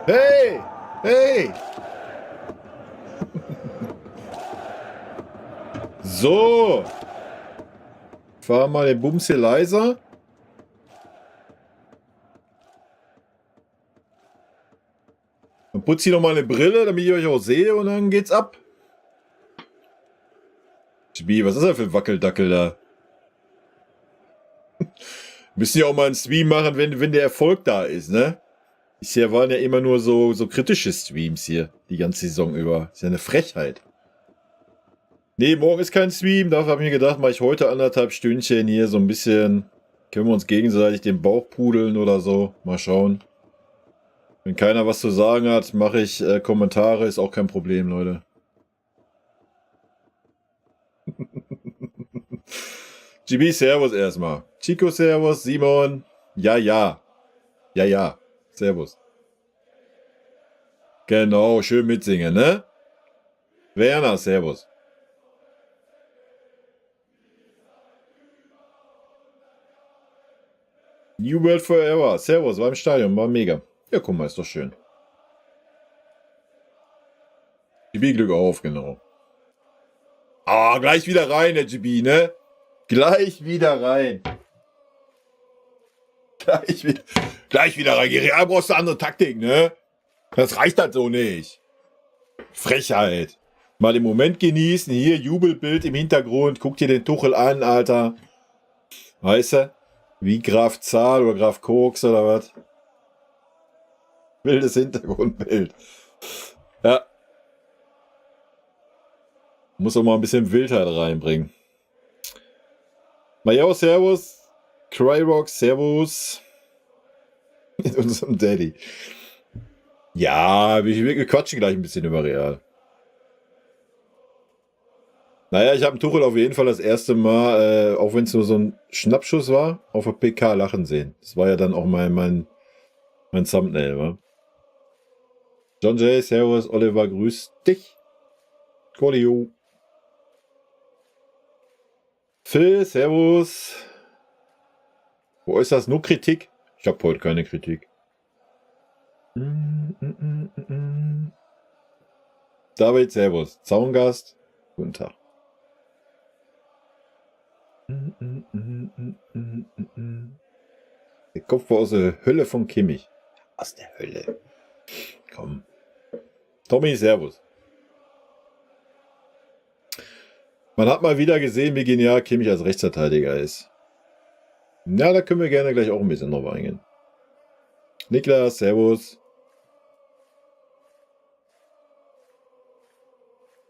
Hey! Hey! So. Fahr mal den Bums hier leiser. Dann putze ich noch mal eine Brille, damit ich euch auch sehe und dann geht's ab. Chibi, was ist das für ein Wackeldackel da? Müssen ja auch mal einen Stream machen, wenn der Erfolg da ist, ne? Bisher waren ja immer nur so kritische Streams hier, die ganze Saison über. Ist ja eine Frechheit. Nee, morgen ist kein Stream, dafür habe ich mir gedacht, mache ich heute 1,5 Stündchen hier so ein bisschen. Können wir uns gegenseitig den Bauch pudeln oder so. Mal schauen. Wenn keiner was zu sagen hat, mache ich Kommentare, ist auch kein Problem, Leute. GB, Servus erstmal. Chico, Servus. Simon. Ja, ja. Ja, ja. Servus. Genau, schön mitsingen, ne? Werner, Servus. New World Forever. Servus, war im Stadion, war mega. Ja, guck mal, ist doch schön. GB, Glück auf, genau. Ah, gleich wieder rein, der GB, ne? Gleich wieder rein. Gleich wieder rein. Real brauchst du andere Taktik, ne? Das reicht halt so nicht. Frechheit. Mal den Moment genießen. Hier, Jubelbild im Hintergrund. Guck dir den Tuchel an, Alter. Weißt du? Wie Graf Zahl oder Graf Koks oder was? Wildes Hintergrundbild. Ja. Muss auch mal ein bisschen Wildheit reinbringen. Major, Servus. Cryrock, Servus. Mit unserem Daddy. Ja, wir quatschen gleich ein bisschen über Real. Naja, ich habe einen Tuchel auf jeden Fall das erste Mal, auch wenn es nur so ein Schnappschuss war, auf der PK lachen sehen. Das war ja dann auch mein Thumbnail, wa? John J, Servus, Oliver, grüß dich. Cordio. Phil, Servus. Wo ist das? Nur Kritik? Ich habe heute keine Kritik. David, Servus. Zaungast, guten Tag. Der Kopf war aus der Hölle von Kimmich. Aus der Hölle. Komm. Tommy, Servus. Man hat mal wieder gesehen, wie genial Kimmich als Rechtsverteidiger ist. Ja, da können wir gerne gleich auch ein bisschen drauf eingehen. Niklas, Servus.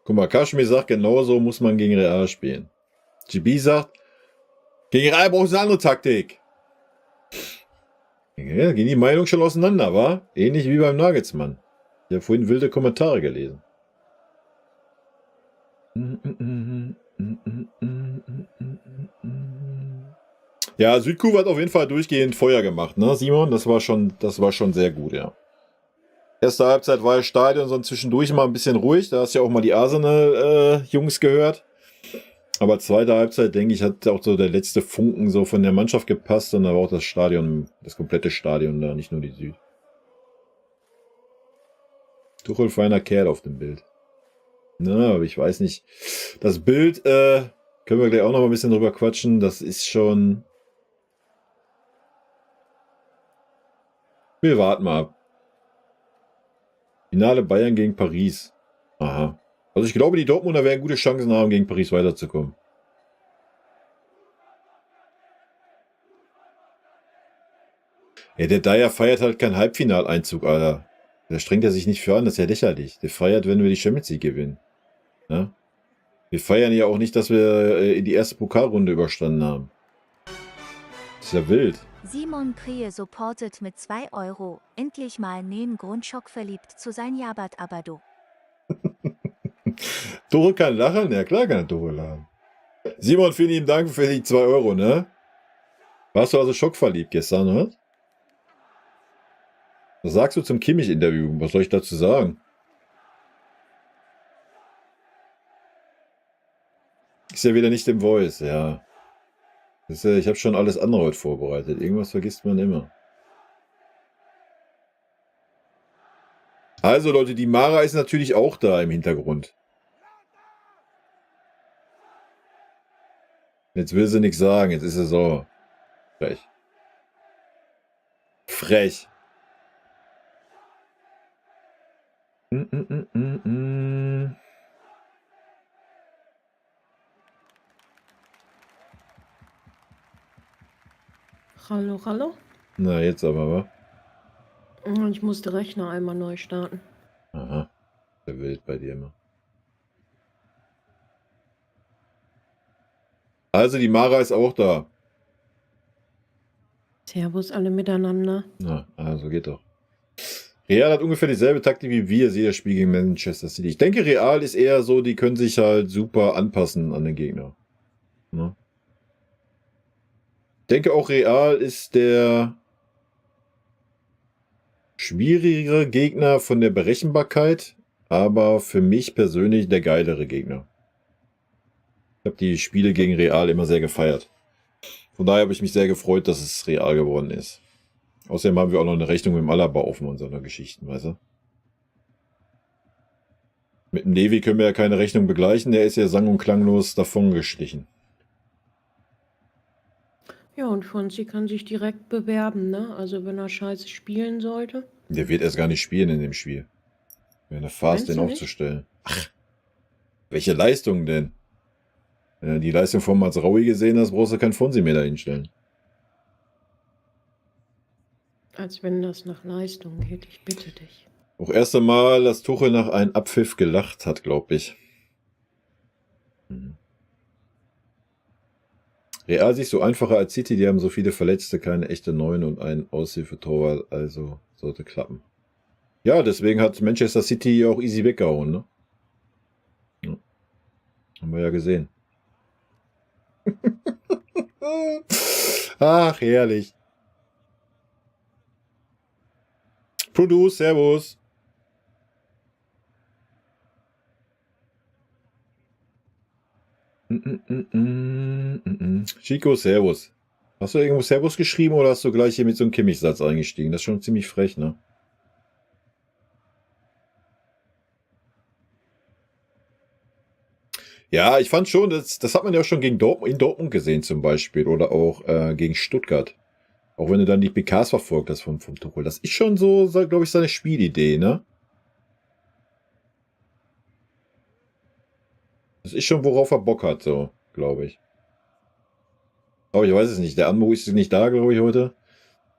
Guck mal, Kaschmir sagt, genauso muss man gegen Real spielen. GB sagt, gegen Real braucht es eine andere Taktik. Ja, gehen die Meinungen schon auseinander, wa? Ähnlich wie beim Nagelsmann. Ich habe vorhin wilde Kommentare gelesen. Ja, Südkuh hat auf jeden Fall durchgehend Feuer gemacht, ne, Simon? Das war schon sehr gut, ja. Erste Halbzeit war das Stadion so zwischendurch mal ein bisschen ruhig. Da hast du ja auch mal die Arsenal-Jungs gehört. Aber zweite Halbzeit, denke ich, hat auch so der letzte Funken so von der Mannschaft gepasst. Und da war auch das Stadion, das komplette Stadion da, nicht nur die Süd. Tuchel, feiner Kerl auf dem Bild. Na, aber ich weiß nicht. Das Bild, können wir gleich auch noch mal ein bisschen drüber quatschen. Das ist schon... Wir warten mal ab. Finale Bayern gegen Paris. Aha. Also ich glaube, die Dortmunder werden gute Chancen haben, gegen Paris weiterzukommen. Ja, der Dyer feiert halt keinen Halbfinaleinzug, Alter. Da strengt er sich nicht für an, das ist ja lächerlich. Der feiert, wenn wir die Champions League gewinnen. Ja? Wir feiern ja auch nicht, dass wir in die erste Pokalrunde überstanden haben. Das ist ja wild. Simon Prie supportet mit 2 €. Endlich mal neuen Grund schockverliebt zu sein Jabat Abado. Dore kann lachen? Ja, klar kann Dore lachen. Simon, vielen lieben Dank für die 2 €, ne? Warst du also schockverliebt gestern, oder? Was sagst du zum Kimmich-Interview? Was soll ich dazu sagen? Ist ja wieder nicht im Voice, ja. Ich habe schon alles andere heute vorbereitet. Irgendwas vergisst man immer. Also Leute, die Mara ist natürlich auch da im Hintergrund. Jetzt will sie nichts sagen, jetzt ist sie so. Frech. Frech. Hallo, hallo? Na, jetzt aber, wa? Ich muss den Rechner einmal neu starten. Aha. Der wild bei dir immer. Also, die Mara ist auch da. Servus alle miteinander. Na, also geht doch. Real hat ungefähr dieselbe Taktik wie wir, sehe das Spiel gegen Manchester City. Ich denke, Real ist eher so, die können sich halt super anpassen an den Gegner. Ne? Ich denke auch, Real ist der schwierigere Gegner von der Berechenbarkeit, aber für mich persönlich der geilere Gegner. Ich habe die Spiele gegen Real immer sehr gefeiert. Von daher habe ich mich sehr gefreut, dass es Real geworden ist. Außerdem haben wir auch noch eine Rechnung mit dem Alaba offen und so einer Geschichten, weißt du? Mit dem Levi können wir ja keine Rechnung begleichen, der ist ja sang- und klanglos davongestichen. Ja, und Fonsi kann sich direkt bewerben, ne? Also wenn er scheiße spielen sollte. Der wird erst gar nicht spielen in dem Spiel. Wäre eine Farce, Meinst den du nicht? aufzustellen. Ach, welche Leistung denn? Wenn du die Leistung von Mazraoui gesehen hast, brauchst du keinen Fonsi mehr dahinstellen. Als wenn das nach Leistung geht, ich bitte dich. Auch erst einmal, dass Tuchel nach einem Abpfiff gelacht hat, glaube ich. Real sich so einfacher als City, die haben so viele Verletzte, keine echte Neun und einen Aushilfetorwart, also sollte klappen. Ja, deswegen hat Manchester City auch easy weggehauen, ne? Ja. Haben wir ja gesehen. Ach, herrlich. Produce, servus. Chico, servus. Hast du irgendwo Servus geschrieben oder hast du gleich hier mit so einem Kimmich-Satz eingestiegen? Das ist schon ziemlich frech, ne? Ja, ich fand schon, das hat man ja auch schon gegen in Dortmund gesehen zum Beispiel oder auch gegen Stuttgart. Auch wenn du dann die PKs verfolgt hast vom Tuchel. Das ist schon so, glaube ich, seine Spielidee, ne? Das ist schon, worauf er Bock hat, so, glaube ich. Aber ich weiß es nicht. Der Anmo ist nicht da, glaube ich, heute.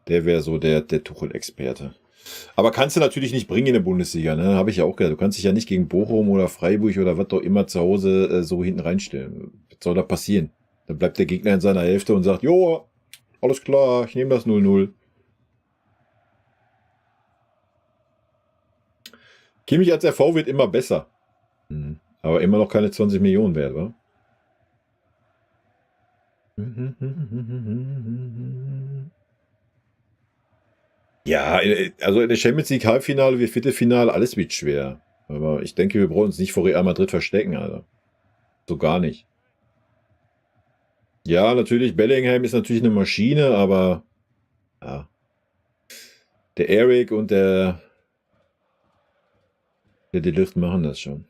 Der wäre so der Tuchel-Experte. Aber kannst du natürlich nicht bringen in der Bundesliga, ne? Habe ich ja auch gesagt. Du kannst dich ja nicht gegen Bochum oder Freiburg oder was auch immer zu Hause so hinten reinstellen. Was soll da passieren? Dann bleibt der Gegner in seiner Hälfte und sagt, jo, alles klar, ich nehme das 0-0. Kimmich als RV wird immer besser. Aber immer noch keine 20 Millionen wert, wa? Ja, also in der Champions League Halbfinale wie Viertelfinale, alles wird schwer. Aber ich denke, wir brauchen uns nicht vor Real Madrid verstecken, Alter. So gar nicht. Ja, natürlich, Bellingham ist natürlich eine Maschine, aber ja. Der Eric und der De Ligt machen das schon.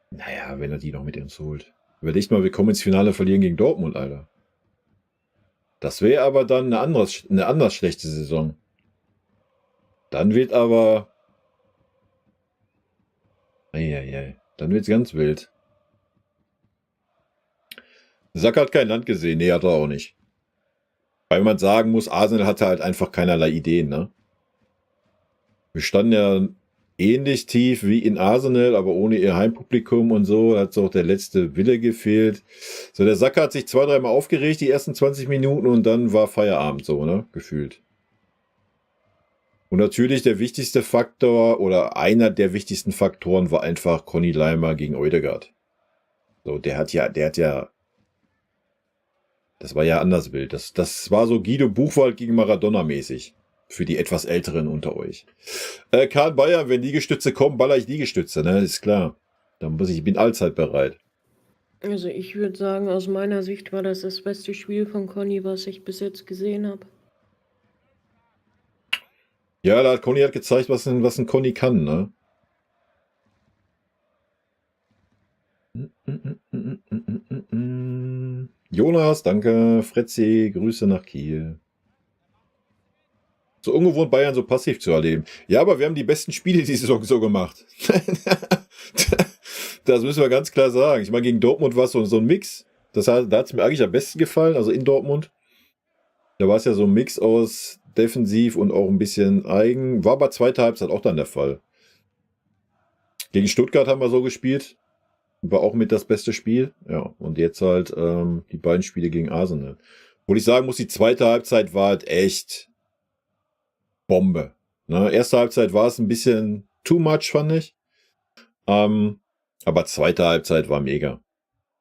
Naja, wenn er die noch mit uns holt. Überlegt mal, wir kommen ins Finale, verlieren gegen Dortmund, Alter. Das wäre aber dann eine anders schlechte Saison. Dann wird aber... Eieiei. Dann wird's ganz wild. Sack hat kein Land gesehen. Nee, hat er auch nicht. Weil man sagen muss, Arsenal hatte halt einfach keinerlei Ideen, ne? Wir standen ja ähnlich tief wie in Arsenal, aber ohne ihr Heimpublikum und so. Da hat so auch der letzte Wille gefehlt. So, der Sack hat sich 2-3 Mal aufgeregt, die ersten 20 Minuten, und dann war Feierabend so, ne? Gefühlt. Und natürlich der wichtigste Faktor oder einer der wichtigsten Faktoren war einfach Conny Leimer gegen Oedegaard. So, der hat ja, das war ja anders wild. Das war so Guido Buchwald gegen Maradona mäßig. Für die etwas Älteren unter euch. Karl Bayern, wenn Liegestütze kommen, baller ich Liegestütze, ne? Ist klar. Ich bin allzeit bereit. Also ich würde sagen, aus meiner Sicht war das beste Spiel von Conny, was ich bis jetzt gesehen habe. Ja, da hat Conny gezeigt, was ein Conny kann, ne? Jonas, danke. Fretzi, Grüße nach Kiel. So ungewohnt, Bayern so passiv zu erleben. Ja, aber wir haben die besten Spiele die Saison so gemacht. Das müssen wir ganz klar sagen. Ich meine, gegen Dortmund war es so ein Mix. Da hat es mir eigentlich am besten gefallen, also in Dortmund. Da war es ja so ein Mix aus defensiv und auch ein bisschen eigen. War bei zweiter Halbzeit auch dann der Fall. Gegen Stuttgart haben wir so gespielt. War auch mit das beste Spiel. Ja, und jetzt halt die beiden Spiele gegen Arsenal. Wo ich sagen muss, die zweite Halbzeit war halt echt Bombe. Ne? Erste Halbzeit war es ein bisschen too much, fand ich. Aber zweite Halbzeit war mega.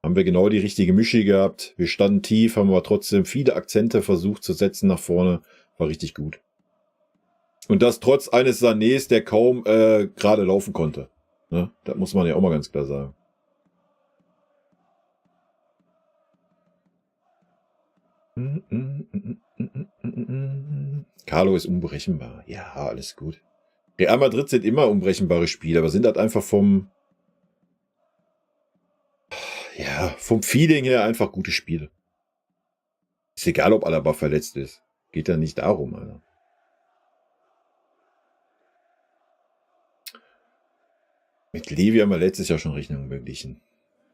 Haben wir genau die richtige Mische gehabt. Wir standen tief, haben aber trotzdem viele Akzente versucht zu setzen nach vorne. War richtig gut. Und das trotz eines Sanés, der kaum gerade laufen konnte. Ne? Das muss man ja auch mal ganz klar sagen. Carlo ist unberechenbar. Ja, alles gut. Real Madrid sind immer unberechenbare Spiele, aber sind halt einfach vom Feeling her einfach gute Spiele. Ist egal, ob Alaba verletzt ist. Geht ja nicht darum, Alter. Mit Levi haben wir letztes Jahr schon Rechnungen beglichen.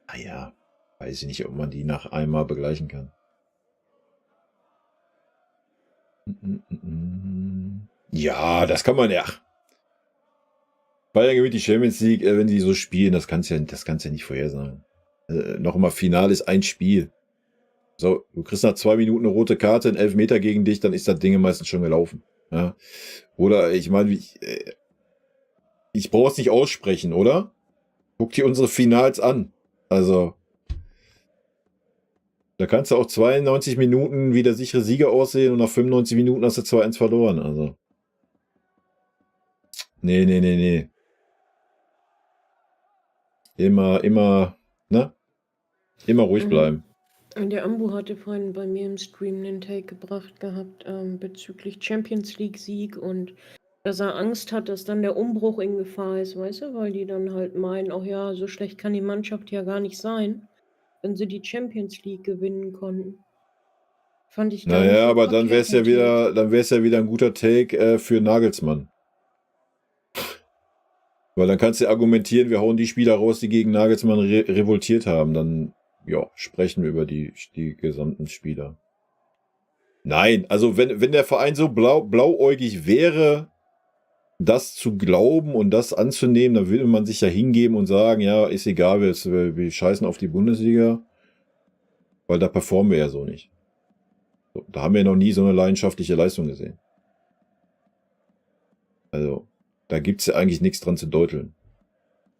Naja, weiß ich nicht, ob man die nach einmal begleichen kann. Ja, das kann man ja. Bayern gewinnt die Champions League, wenn die so spielen, das kannst ja nicht vorhersagen. Nochmal, Finale ist ein Spiel. So, du kriegst nach 2 Minuten eine rote Karte, einen Elfmeter gegen dich, dann ist das Ding meistens schon gelaufen. Ja? Oder, ich meine, ich brauche es nicht aussprechen, oder? Guck dir unsere Finals an. Also, da kannst du auch 92 Minuten wie der sichere Sieger aussehen und nach 95 Minuten hast du 2-1 verloren. Also. Nee. Immer, ne? Immer ruhig bleiben. Der Ambu hatte vorhin bei mir im Stream einen Take gebracht gehabt bezüglich Champions League Sieg und dass er Angst hat, dass dann der Umbruch in Gefahr ist, weißt du, weil die dann halt meinen, ach ja, so schlecht kann die Mannschaft ja gar nicht sein, wenn sie die Champions League gewinnen konnten. Fand ich gar nicht Naja, so aber dann wäre verkehrt, es ja wieder ein guter Take für Nagelsmann. Weil dann kannst du argumentieren, wir hauen die Spieler raus, die gegen Nagelsmann revoltiert haben. Dann, ja, sprechen wir über die gesamten Spieler. Nein, also wenn der Verein so blauäugig wäre, das zu glauben und das anzunehmen, dann würde man sich ja hingeben und sagen, ja, ist egal, wir scheißen auf die Bundesliga, weil da performen wir ja so nicht. So, da haben wir noch nie so eine leidenschaftliche Leistung gesehen. Also, da gibt es ja eigentlich nichts dran zu deuteln.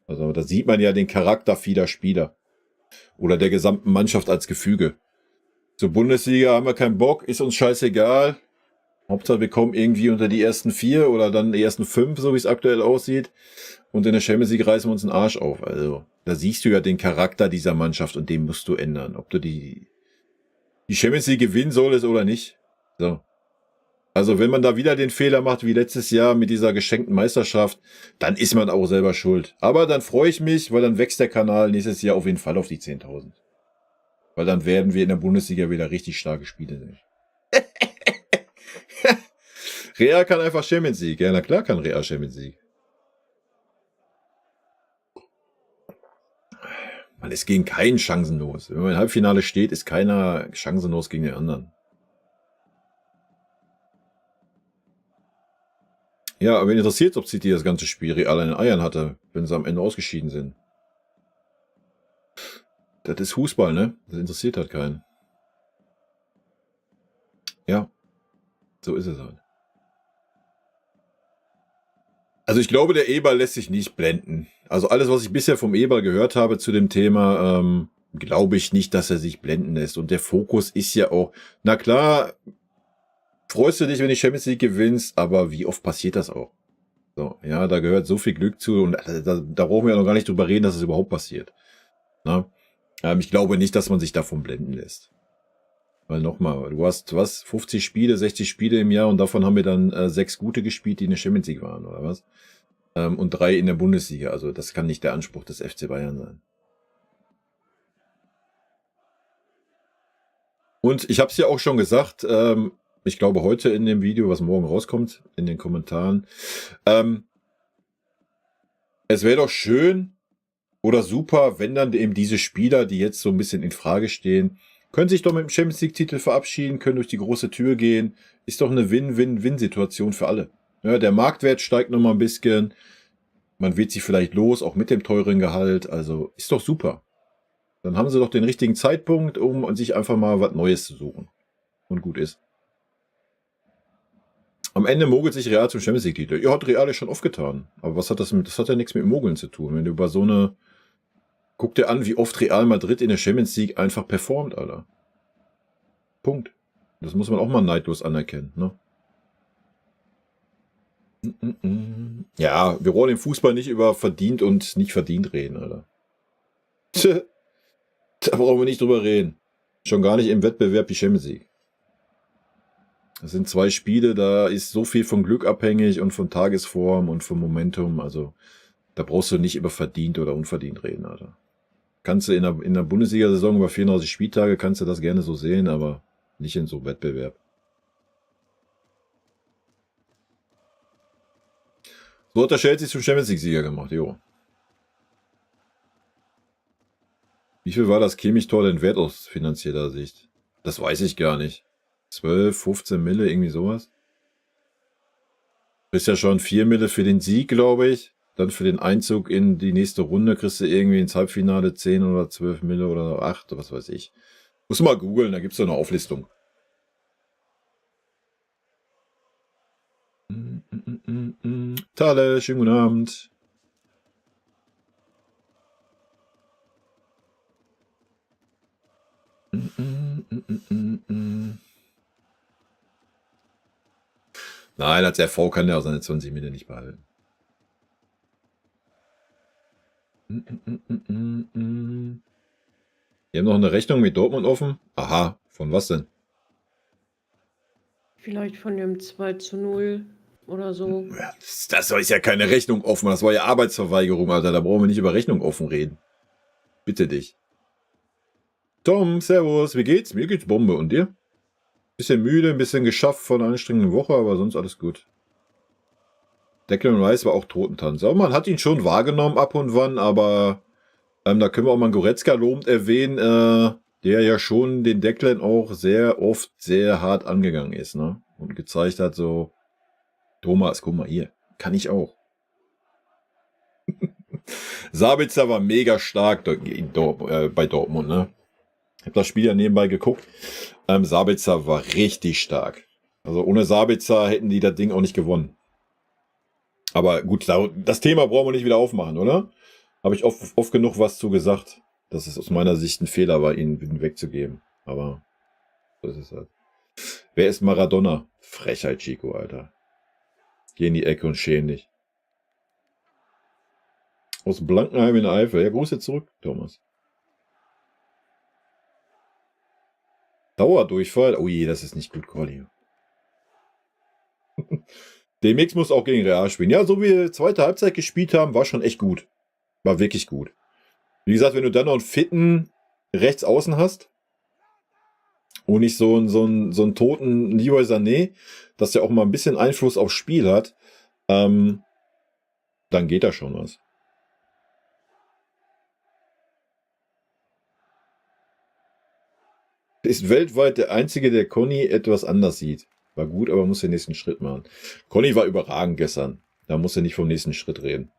Also, da sieht man ja den Charakter vieler Spieler. Oder der gesamten Mannschaft als Gefüge. Zur Bundesliga haben wir keinen Bock, ist uns scheißegal. Hauptsache, wir kommen irgendwie unter die ersten 4 oder dann die ersten 5, so wie es aktuell aussieht. Und in der Champions League reißen wir uns den Arsch auf. Also, da siehst du ja den Charakter dieser Mannschaft und den musst du ändern. Ob du die Champions League gewinnen solltest oder nicht. So. Also, wenn man da wieder den Fehler macht, wie letztes Jahr mit dieser geschenkten Meisterschaft, dann ist man auch selber schuld. Aber dann freue ich mich, weil dann wächst der Kanal nächstes Jahr auf jeden Fall auf die 10.000. Weil dann werden wir in der Bundesliga wieder richtig starke Spiele sehen. Real kann einfach Champions League. Ja, na klar kann Real Champions League. Man ist gegen keinen chancenlos. Wenn man im Halbfinale steht, ist keiner chancenlos gegen den anderen. Ja, aber wen interessiert, ob City das ganze Spiel Real in den Eiern hatte, wenn sie am Ende ausgeschieden sind? Das ist Fußball, ne? Das interessiert halt keinen. Ja, so ist es halt. Also ich glaube, der Eberl lässt sich nicht blenden. Also alles, was ich bisher vom Eberl gehört habe zu dem Thema, glaube ich nicht, dass er sich blenden lässt. Und der Fokus ist ja auch, na klar, freust du dich, wenn du die Champions League gewinnst, aber wie oft passiert das auch? So, ja, da gehört so viel Glück zu und da brauchen wir ja noch gar nicht drüber reden, dass es überhaupt passiert. Na? Ich glaube nicht, dass man sich davon blenden lässt. Weil nochmal, du hast, 50 Spiele, 60 Spiele im Jahr und davon haben wir dann 6 gute gespielt, die in der Champions League waren, oder was? Und 3 in der Bundesliga. Also das kann nicht der Anspruch des FC Bayern sein. Und ich habe es ja auch schon gesagt, ich glaube heute in dem Video, was morgen rauskommt, in den Kommentaren, es wäre doch schön oder super, wenn dann eben diese Spieler, die jetzt so ein bisschen in Frage stehen, können sich doch mit dem Champions League-Titel verabschieden, können durch die große Tür gehen. Ist doch eine Win-Win-Win-Situation für alle. Ja, der Marktwert steigt nochmal ein bisschen. Man wird sie vielleicht los, auch mit dem teuren Gehalt. Also ist doch super. Dann haben sie doch den richtigen Zeitpunkt, um sich einfach mal was Neues zu suchen. Und gut ist. Am Ende mogelt sich Real zum Champions League-Titel. Ja, hat Real ja schon oft getan. Aber was hat das hat ja nichts mit Mogeln zu tun. Wenn du über so eine... Guck dir an, wie oft Real Madrid in der Champions League einfach performt, Alter. Punkt. Das muss man auch mal neidlos anerkennen, ne? Ja, wir wollen im Fußball nicht über verdient und nicht verdient reden, Alter. Da brauchen wir nicht drüber reden. Schon gar nicht im Wettbewerb wie Champions League. Das sind 2 Spiele, da ist so viel von Glück abhängig und von Tagesform und vom Momentum. Also da brauchst du nicht über verdient oder unverdient reden, Alter. Kannst du in der Bundesliga-Saison über 34 Spieltage, kannst du das gerne so sehen, aber nicht in so einem Wettbewerb. So hat der Chelsea zum Champions League-Sieger gemacht, jo. Wie viel war das Kimmich-Tor denn wert aus finanzieller Sicht? Das weiß ich gar nicht. 12, 15 Mille, irgendwie sowas. Du kriegst ja schon 4 Mille für den Sieg, glaube ich. Dann für den Einzug in die nächste Runde kriegst du irgendwie ins Halbfinale 10 oder 12 Mille oder 8, was weiß ich. Muss mal googeln, da gibt es so eine Auflistung. Tale, schönen guten Abend. Nein, als RV kann der auch seine 20 Mille nicht behalten. Wir haben noch eine Rechnung mit Dortmund offen. Aha, von was denn? Vielleicht von dem 2:0 oder so. Ja, das ist ja keine Rechnung offen. Das war ja Arbeitsverweigerung, Alter. Da brauchen wir nicht über Rechnung offen reden. Bitte dich. Tom, servus. Wie geht's? Mir geht's Bombe. Und dir? Bisschen müde, ein bisschen geschafft von einer anstrengenden Woche, aber sonst alles gut. Declan Rice war auch Totentanz. Aber man hat ihn schon wahrgenommen ab und wann, aber da können wir auch mal Goretzka lobend erwähnen, der ja schon den Declan auch sehr oft sehr hart angegangen ist, ne? Und gezeigt hat so, Thomas, guck mal hier, kann ich auch. Sabitzer war mega stark bei Dortmund, ne? Ich habe das Spiel ja nebenbei geguckt. Sabitzer war richtig stark. Also ohne Sabitzer hätten die das Ding auch nicht gewonnen. Aber gut, das Thema brauchen wir nicht wieder aufmachen, oder? Habe ich oft genug was zu gesagt, dass es aus meiner Sicht ein Fehler war, ihn wegzugeben. Aber so ist es halt. Wer ist Maradona? Frechheit, Chico, Alter. Geh in die Ecke und schäm dich. Aus Blankenheim in der Eifel. Ja, Grüße zurück, Thomas. Dauerdurchfall. Oh je, das ist nicht gut, Corny. DMX muss auch gegen Real spielen. Ja, so wie wir zweite Halbzeit gespielt haben, war schon echt gut. War wirklich gut. Wie gesagt, wenn du dann noch einen fitten Rechtsaußen hast und nicht so einen toten Leroy Sané, dass der auch mal ein bisschen Einfluss aufs Spiel hat, dann geht da schon was. Ist weltweit der Einzige, der Conny etwas anders sieht. War gut, aber muss den nächsten Schritt machen. Conny war überragend gestern. Da muss er nicht vom nächsten Schritt reden.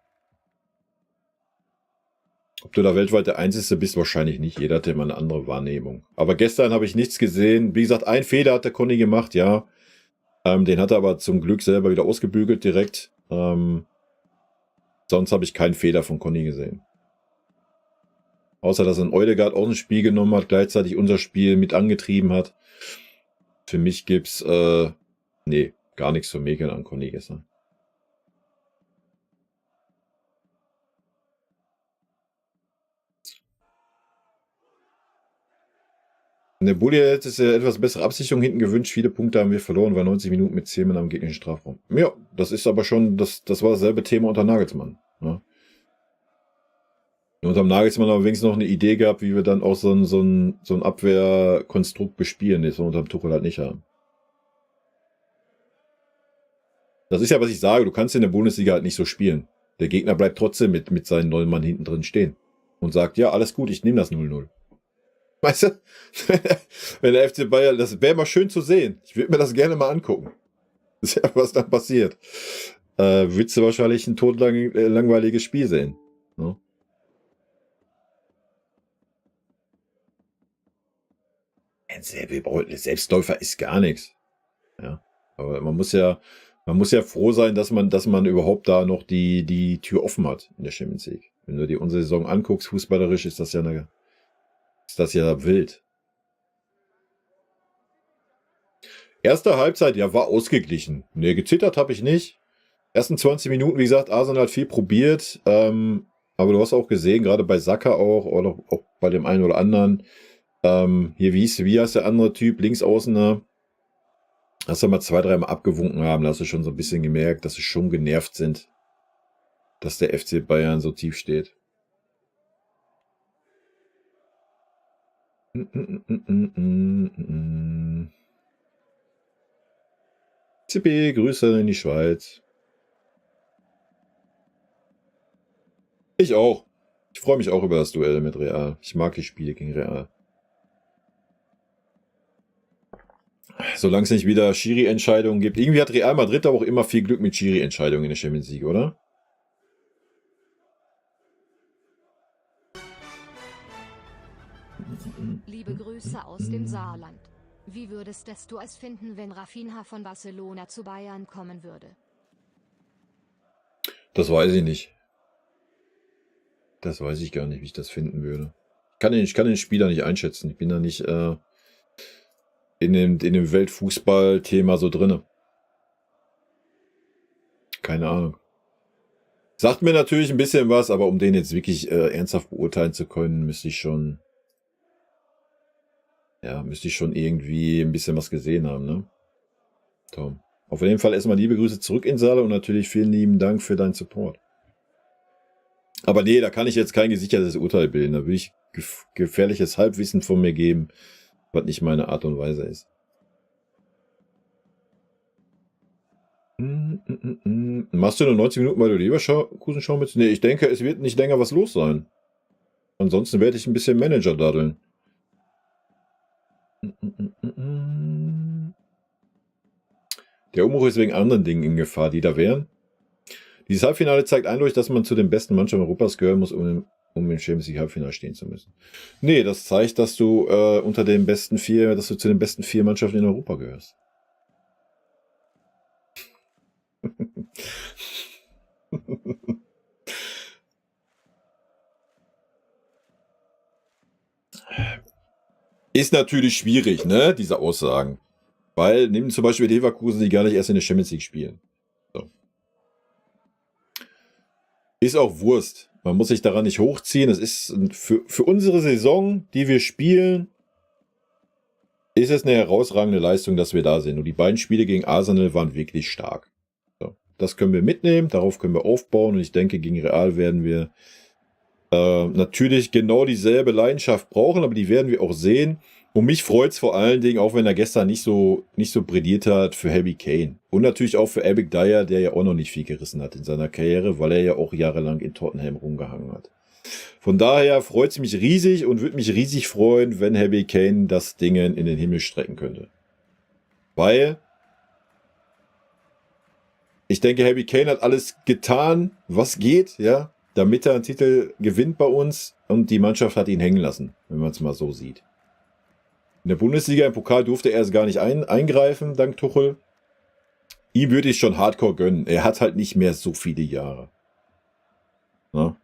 Ob du da weltweit der Einzige bist, wahrscheinlich nicht. Jeder hat immer eine andere Wahrnehmung. Aber gestern habe ich nichts gesehen. Wie gesagt, einen Fehler hat der Conny gemacht, ja. Den hat er aber zum Glück selber wieder ausgebügelt direkt. Sonst habe ich keinen Fehler von Conny gesehen. Außer, dass ein Oedegaard auch ein Spiel genommen hat, gleichzeitig unser Spiel mit angetrieben hat. Für mich gibt's, nee, gar nichts zu mäkeln an Conny gestern. In der Bulli hätte es ja etwas bessere Absicherung hinten gewünscht. Viele Punkte haben wir verloren, weil 90 Minuten mit 10 Mann am gegnerischen Strafraum. Ja, das ist aber schon, das war dasselbe Thema unter Nagelsmann. Ne? Unter Nagelsmann haben wir wenigstens noch eine Idee gehabt, wie wir dann auch so ein Abwehrkonstrukt bespielen, das wir unter dem Tuchel halt nicht haben. Das ist ja, was ich sage, du kannst in der Bundesliga halt nicht so spielen. Der Gegner bleibt trotzdem mit seinen 9 Mann hinten drin stehen und sagt, ja, alles gut, ich nehme das 0-0. Weißt du? Wenn der FC Bayern, das wäre mal schön zu sehen. Ich würde mir das gerne mal angucken. Das ist ja, was dann passiert. Würdest du wahrscheinlich ein totlangweiliges Spiel sehen. Ne? Selbstläufer ist gar nichts. Ja. Aber man muss ja froh sein, dass man überhaupt da noch die Tür offen hat in der Champions League. Wenn du dir unsere Saison anguckst, fußballerisch, ist das ja wild. Erste Halbzeit, ja, war ausgeglichen. Ne, gezittert habe ich nicht. Ersten 20 Minuten, wie gesagt, Arsenal hat viel probiert. Aber du hast auch gesehen, gerade bei Saka auch, oder auch bei dem einen oder anderen, hier, wie heißt der andere Typ, Linksaußener, hast du mal 2-3 Mal abgewunken haben, da hast du schon so ein bisschen gemerkt, dass sie schon genervt sind, dass der FC Bayern so tief steht. Zippi, Grüße in die Schweiz. Ich auch. Ich freue mich auch über das Duell mit Real. Ich mag die Spiele gegen Real. Solange es nicht wieder Schiri-Entscheidungen gibt. Irgendwie hat Real Madrid aber auch immer viel Glück mit Schiri-Entscheidungen in der Champions League, oder? Liebe Grüße aus dem Saarland. Wie würdest du es finden, wenn Rafinha von Barcelona zu Bayern kommen würde? Das weiß ich nicht. Das weiß ich gar nicht, wie ich das finden würde. Ich kann den Spieler nicht einschätzen. Ich bin da nicht in dem Weltfußball-Thema so drinne. Keine Ahnung. Sagt mir natürlich ein bisschen was, aber um den jetzt wirklich ernsthaft beurteilen zu können, müsste ich schon irgendwie ein bisschen was gesehen haben, ne? Tom. Auf jeden Fall erstmal liebe Grüße zurück in Saale und natürlich vielen lieben Dank für deinen Support. Aber nee, da kann ich jetzt kein gesichertes Urteil bilden. Da will ich gefährliches Halbwissen von mir geben, was nicht meine Art und Weise ist. Machst du nur 90 Minuten, weil du Leverkusen schauen willst? Nee, ich denke, es wird nicht länger was los sein. Ansonsten werde ich ein bisschen Manager daddeln. Der Umbruch ist wegen anderen Dingen in Gefahr, die da wären. Dieses Halbfinale zeigt eindeutig, dass man zu den besten Mannschaften Europas gehören muss, um um im Champions League Halbfinale stehen zu müssen. Nee, das zeigt, dass du unter den besten 4, dass du zu den besten 4 Mannschaften in Europa gehörst. Ist natürlich schwierig, ne, diese Aussagen. Weil, nehmen zum Beispiel Leverkusen, die gar nicht erst in der Champions League spielen. So. Ist auch Wurst. Man muss sich daran nicht hochziehen. Das ist für unsere Saison, die wir spielen, ist es eine herausragende Leistung, dass wir da sind. Und die beiden Spiele gegen Arsenal waren wirklich stark. So. Das können wir mitnehmen, darauf können wir aufbauen. Und ich denke, gegen Real werden wir natürlich genau dieselbe Leidenschaft brauchen, aber die werden wir auch sehen. Und mich freut es vor allen Dingen, auch wenn er gestern nicht so brilliert hat, für Harry Kane. Und natürlich auch für Eric Dyer, der ja auch noch nicht viel gerissen hat in seiner Karriere, weil er ja auch jahrelang in Tottenham rumgehangen hat. Von daher freut es mich riesig und würde mich riesig freuen, wenn Harry Kane das Ding in den Himmel strecken könnte. Weil ich denke, Harry Kane hat alles getan, was geht, ja, damit er einen Titel gewinnt bei uns, und die Mannschaft hat ihn hängen lassen, wenn man es mal so sieht. In der Bundesliga, im Pokal durfte er es gar nicht eingreifen, dank Tuchel. Ihm würde ich schon hardcore gönnen. Er hat halt nicht mehr so viele Jahre. Na?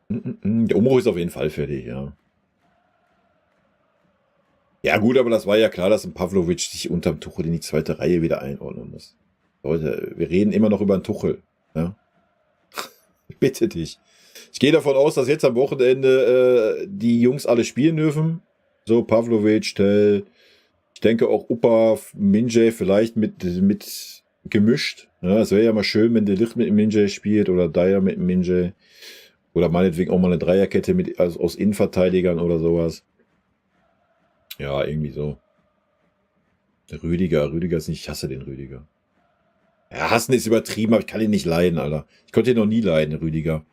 Der Umbruch ist auf jeden Fall fertig, ja. Ja gut, aber das war ja klar, dass ein Pavlovic sich unterm Tuchel in die zweite Reihe wieder einordnen muss. Leute, wir reden immer noch über einen Tuchel. Ja? Ich bitte dich. Ich gehe davon aus, dass jetzt am Wochenende die Jungs alle spielen dürfen. So, Pavlovic, Tell, ich denke auch Upa, Minje vielleicht mit gemischt. Ja, es wäre ja mal schön, wenn der Licht mit Minje spielt oder Dyer mit Minje. Oder meinetwegen auch mal eine Dreierkette mit, also aus Innenverteidigern oder sowas. Ja, irgendwie so. Rüdiger ist nicht, ich hasse den Rüdiger. Ja, hassen ist übertrieben, aber ich kann ihn nicht leiden, Alter. Ich konnte ihn noch nie leiden, Rüdiger.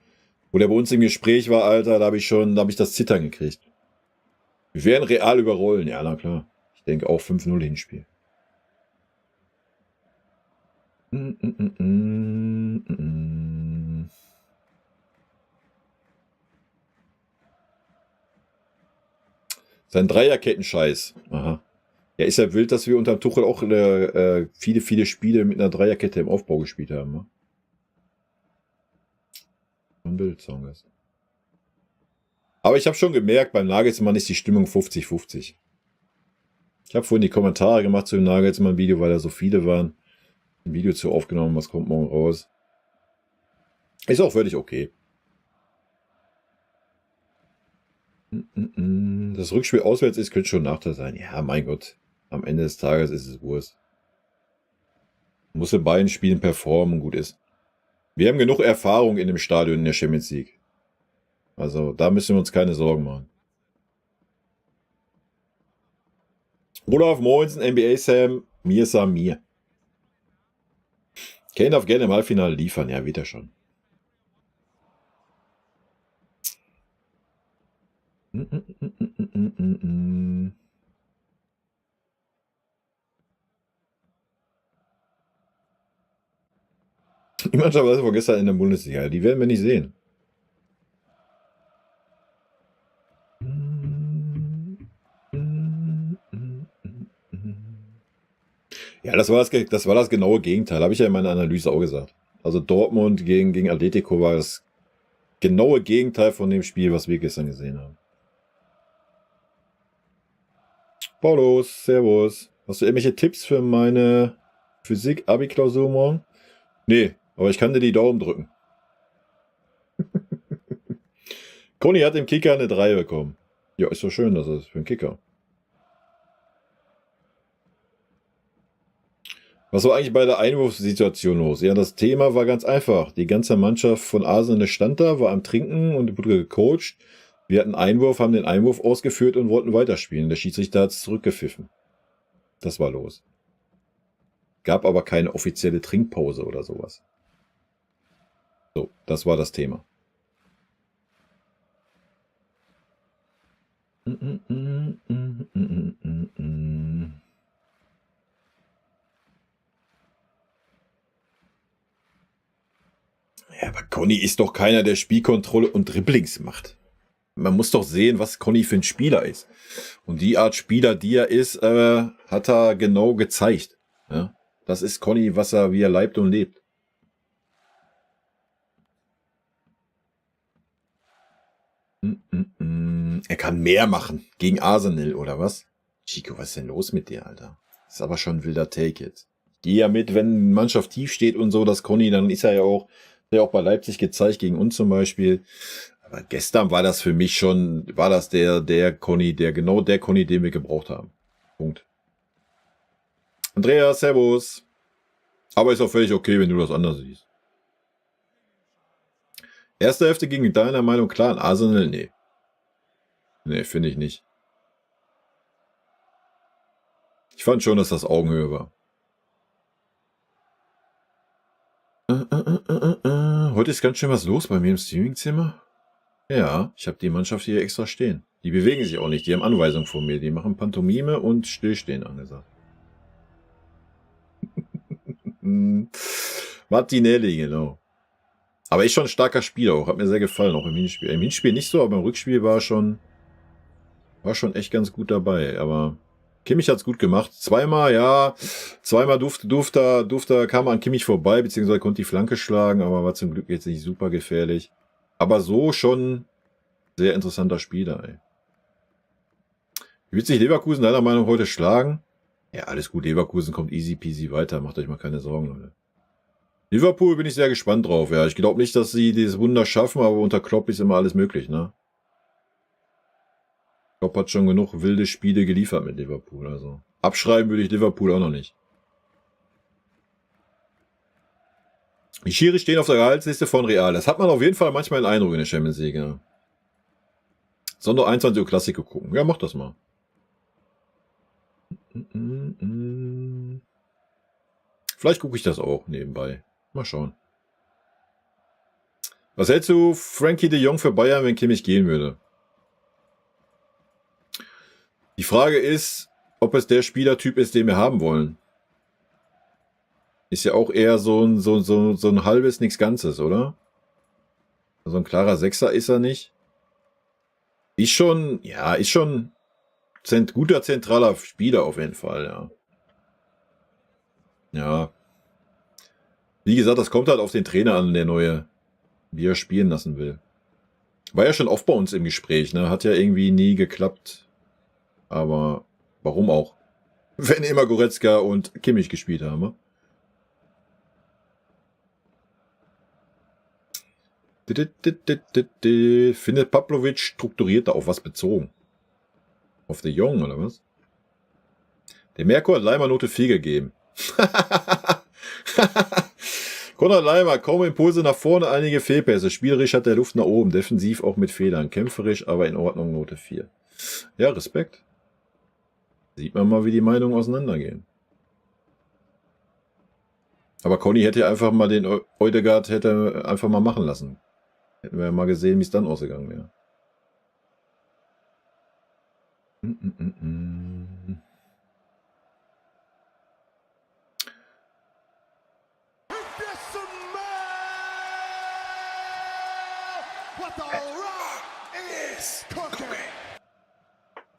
Wo der bei uns im Gespräch war, Alter, da habe ich das Zittern gekriegt. Wir werden Real überrollen, ja, na klar. Ich denke auch 5-0 Hinspiel. Sein Dreierketten-Scheiß. Aha. Ja, ist ja wild, dass wir unter Tuchel auch viele Spiele mit einer Dreierkette im Aufbau gespielt haben. Ne? Ein Bildsong ist. Aber ich habe schon gemerkt, beim Nagelsmann ist die Stimmung 50-50. Ich habe vorhin die Kommentare gemacht zu dem Nagelsmann-Video, weil da so viele waren. Ein Video zu aufgenommen, was kommt morgen raus. Ist auch völlig okay. Das Rückspiel auswärts ist, könnte schon ein Nachteil sein. Ja, mein Gott. Am Ende des Tages ist es Wurst. Muss in beiden Spielen performen und gut ist. Wir haben genug Erfahrung in dem Stadion in der Champions League. Also da müssen wir uns keine Sorgen machen. Olaf Moinsen, NBA Sam, mir Sam, mir. Kane darf gerne im Halbfinale liefern. Ja, wird er schon. Die Mannschaft war von gestern in der Bundesliga. Die werden wir nicht sehen. Ja, das war das genaue Gegenteil. Habe ich ja in meiner Analyse auch gesagt. Also Dortmund gegen Atletico war das genaue Gegenteil von dem Spiel, was wir gestern gesehen haben. Paulus, servus. Hast du irgendwelche Tipps für meine Physik-Abi-Klausur morgen? Nee, aber ich kann dir die Daumen drücken. Conny hat im Kicker eine 3 bekommen. Ja, ist doch schön, dass es für einen Kicker. Was war eigentlich bei der Einwurfsituation los? Ja, das Thema war ganz einfach. Die ganze Mannschaft von Arsenal stand da, war am Trinken und wurde gecoacht. Wir hatten Einwurf, haben den Einwurf ausgeführt und wollten weiterspielen. Der Schiedsrichter hat es zurückgepfiffen. Das war los. Gab aber keine offizielle Trinkpause oder sowas. So, das war das Thema. Ja, aber Conny ist doch keiner, der Spielkontrolle und Dribblings macht. Man muss doch sehen, was Conny für ein Spieler ist. Und die Art Spieler, die er ist, hat er genau gezeigt. Ja? Das ist Conny, wie er leibt und lebt. Er kann mehr machen gegen Arsenal, oder was? Chico, was ist denn los mit dir, Alter? Das ist aber schon ein wilder Take jetzt. Ich gehe ja mit, wenn eine Mannschaft tief steht und so, dass Conny, dann ist er ja auch bei Leipzig gezeigt, gegen uns zum Beispiel. Aber gestern war das für mich schon, war das der Conny, genau der Conny, den wir gebraucht haben. Punkt. Andreas, servus. Aber ist auch völlig okay, wenn du das anders siehst. Erste Hälfte ging in deiner Meinung klar an Arsenal? Nee. Nee, finde ich nicht. Ich fand schon, dass das Augenhöhe war. Heute ist ganz schön was los bei mir im Streamingzimmer. Ja, ich habe die Mannschaft hier extra stehen. Die bewegen sich auch nicht, die haben Anweisungen von mir. Die machen Pantomime und Stillstehen angesagt. Martinelli, genau. Aber ist schon ein starker Spieler auch. Hat mir sehr gefallen, auch im Hinspiel. Im Hinspiel nicht so, aber im Rückspiel war schon echt ganz gut dabei. Aber Kimmich hat's gut gemacht. Zweimal kam er an Kimmich vorbei, beziehungsweise konnte die Flanke schlagen, aber war zum Glück jetzt nicht super gefährlich. Aber so schon sehr interessanter Spieler, ey. Wie wird sich Leverkusen deiner Meinung heute schlagen? Ja, alles gut. Leverkusen kommt easy peasy weiter. Macht euch mal keine Sorgen, Leute. Liverpool bin ich sehr gespannt drauf. Ja, ich glaube nicht, dass sie dieses Wunder schaffen, aber unter Klopp ist immer alles möglich, ne? Klopp hat schon genug wilde Spiele geliefert mit Liverpool, also. Abschreiben würde ich Liverpool auch noch nicht. Die Schiri stehen auf der Gehaltsliste von Real. Das hat man auf jeden Fall manchmal einen Eindruck in der Champions League, ja. Sollen doch 21 Uhr Klassiker gucken. Ja, mach das mal. Vielleicht gucke ich das auch nebenbei. Mal schauen. Was hältst du, Frankie de Jong für Bayern, wenn Kimmich gehen würde? Die Frage ist, ob es der Spielertyp ist, den wir haben wollen. Ist ja auch eher so ein halbes, nichts Ganzes, oder? So ein klarer Sechser ist er nicht. Ist schon guter zentraler Spieler auf jeden Fall, ja. Ja. Wie gesagt, das kommt halt auf den Trainer an, der neue, wie er spielen lassen will. War ja schon oft bei uns im Gespräch, ne? Hat ja irgendwie nie geklappt. Aber warum auch? Wenn immer Goretzka und Kimmich gespielt haben, ne? Findet Pavlovic strukturiert da auf was bezogen? Auf De Jong oder was? Der Merkur hat Leimer Note 4 gegeben. Konrad Leimer, kaum Impulse nach vorne, einige Fehlpässe. Spielerisch hat der Luft nach oben, defensiv auch mit Fehlern. Kämpferisch, aber in Ordnung, Note 4. Ja, Respekt. Sieht man mal, wie die Meinungen auseinandergehen. Aber Conny hätte einfach mal den Oedegaard einfach mal machen lassen. Hätten wir ja mal gesehen, wie es dann ausgegangen wäre.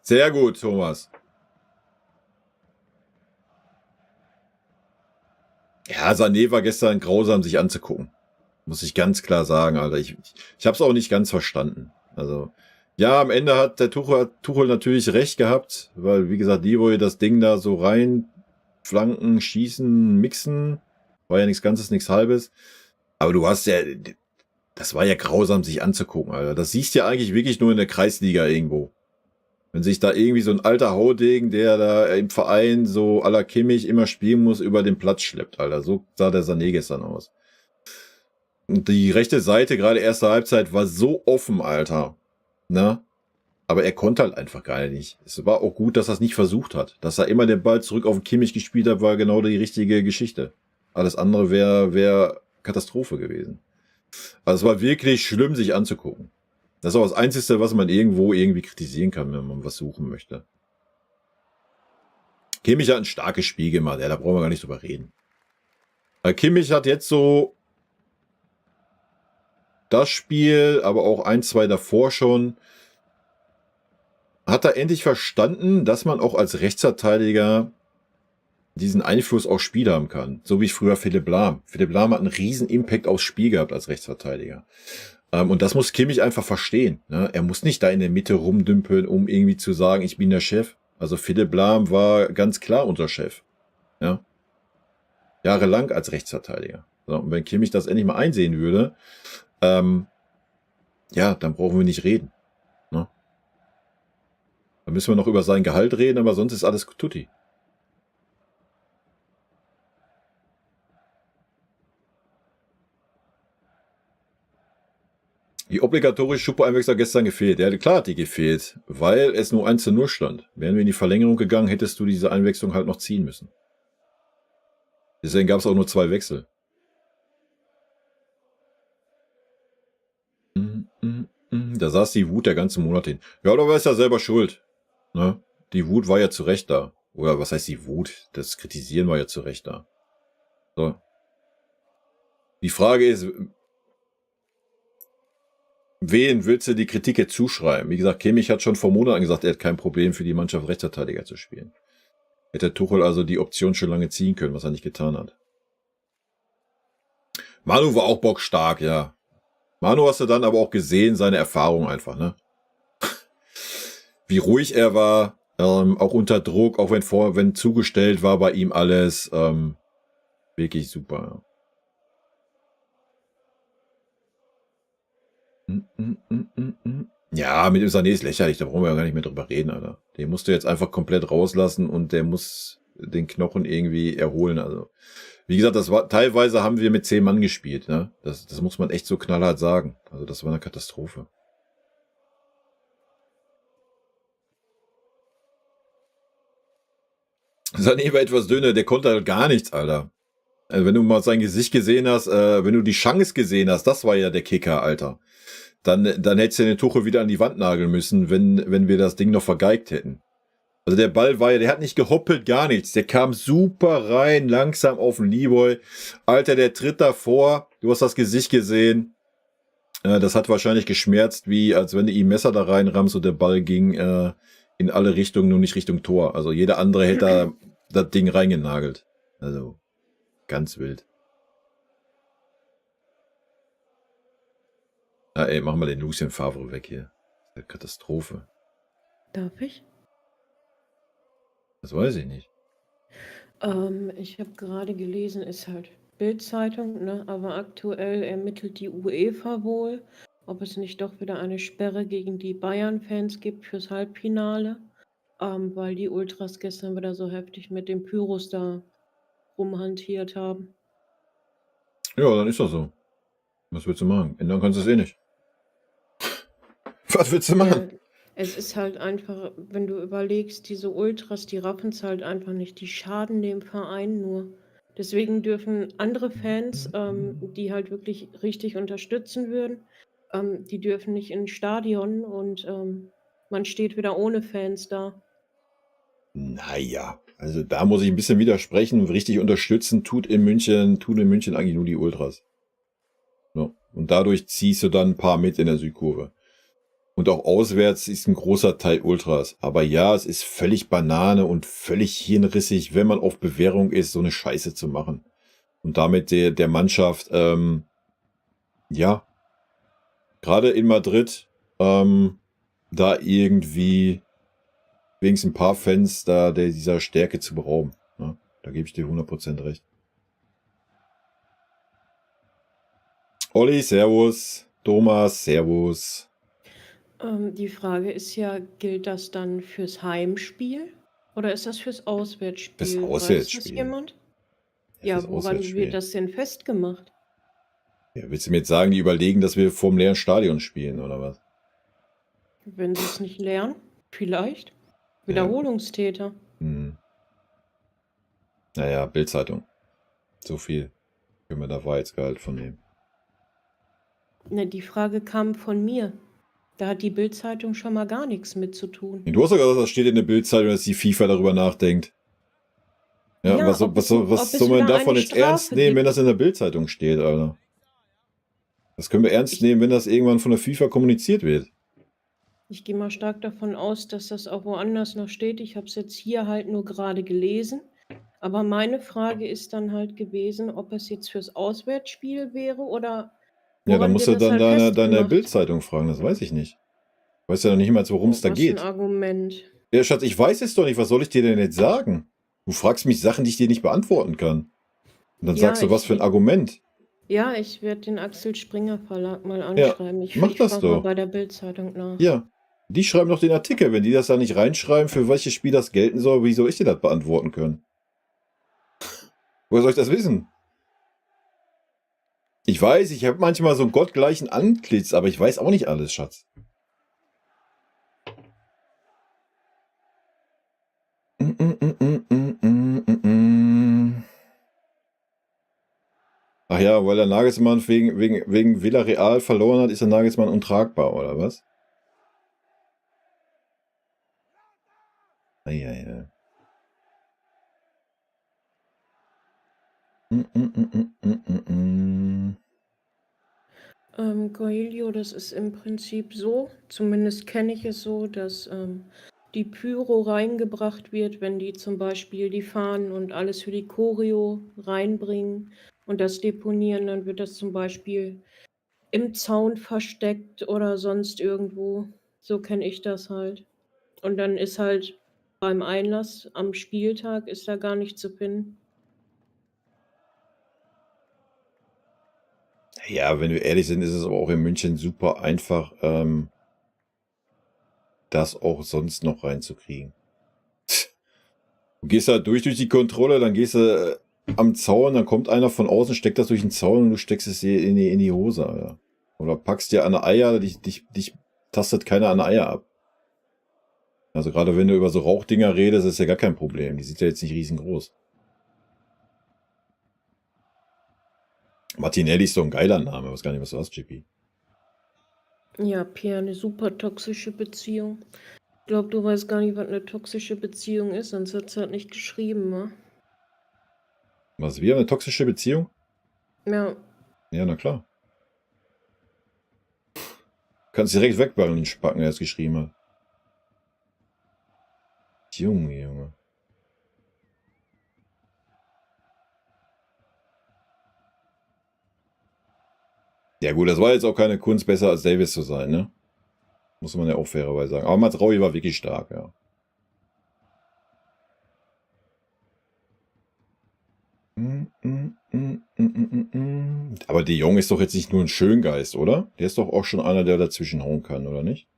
Sehr gut, Thomas. Ja, Sané war gestern grausam, sich anzugucken. Muss ich ganz klar sagen, Alter. Ich habe es auch nicht ganz verstanden. Also, ja, am Ende hat der Tuchel natürlich recht gehabt, weil, wie gesagt, die wollte das Ding da so rein, flanken, schießen, mixen. War ja nichts Ganzes, nichts Halbes. Aber du hast ja, das war ja grausam, sich anzugucken, Alter. Das siehst du ja eigentlich wirklich nur in der Kreisliga irgendwo. Wenn sich da irgendwie so ein alter Haudegen, der da im Verein so à la Kimmich immer spielen muss, über den Platz schleppt, Alter. So sah der Sané gestern aus. Und die rechte Seite, gerade erste Halbzeit, war so offen, Alter. Ne? Aber er konnte halt einfach gar nicht. Es war auch gut, dass er es nicht versucht hat. Dass er immer den Ball zurück auf den Kimmich gespielt hat, war genau die richtige Geschichte. Alles andere wäre Katastrophe gewesen. Also es war wirklich schlimm, sich anzugucken. Das ist auch das Einzige, was man irgendwie kritisieren kann, wenn man was suchen möchte. Kimmich hat ein starkes Spiel gemacht, ja, da brauchen wir gar nicht drüber reden. Weil Kimmich hat jetzt so das Spiel, aber auch 1, 2 davor schon, hat er endlich verstanden, dass man auch als Rechtsverteidiger diesen Einfluss aufs Spiel haben kann. So wie früher Philipp Lahm. Philipp Lahm hat einen riesen Impact aufs Spiel gehabt als Rechtsverteidiger. Und das muss Kimmich einfach verstehen. Ne? Er muss nicht da in der Mitte rumdümpeln, um irgendwie zu sagen, ich bin der Chef. Also Philipp Lahm war ganz klar unser Chef. Ja? Jahrelang als Rechtsverteidiger. So, und wenn Kimmich das endlich mal einsehen würde, ja, dann brauchen wir nicht reden. Ne? Dann müssen wir noch über sein Gehalt reden, aber sonst ist alles tutti. Die obligatorische Schuppo-Einwechsler gestern gefehlt. Ja, klar hat die gefehlt, weil es nur 1:0 stand. Wären wir in die Verlängerung gegangen, hättest du diese Einwechslung halt noch ziehen müssen. Deswegen gab es auch nur 2 Wechsel. Da saß die Wut der ganzen Monat hin. Ja, aber er ist ja selber schuld. Ne? Die Wut war ja zu Recht da. Oder was heißt die Wut? Das Kritisieren war ja zu Recht da. So. Die Frage ist, wen willst du die Kritik jetzt zuschreiben? Wie gesagt, Kimmich hat schon vor Monaten gesagt, er hat kein Problem für die Mannschaft Rechtsverteidiger zu spielen. Hätte Tuchel also die Option schon lange ziehen können, was er nicht getan hat. Manu war auch bockstark, ja. Manu hast du dann aber auch gesehen, seine Erfahrung einfach, ne? Wie ruhig er war, auch unter Druck, auch wenn zugestellt war bei ihm alles, wirklich super. Ja, mit dem Sané ist lächerlich, da brauchen wir ja gar nicht mehr drüber reden, Alter. Den musst du jetzt einfach komplett rauslassen und der muss den Knochen irgendwie erholen, also. Wie gesagt, teilweise haben wir mit 10 Mann gespielt, ne? Das muss man echt so knallhart sagen. Also das war eine Katastrophe. Sané war etwas dünner, der konnte halt gar nichts, Alter. Also wenn du mal sein Gesicht gesehen hast, wenn du die Chance gesehen hast, das war ja der Kicker, Alter. Dann hättest du den Tuchel wieder an die Wand nageln müssen, wenn wir das Ding noch vergeigt hätten. Also der Ball war ja, der hat nicht gehoppelt, gar nichts. Der kam super rein, langsam auf den Leeboy. Alter, der tritt davor. Du hast das Gesicht gesehen. Das hat wahrscheinlich geschmerzt, wie als wenn du ihm Messer da reinrammst und der Ball ging in alle Richtungen, nur nicht Richtung Tor. Also jeder andere hätte da das Ding reingenagelt. Also ganz wild. Ja, ey, machen wir den Lucien Favre weg hier. Das ist eine Katastrophe. Darf ich? Das weiß ich nicht. Ich habe gerade gelesen, ist halt Bild-Zeitung, ne? Aber aktuell ermittelt die UEFA wohl, ob es nicht doch wieder eine Sperre gegen die Bayern-Fans gibt fürs Halbfinale, weil die Ultras gestern wieder so heftig mit den Pyros da rumhantiert haben. Ja, dann ist das so. Was willst du machen? Ändern kannst du es eh nicht. Was willst du machen? Ja, es ist halt einfach, wenn du überlegst, diese Ultras, die raffen es halt einfach nicht. Die schaden dem Verein nur. Deswegen dürfen andere Fans, die halt wirklich richtig unterstützen würden, die dürfen nicht ins Stadion und man steht wieder ohne Fans da. Naja, also da muss ich ein bisschen widersprechen. Richtig unterstützen tun in München eigentlich nur die Ultras. Ja. Und dadurch ziehst du dann ein paar mit in der Südkurve. Und auch auswärts ist ein großer Teil Ultras. Aber ja, es ist völlig Banane und völlig hirnrissig, wenn man auf Bewährung ist, so eine Scheiße zu machen. Und damit der Mannschaft, ja, gerade in Madrid, da irgendwie wenigstens ein paar Fans da dieser Stärke zu berauben. Ja, da gebe ich dir 100% recht. Olli, servus. Thomas, servus. Die Frage ist ja, gilt das dann fürs Heimspiel oder ist das fürs Auswärtsspiel? Fürs Weiß Auswärtsspiel. das jemand? Ja, Ja, fürs woran Auswärtsspiel. wird das denn festgemacht? Ja, willst du mir jetzt sagen, die überlegen, dass wir vorm leeren Stadion spielen, oder was? Wenn sie es nicht lernen, vielleicht. Wiederholungstäter. Hm. Naja, Bild-Zeitung. So viel können wir da Wahrheitsgehalt von nehmen. Ne, die Frage kam von mir. Da hat die Bild-Zeitung schon mal gar nichts mit zu tun. Du hast ja gesagt, das steht in der Bild-Zeitung, dass die FIFA darüber nachdenkt. Ja, Ja, was ob es soll man wieder davon eine jetzt ernst Strafe nehmen, wenn gibt. das in der Bild-Zeitung steht, Alter? Das können wir ernst nehmen, wenn das irgendwann von der FIFA kommuniziert wird. Ich gehe mal stark davon aus, dass das auch woanders noch steht. Ich habe es jetzt hier halt nur gerade gelesen. Aber meine Frage ist dann halt gewesen, ob es jetzt fürs Auswärtsspiel wäre oder Ja, da woran musst wird du das dann halt deine festgemacht? Bildzeitung fragen, das weiß ich nicht. Weiß ja noch nicht mal, worum es da Was für ein geht. Argument. Ja, Schatz, ich weiß es doch nicht, was soll ich dir denn jetzt sagen? Du fragst mich Sachen, die ich dir nicht beantworten kann. Und dann Ja, sagst du, was ich- für ein Argument. Ja, ich werde den Axel Springer Verlag mal Ja, anschreiben. Ich mach das frage mal doch. bei der Bildzeitung nach. Ja, die schreiben doch den Artikel. Wenn die das da nicht reinschreiben, für welches Spiel das gelten soll, wie soll ich dir das beantworten können? Woher soll ich das wissen? Ich weiß, ich habe manchmal so einen gottgleichen Antlitz, aber ich weiß auch nicht alles, Schatz. Ach ja, weil der Nagelsmann wegen Villarreal verloren hat, ist der Nagelsmann untragbar, oder was? Eieiei. Coelho, das ist im Prinzip so, zumindest kenne ich es so, dass die Pyro reingebracht wird, wenn die zum Beispiel die Fahnen und alles für die Choreo reinbringen und das deponieren, dann wird das zum Beispiel im Zaun versteckt oder sonst irgendwo. So kenne ich das halt. Und dann ist halt beim Einlass am Spieltag ist da gar nicht zu finden. Ja, wenn wir ehrlich sind, ist es aber auch in München super einfach, das auch sonst noch reinzukriegen. Du gehst halt durch die Kontrolle, dann gehst du am Zaun, dann kommt einer von außen, steckt das durch den Zaun und du steckst es dir in die Hose, Alter. Oder packst dir an der Eier, dich tastet keiner an der Eier ab. Also gerade wenn du über so Rauchdinger redest, ist ja gar kein Problem. Die sind ja jetzt nicht riesengroß. Martinelli ist so ein geiler Name, ich weiß gar nicht, was du hast, JP. Ja, Pierre, eine super toxische Beziehung. Ich glaube, du weißt gar nicht, was eine toxische Beziehung ist, sonst hat es halt nicht geschrieben, ne? Was, wir haben eine toxische Beziehung? Ja, Ja, na klar. Kannst direkt wegballen, den Spacken, der es geschrieben hat. Junge, Junge. Ja gut, das war jetzt auch keine Kunst, besser als Davis zu sein, ne? Muss man ja auch fairerweise sagen. Aber Mazraoui war wirklich stark, ja. Aber De Jong ist doch jetzt nicht nur ein Schöngeist, oder? Der ist doch auch schon einer, der dazwischen hauen kann, oder nicht?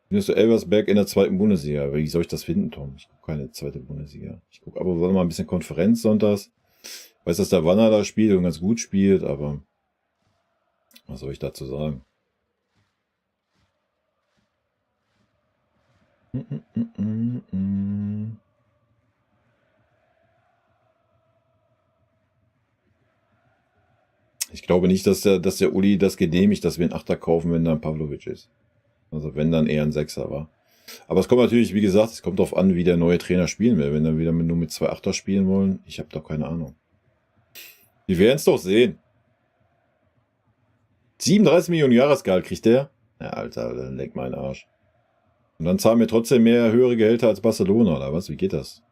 Findest du Elversberg in der zweiten Bundesliga? Wie soll ich das finden, Tom? Ich gucke keine zweite Bundesliga. Ich gucke aber mal ein bisschen Konferenz sonntags. Ich weiß, dass der Wanner da spielt und ganz gut spielt, aber was soll ich dazu sagen? Ich glaube nicht, dass der Uli das genehmigt, dass wir einen Achter kaufen, wenn da ein Pavlovic ist. Also wenn, dann eher ein Sechser war. Aber es kommt natürlich, wie gesagt, es kommt darauf an, wie der neue Trainer spielen will. Wenn dann wieder nur mit 2 Achter spielen wollen, ich habe doch keine Ahnung. Wir werden es doch sehen. 37 Millionen Jahresgehalt kriegt der? Ja, Alter, dann leck meinen Arsch. Und dann zahlen wir trotzdem mehr höhere Gehälter als Barcelona, oder was? Wie geht das?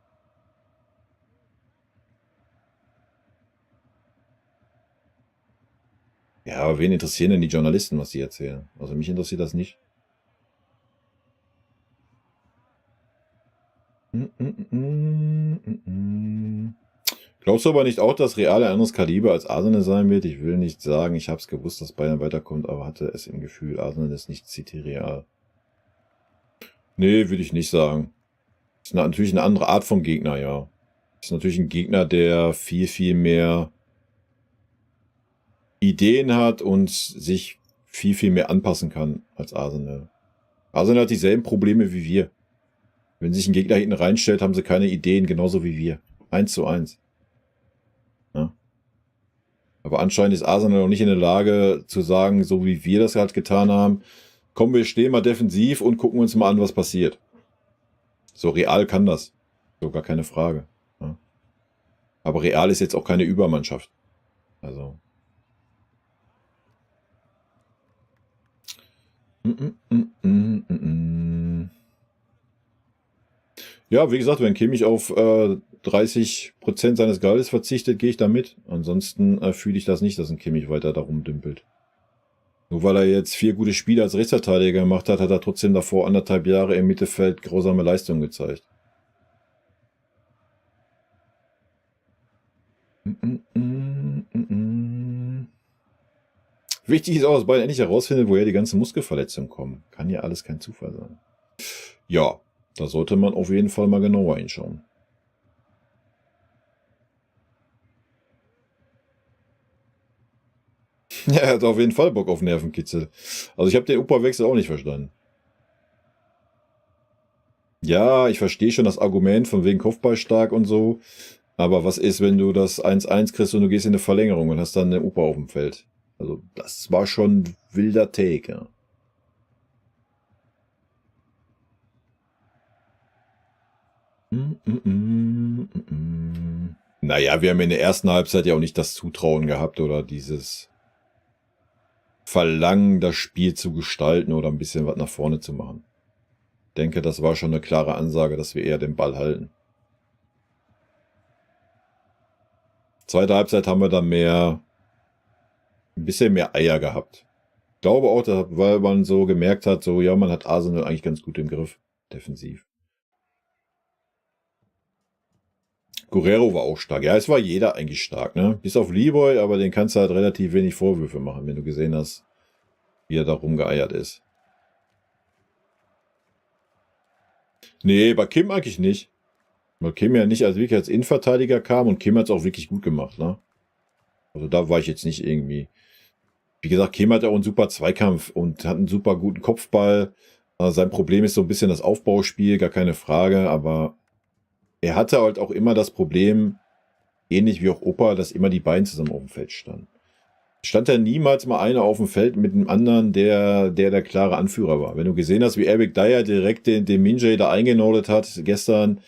Ja, aber wen interessieren denn die Journalisten, was die erzählen? Also mich interessiert das nicht. Glaubst du aber nicht auch, dass Real ein anderes Kaliber als Arsenal sein wird? Ich will nicht sagen, ich habe es gewusst, dass Bayern weiterkommt, aber hatte es im Gefühl, Arsenal ist nicht City Real. Nee, würde ich nicht sagen. Ist natürlich eine andere Art von Gegner, ja. Ist natürlich ein Gegner, der viel, viel mehr Ideen hat und sich viel, viel mehr anpassen kann als Arsenal. Arsenal hat dieselben Probleme wie wir. Wenn sich ein Gegner hinten reinstellt, haben sie keine Ideen, genauso wie wir. 1:1. Ja. Aber anscheinend ist Arsenal noch nicht in der Lage zu sagen, so wie wir das halt getan haben, komm, wir stehen mal defensiv und gucken uns mal an, was passiert. So, Real kann das. So, gar keine Frage. Ja. Aber Real ist jetzt auch keine Übermannschaft. Also, Ja, wie gesagt, wenn Kimmich auf 30% seines Gehaltes verzichtet, gehe ich da mit. Ansonsten fühle ich das nicht, dass ein Kimmich weiter da rumdümpelt. Nur weil er jetzt 4 gute Spiele als Rechtsverteidiger gemacht hat, hat er trotzdem davor 1,5 Jahre im Mittelfeld grausame Leistungen gezeigt. Wichtig ist auch, dass Bayern endlich herausfindet, woher die ganzen Muskelverletzungen kommen. Kann ja alles kein Zufall sein. Ja, da sollte man auf jeden Fall mal genauer hinschauen. Ja, er hat auf jeden Fall Bock auf Nervenkitzel. Also ich habe den Opa-Wechsel auch nicht verstanden. Ja, ich verstehe schon das Argument von wegen Kopfball stark und so. Aber was ist, wenn du das 1-1 kriegst und du gehst in eine Verlängerung und hast dann eine Opa auf dem Feld? Also das war schon ein wilder Take, ja. Naja, wir haben in der ersten Halbzeit ja auch nicht das Zutrauen gehabt oder dieses Verlangen, das Spiel zu gestalten oder ein bisschen was nach vorne zu machen. Ich denke, das war schon eine klare Ansage, dass wir eher den Ball halten. Zweite Halbzeit haben wir dann ein bisschen mehr Eier gehabt. Ich glaube auch, weil man so gemerkt hat, so ja, man hat Arsenal eigentlich ganz gut im Griff, defensiv. Guerrero war auch stark. Ja, es war jeder eigentlich stark, ne? Bis auf Leroy, aber den kannst du halt relativ wenig Vorwürfe machen, wenn du gesehen hast, wie er da rumgeeiert ist. Nee, bei Kim eigentlich nicht. Weil Kim ja nicht wirklich als Innenverteidiger kam und Kim hat es auch wirklich gut gemacht, ne? Also da war ich jetzt nicht irgendwie. Wie gesagt, Kim hat ja auch einen super Zweikampf und hat einen super guten Kopfball. Also sein Problem ist so ein bisschen das Aufbauspiel, gar keine Frage, aber er hatte halt auch immer das Problem, ähnlich wie auch Opa, dass immer die beiden zusammen auf dem Feld standen. Stand ja niemals mal einer auf dem Feld mit einem anderen, der klare Anführer war. Wenn du gesehen hast, wie Eric Dyer direkt den Minjay da eingenordet hat, gestern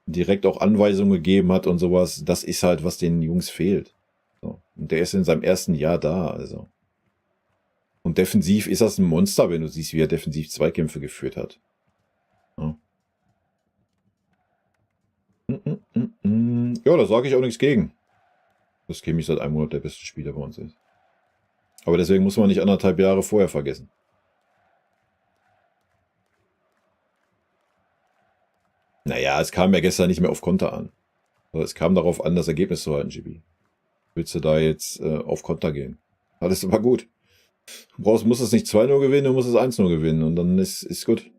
direkt auch Anweisungen gegeben hat und sowas, das ist halt, was den Jungs fehlt. So. Und der ist in seinem ersten Jahr da, also. Und defensiv ist das ein Monster, wenn du siehst, wie er defensiv Zweikämpfe geführt hat. Ja. Ja, da sage ich auch nichts gegen. Dass Kimmich seit einem Monat der beste Spieler bei uns ist. Aber deswegen muss man nicht 1,5 Jahre vorher vergessen. Naja, es kam ja gestern nicht mehr auf Konter an. Also es kam darauf an, das Ergebnis zu halten, GB. Willst du da jetzt auf Konter gehen? Alles war gut. Du musst es nicht 2-0 gewinnen, du musst es 1-0 gewinnen und dann ist gut.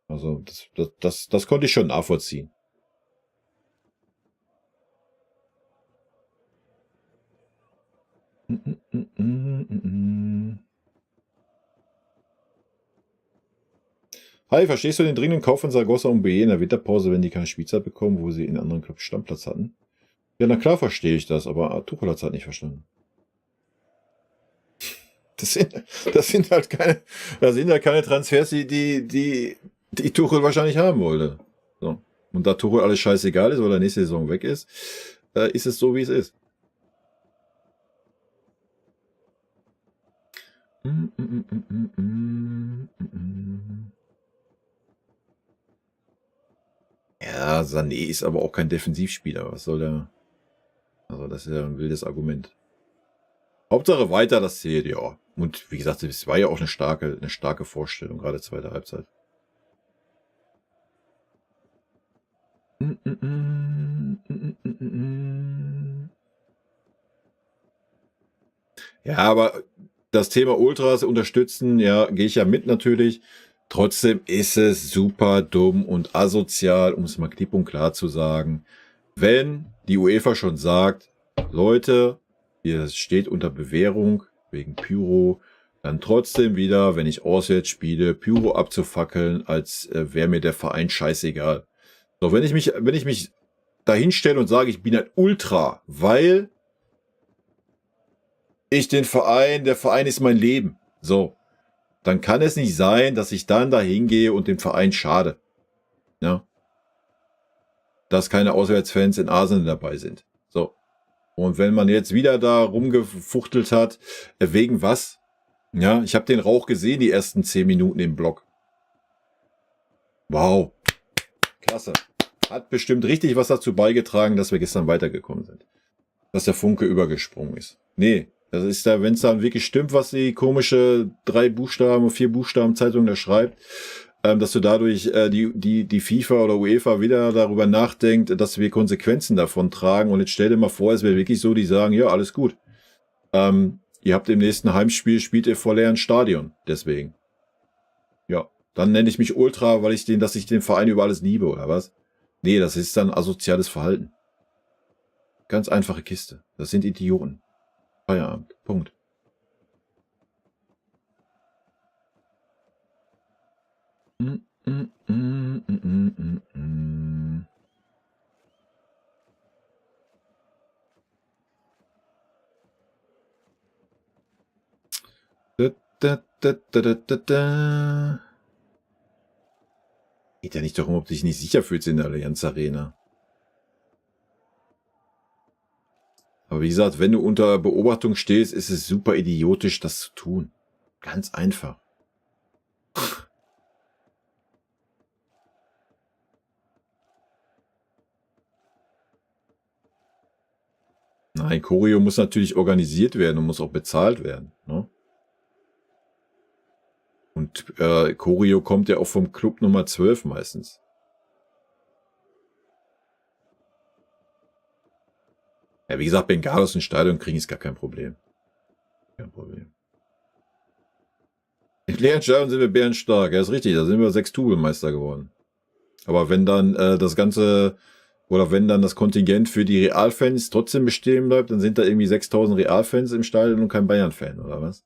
Also das konnte ich schon nachvollziehen. Hi, verstehst du den dringenden Kauf von Zaragoza und BE in der Winterpause, wenn die keine Spielzeit bekommen, wo sie in anderen Clubs Stammplatz hatten? Ja, na klar verstehe ich das, aber Tuchel hat es halt nicht verstanden. Das sind halt keine Transfers, die Tuchel wahrscheinlich haben wollte. So. Und da Tuchel alles scheißegal ist, weil er nächste Saison weg ist es so, wie es ist. Ja, Sané ist aber auch kein Defensivspieler. Was soll der? Also, das ist ja ein wildes Argument. Hauptsache weiter, das zählt, ja. Und wie gesagt, es war ja auch eine starke Vorstellung, gerade zweite Halbzeit. Ja, aber das Thema Ultras unterstützen, ja, gehe ich ja mit natürlich. Trotzdem ist es super dumm und asozial, um es mal klipp und klar zu sagen, wenn die UEFA schon sagt, Leute, ihr steht unter Bewährung wegen Pyro, dann trotzdem wieder, wenn ich auswärts spiele, Pyro abzufackeln, als wäre mir der Verein scheißegal. So, wenn ich mich dahin stelle und sage, ich bin ein Ultra, weil der Verein ist mein Leben. So, dann kann es nicht sein, dass ich dann da hingehe und dem Verein schade. Ja. Dass keine Auswärtsfans in Arsenal dabei sind. So. Und wenn man jetzt wieder da rumgefuchtelt hat, wegen was? Ja, ich habe den Rauch gesehen, die ersten 10 Minuten im Block. Wow. Klasse. Hat bestimmt richtig was dazu beigetragen, dass wir gestern weitergekommen sind. Dass der Funke übergesprungen ist. Nee, das ist da, wenn es dann wirklich stimmt, was die komische 3 Buchstaben, 4 Buchstaben Zeitung da schreibt, dass du dadurch die FIFA oder UEFA wieder darüber nachdenkt, dass wir Konsequenzen davon tragen. Und jetzt stell dir mal vor, es wäre wirklich so, die sagen, ja, alles gut. Ihr habt im nächsten Heimspiel, spielt ihr vor leeren Stadion. Deswegen. Ja, dann nenne ich mich Ultra, dass ich den Verein über alles liebe, oder was? Nee, das ist dann asoziales Verhalten. Ganz einfache Kiste. Das sind Idioten. Feierabend. Punkt. Geht ja nicht darum, ob du dich nicht sicher fühlst in der Allianz Arena. Aber wie gesagt, wenn du unter Beobachtung stehst, ist es super idiotisch, das zu tun. Ganz einfach. Nein, Choreo muss natürlich organisiert werden und muss auch bezahlt werden. Ne? Und Choreo kommt ja auch vom Club Nummer 12 meistens. Ja, wie gesagt, Bengalos ins Stadion kriegen ist gar kein Problem. Kein Problem. Im leeren Stadion sind wir bärenstark. Ja, ist richtig, da sind wir 6 Tubelmeister geworden. Aber wenn dann das Ganze, oder wenn dann das Kontingent für die Realfans trotzdem bestehen bleibt, dann sind da irgendwie 6000 Realfans im Stadion und kein Bayern-Fan, oder was?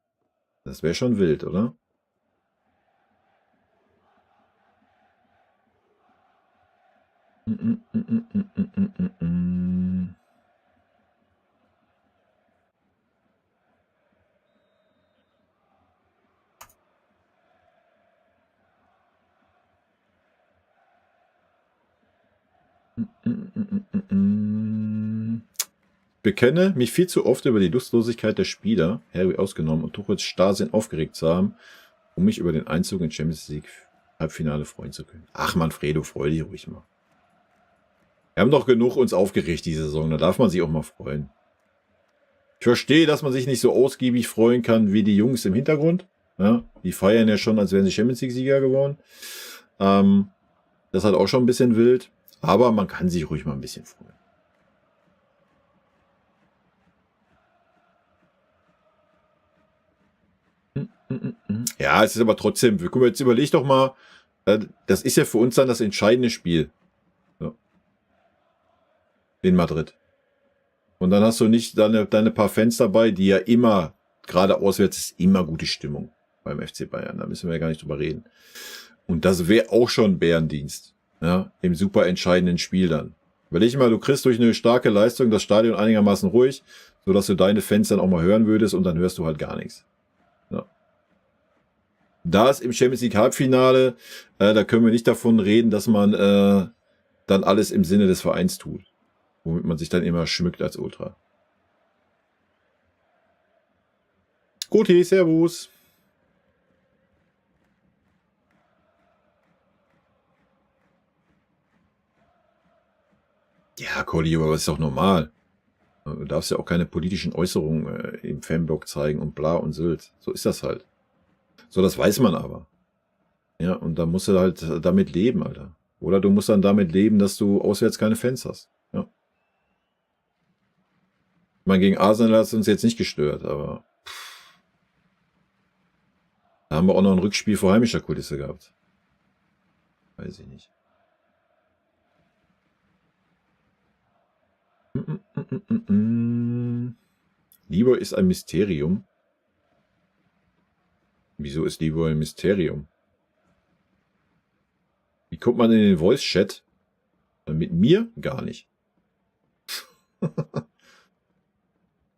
Das wäre schon wild, oder? Bekenne mich viel zu oft über die Lustlosigkeit der Spieler, Harry ausgenommen, und Tuchels Starrsinn aufgeregt zu haben, um mich über den Einzug in Champions League Halbfinale freuen zu können. Ach Manfredo, freu dich ruhig mal. Wir haben doch genug uns aufgeregt diese Saison, da darf man sich auch mal freuen. Ich verstehe, dass man sich nicht so ausgiebig freuen kann wie die Jungs im Hintergrund. Ja, die feiern ja schon, als wären sie Champions League-Sieger geworden. Das ist halt auch schon ein bisschen wild, aber man kann sich ruhig mal ein bisschen freuen. Ja, es ist aber trotzdem, guck mal, jetzt überleg doch mal, das ist ja für uns dann das entscheidende Spiel. Ja. In Madrid. Und dann hast du nicht deine paar Fans dabei, die ja immer, gerade auswärts ist immer gute Stimmung beim FC Bayern. Da müssen wir ja gar nicht drüber reden. Und das wäre auch schon Bärendienst. Ja, im super entscheidenden Spiel dann. Überleg mal, du kriegst durch eine starke Leistung das Stadion einigermaßen ruhig, sodass du deine Fans dann auch mal hören würdest und dann hörst du halt gar nichts. Ja. Da ist im Champions League Halbfinale, da können wir nicht davon reden, dass man dann alles im Sinne des Vereins tut. Womit man sich dann immer schmückt als Ultra. Guti, servus. Ja, Colli, aber das ist doch normal. Du darfst ja auch keine politischen Äußerungen im Fanblog zeigen und bla und Sylt. So ist das halt. So, das weiß man aber. Ja, und da musst du halt damit leben, Alter. Oder du musst dann damit leben, dass du auswärts keine Fans hast. Ja. Ich meine, gegen Arsenal hat es uns jetzt nicht gestört, aber da haben wir auch noch ein Rückspiel vor heimischer Kulisse gehabt. Weiß ich nicht. Libor ist ein Mysterium. Wieso ist Libor ein Mysterium? Wie kommt man in den Voice-Chat? Mit mir? Gar nicht.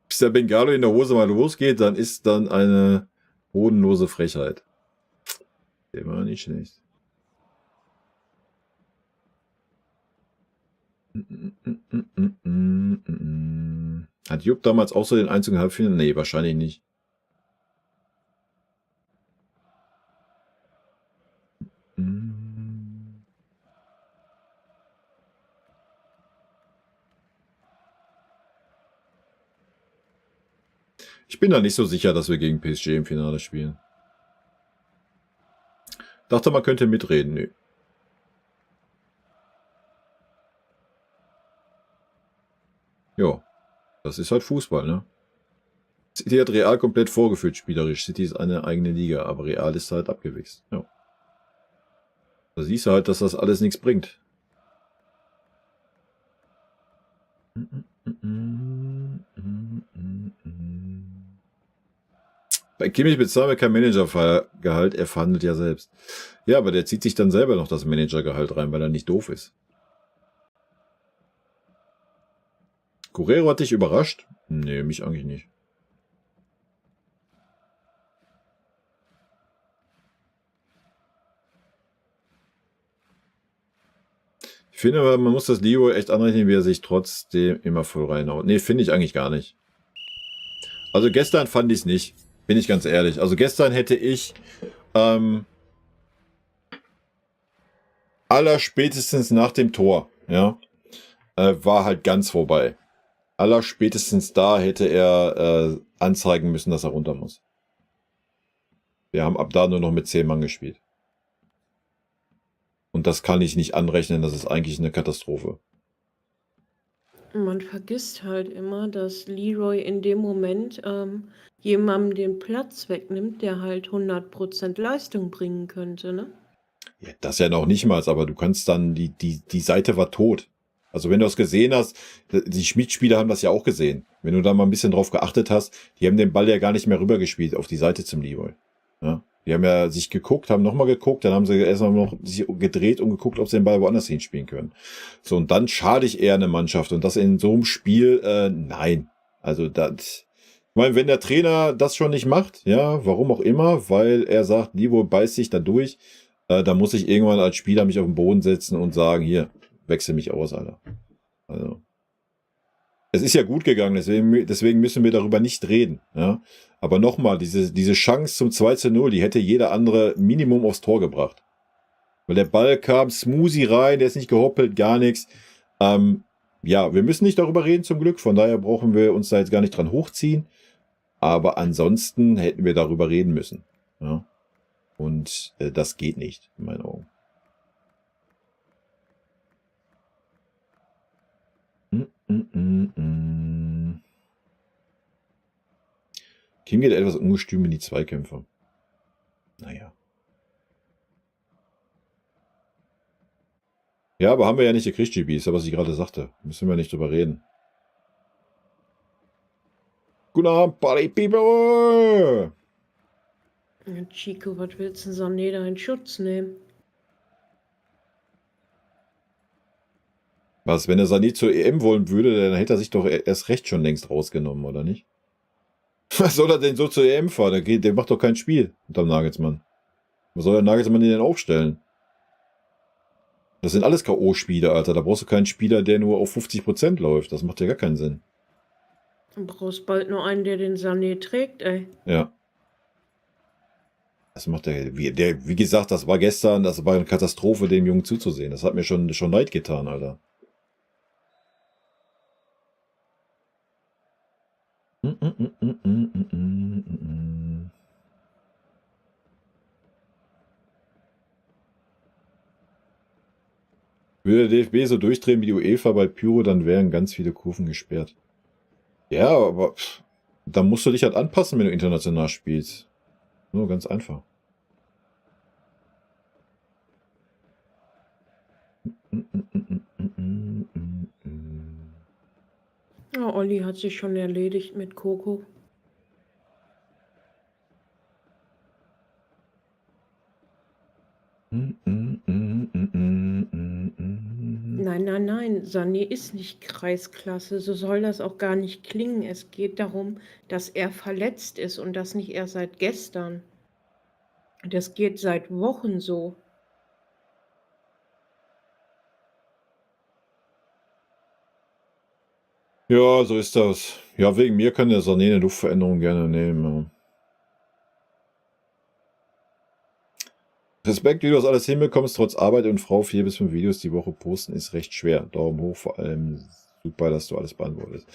Bis der Bengalo in der Hose mal losgeht, dann ist dann eine bodenlose Frechheit. Der war nicht schlecht. Hat Jupp damals auch so den einzigen Halbfinale? Nee, wahrscheinlich nicht. Ich bin da nicht so sicher, dass wir gegen PSG im Finale spielen. Dachte, man könnte mitreden. Nö. Ja, das ist halt Fußball, ne? City hat Real komplett vorgeführt spielerisch. City ist eine eigene Liga, aber Real ist halt abgewichst. Ja. Da siehst du halt, dass das alles nichts bringt. Bei Kimmich bezahlen wir kein Managergehalt, er verhandelt ja selbst. Ja, aber der zieht sich dann selber noch das Managergehalt rein, weil er nicht doof ist. Guerrero hat dich überrascht? Nee, mich eigentlich nicht. Ich finde aber, man muss das Leo echt anrechnen, wie er sich trotzdem immer voll reinhaut. Nee, finde ich eigentlich gar nicht. Also gestern fand ich es nicht. Bin ich ganz ehrlich. Also gestern hätte ich allerspätestens nach dem Tor, ja, war halt ganz vorbei. Allerspätestens da hätte er anzeigen müssen, dass er runter muss. Wir haben ab da nur noch mit 10 Mann gespielt. Und das kann ich nicht anrechnen, das ist eigentlich eine Katastrophe. Man vergisst halt immer, dass Leroy in dem Moment jemandem den Platz wegnimmt, der halt 100% Leistung bringen könnte, ne? Ja, das ja noch nicht mal, aber du kannst dann, die Seite war tot. Also wenn du das gesehen hast, die Schmidt-Spieler haben das ja auch gesehen. Wenn du da mal ein bisschen drauf geachtet hast, die haben den Ball ja gar nicht mehr rübergespielt auf die Seite zum Leroy. Ja? Die haben ja sich geguckt, haben nochmal geguckt, dann haben sie erstmal noch sich gedreht und geguckt, ob sie den Ball woanders hinspielen können. So, und dann schade ich eher eine Mannschaft. Und das in so einem Spiel, nein. Also das, ich meine, wenn der Trainer das schon nicht macht, ja, warum auch immer, weil er sagt, Leroy beißt sich da durch, dann muss ich irgendwann als Spieler mich auf den Boden setzen und sagen, hier, wechsel mich aus, Alter. Also. Es ist ja gut gegangen, deswegen müssen wir darüber nicht reden. Ja? Aber nochmal, diese Chance zum 2:0, die hätte jeder andere Minimum aufs Tor gebracht. Weil der Ball kam smoothie rein, der ist nicht gehoppelt, gar nichts. Ja, wir müssen nicht darüber reden zum Glück, von daher brauchen wir uns da jetzt gar nicht dran hochziehen. Aber ansonsten hätten wir darüber reden müssen. Ja? Und das geht nicht, in meinen Augen. Kim geht etwas ungestüm in die Zweikämpfe. Naja. Ja, aber haben wir ja nicht gekriegt, GB, ist ja, was ich gerade sagte. Müssen wir nicht drüber reden. Guten Abend, Party People! Ja, Chico, was willst du denn Sané da in Schutz nehmen? Was, wenn er Sané zur EM wollen würde, dann hätte er sich doch erst recht schon längst rausgenommen, oder nicht? Was soll er denn so zur EM fahren? Der macht doch kein Spiel unterm Nagelsmann. Was soll der Nagelsmann denn aufstellen? Das sind alles K.O.-Spieler, Alter. Da brauchst du keinen Spieler, der nur auf 50% läuft. Das macht ja gar keinen Sinn. Du brauchst bald nur einen, der den Sané trägt, ey. Ja. Das macht wie gesagt, das war gestern, das war eine Katastrophe, dem Jungen zuzusehen. Das hat mir schon leid getan, Alter. Würde der DFB so durchdrehen wie die UEFA bei Pyro, dann wären ganz viele Kurven gesperrt. Ja, aber da musst du dich halt anpassen, wenn du international spielst. Nur ganz einfach. Ja, Olli hat sich schon erledigt mit Coco. Nein, Sané ist nicht Kreisklasse, so soll das auch gar nicht klingen. Es geht darum, dass er verletzt ist und das nicht erst seit gestern. Das geht seit Wochen so. Ja, so ist das. Ja, wegen mir kann der Sané eine Luftveränderung gerne nehmen. Ja. Respekt, wie du das alles hinbekommst, trotz Arbeit und Frau 4 bis 5 Videos die Woche posten, ist recht schwer. Daumen hoch, vor allem Super, dass du alles beantwortest.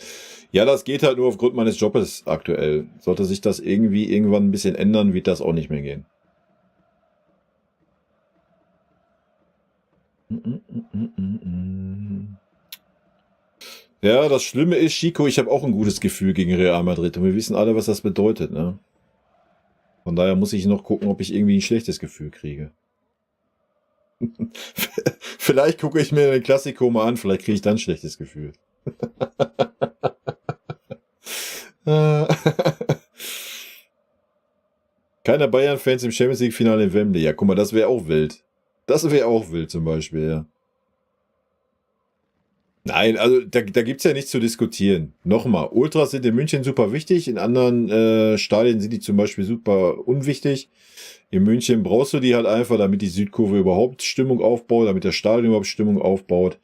Ja, das geht halt nur aufgrund meines Jobs aktuell. Sollte sich das irgendwie irgendwann ein bisschen ändern, wird das auch nicht mehr gehen. Ja, das Schlimme ist, Chico, ich habe auch ein gutes Gefühl gegen Real Madrid und wir wissen alle, was das bedeutet, ne? Von daher muss ich noch gucken, ob ich irgendwie ein schlechtes Gefühl kriege. Vielleicht gucke ich mir den Klassiko mal an, vielleicht kriege ich dann ein schlechtes Gefühl. Keine Bayern-Fans im Champions League-Finale in Wembley. Ja, guck mal, das wäre auch wild. Das wäre auch wild zum Beispiel, ja. Nein, also da gibt's ja nichts zu diskutieren. Nochmal, Ultras sind in München super wichtig, in anderen Stadien sind die zum Beispiel super unwichtig. In München brauchst du die halt einfach, damit die Südkurve überhaupt Stimmung aufbaut, damit der Stadion überhaupt Stimmung aufbaut.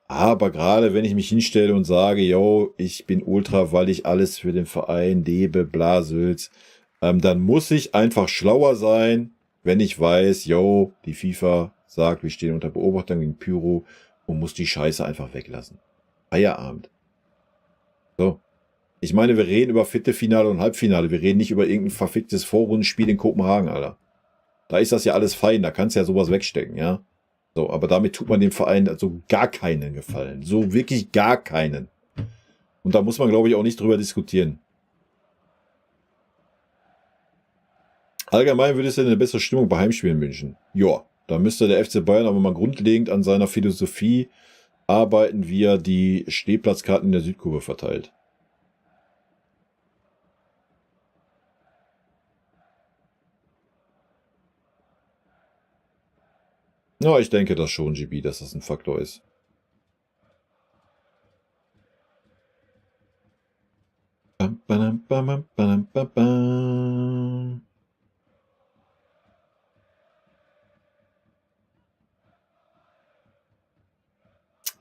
Aber gerade wenn ich mich hinstelle und sage, yo, ich bin Ultra, weil ich alles für den Verein lebe, Blasülz, dann muss ich einfach schlauer sein, wenn ich weiß, yo, die FIFA sagt, wir stehen unter Beobachtung gegen Pyro und muss die Scheiße einfach weglassen. Feierabend. So. Ich meine, wir reden über Viertelfinale und Halbfinale. Wir reden nicht über irgendein verficktes Vorrundenspiel in Kopenhagen, Alter. Da ist das ja alles fein, da kannst du ja sowas wegstecken, ja. So, aber damit tut man dem Verein also gar keinen Gefallen. So wirklich gar keinen. Und da muss man, glaube ich, auch nicht drüber diskutieren. Allgemein würde es ja eine bessere Stimmung bei Heimspielen wünschen. Ja, da müsste der FC Bayern aber mal grundlegend an seiner Philosophie arbeiten, wie er die Stehplatzkarten in der Südkurve verteilt. Ja, ich denke das schon, GB, dass das ein Faktor ist. Bam, bam, bam, bam, bam, bam.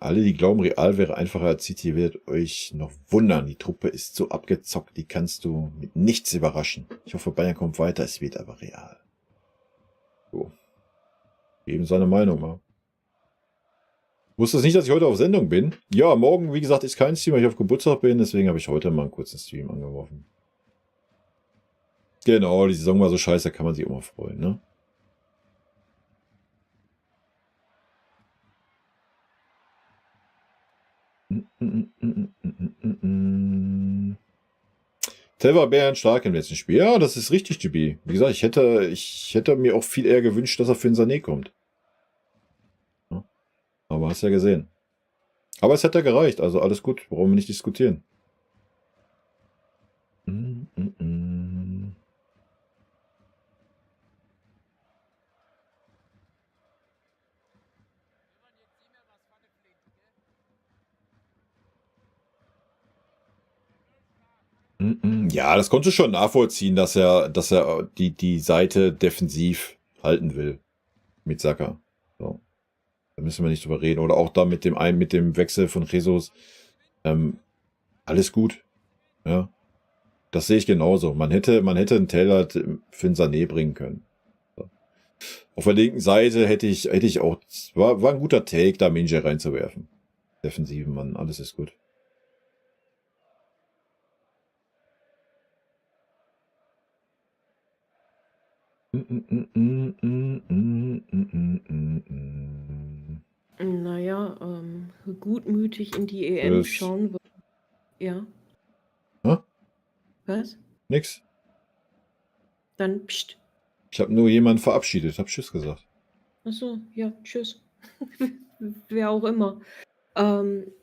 Alle, die glauben, Real wäre einfacher als City, werdet euch noch wundern. Die Truppe ist so abgezockt, die kannst du mit nichts überraschen. Ich hoffe, Bayern kommt weiter, es wird aber Real. So. Eben seine Meinung mal. Wusstest nicht, dass ich heute auf Sendung bin? Ja, morgen, wie gesagt, ist kein Stream, weil ich auf Geburtstag bin, deswegen habe ich heute mal einen kurzen Stream angeworfen. Genau, die Saison war so scheiße, da kann man sich immer freuen, ne? Tell war Bären stark im letzten Spiel. Ja, das ist richtig, GB. Wie gesagt, ich hätte mir auch viel eher gewünscht, dass er für den Sané kommt. Ja. Aber hast ja gesehen. Aber es hätte gereicht, also alles gut, brauchen wir nicht diskutieren. Ja, das konntest du schon nachvollziehen, dass er die Seite defensiv halten will. Mit Saka. So. Da müssen wir nicht drüber reden. Oder auch da mit dem Wechsel von Jesus. Alles gut. Ja. Das sehe ich genauso. Man hätte einen Taylor für einen Sané bringen können. So. Auf der linken Seite hätte ich auch, war ein guter Take, da Minje reinzuwerfen. Defensiven Mann, alles ist gut. Naja, gutmütig in die EM Tschüss. schauen. Ja. Hä? Was? Nix. Dann pst. Ich habe nur jemanden verabschiedet, hab Tschüss gesagt. Achso, ja, tschüss. Wer auch immer.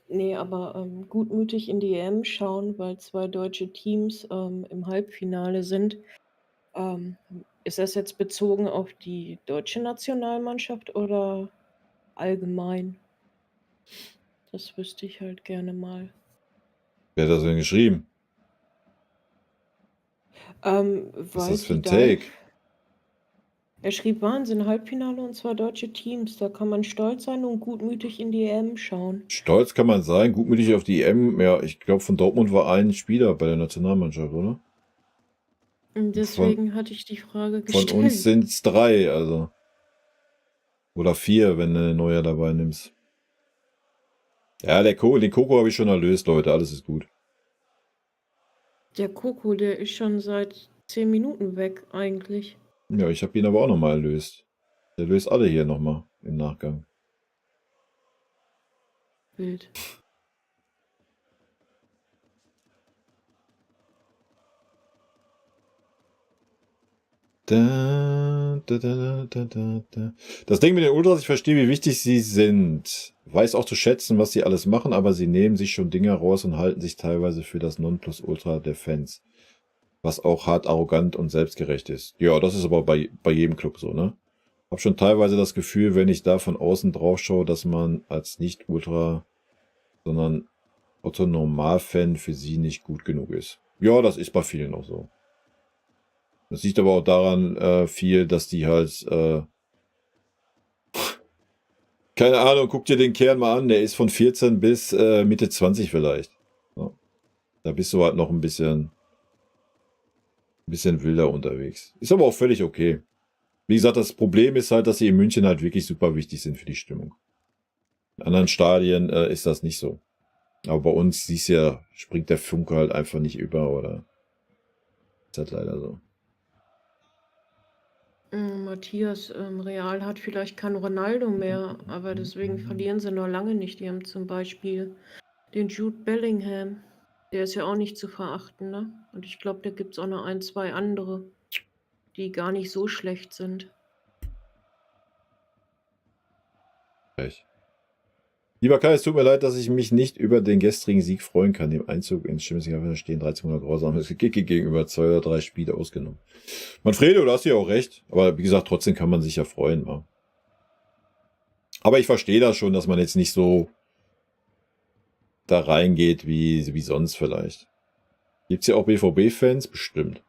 Nee, aber gutmütig in die EM schauen, weil 2 deutsche Teams im Halbfinale sind. Ist das jetzt bezogen auf die deutsche Nationalmannschaft oder allgemein? Das wüsste ich halt gerne mal. Wer hat das denn geschrieben? Was ist das für ein Take? Er schrieb Wahnsinn, Halbfinale und 2 deutsche Teams. Da kann man stolz sein und gutmütig in die EM schauen. Stolz kann man sein, gutmütig auf die EM. Ja, ich glaube, von Dortmund war ein Spieler bei der Nationalmannschaft, oder? Und deswegen hatte ich die Frage Von gestellt. uns sind es 3, also. Oder 4, wenn du Neuer dabei nimmst. Ja, den Coco habe ich schon erlöst, Leute. Alles ist gut. Der Coco, der ist schon seit 10 Minuten weg, eigentlich. Ja, ich habe ihn aber auch nochmal erlöst. Der löst alle hier nochmal im Nachgang. Wild. Das Ding mit den Ultras, ich verstehe, wie wichtig sie sind. Weiß auch zu schätzen, was sie alles machen, aber sie nehmen sich schon Dinge raus und halten sich teilweise für das Nonplusultra der Fans. Was auch hart arrogant und selbstgerecht ist. Ja, das ist aber bei jedem Club so, ne? Hab schon teilweise das Gefühl, wenn ich da von außen drauf schaue, dass man als nicht Ultra, sondern Otto-Normal-Fan für sie nicht gut genug ist. Ja, das ist bei vielen auch so. Das liegt aber auch daran viel, dass die halt, keine Ahnung, guck dir den Kern mal an, der ist von 14 bis Mitte 20 vielleicht. Ja. Da bist du halt noch ein bisschen wilder unterwegs. Ist aber auch völlig okay. Wie gesagt, das Problem ist halt, dass sie in München halt wirklich super wichtig sind für die Stimmung. In anderen Stadien ist das nicht so. Aber bei uns, siehst du ja, springt der Funke halt einfach nicht über, oder? Ist halt leider so. Matthias, Real hat vielleicht kein Ronaldo mehr, aber deswegen verlieren sie noch lange nicht. Die haben zum Beispiel den Jude Bellingham. Der ist ja auch nicht zu verachten, ne? Und ich glaube, da gibt es auch noch 1, 2 andere, die gar nicht so schlecht sind. Pech. Lieber Kai, es tut mir leid, dass ich mich nicht über den gestrigen Sieg freuen kann. Im Einzug ins Champions League stehen 1300 grausames Kicke gegenüber 2 oder 3 Spiele ausgenommen. Manfredo, du hast ja auch recht. Aber wie gesagt, trotzdem kann man sich ja freuen. Wa? Aber ich verstehe das schon, dass man jetzt nicht so da reingeht wie sonst vielleicht. Gibt es ja auch BVB-Fans? Bestimmt.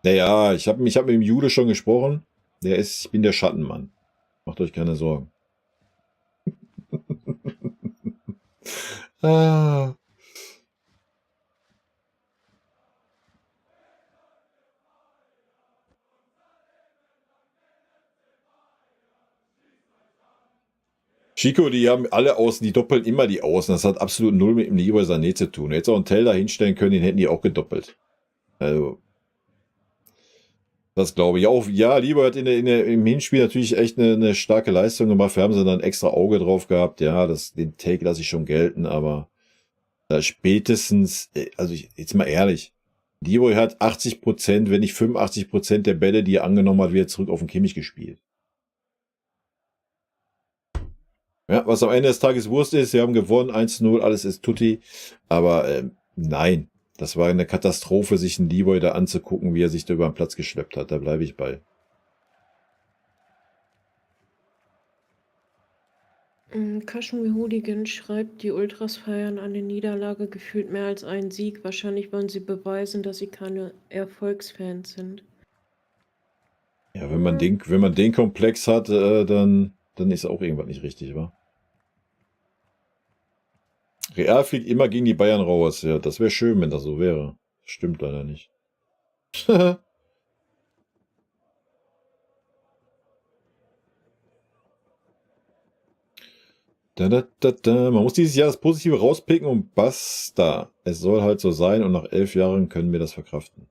Naja, ich hab mit dem Jude schon gesprochen. Ich bin der Schattenmann. Macht euch keine Sorgen. Chico, die haben alle Außen, die doppeln immer die Außen. Das hat absolut null mit dem Leroy Sané zu tun. Jetzt auch einen Tell da hinstellen können, den hätten die auch gedoppelt. Also, das glaube ich auch. Ja, Leroy hat im Hinspiel natürlich echt eine starke Leistung gemacht. Wir haben sie dann extra Auge drauf gehabt. Ja, den Take lasse ich schon gelten, aber spätestens, also jetzt mal ehrlich, Leroy hat 80%, wenn nicht 85% der Bälle, die er angenommen hat, wieder zurück auf den Kimmich gespielt. Ja, was am Ende des Tages Wurst ist, sie haben gewonnen, 1-0, alles ist tutti. Aber nein, das war eine Katastrophe, sich einen Leroy da anzugucken, wie er sich da über den Platz geschleppt hat. Da bleibe ich bei. Kashmir Hooligan schreibt, die Ultras feiern eine Niederlage gefühlt mehr als einen Sieg. Wahrscheinlich wollen sie beweisen, dass sie keine Erfolgsfans sind. Ja, wenn man den Komplex hat, dann ist auch irgendwas nicht richtig, wa? Real fliegt immer gegen die Bayern raus. Ja, das wäre schön, wenn das so wäre. Stimmt leider nicht. Man muss dieses Jahr das Positive rauspicken und basta. Es soll halt so sein und nach 11 Jahren können wir das verkraften.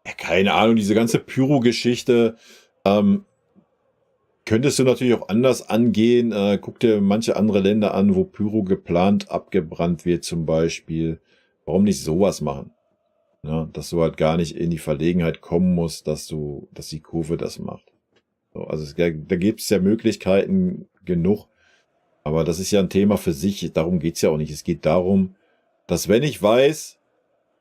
Ja, keine Ahnung, diese ganze Pyro-Geschichte könntest du natürlich auch anders angehen. Guck dir manche andere Länder an, wo Pyro geplant abgebrannt wird zum Beispiel. Warum nicht sowas machen? Ja, dass du halt gar nicht in die Verlegenheit kommen musst, dass die Kurve das macht. So, also da gibt es ja Möglichkeiten genug. Aber das ist ja ein Thema für sich. Darum geht es ja auch nicht. Es geht darum, dass wenn ich weiß,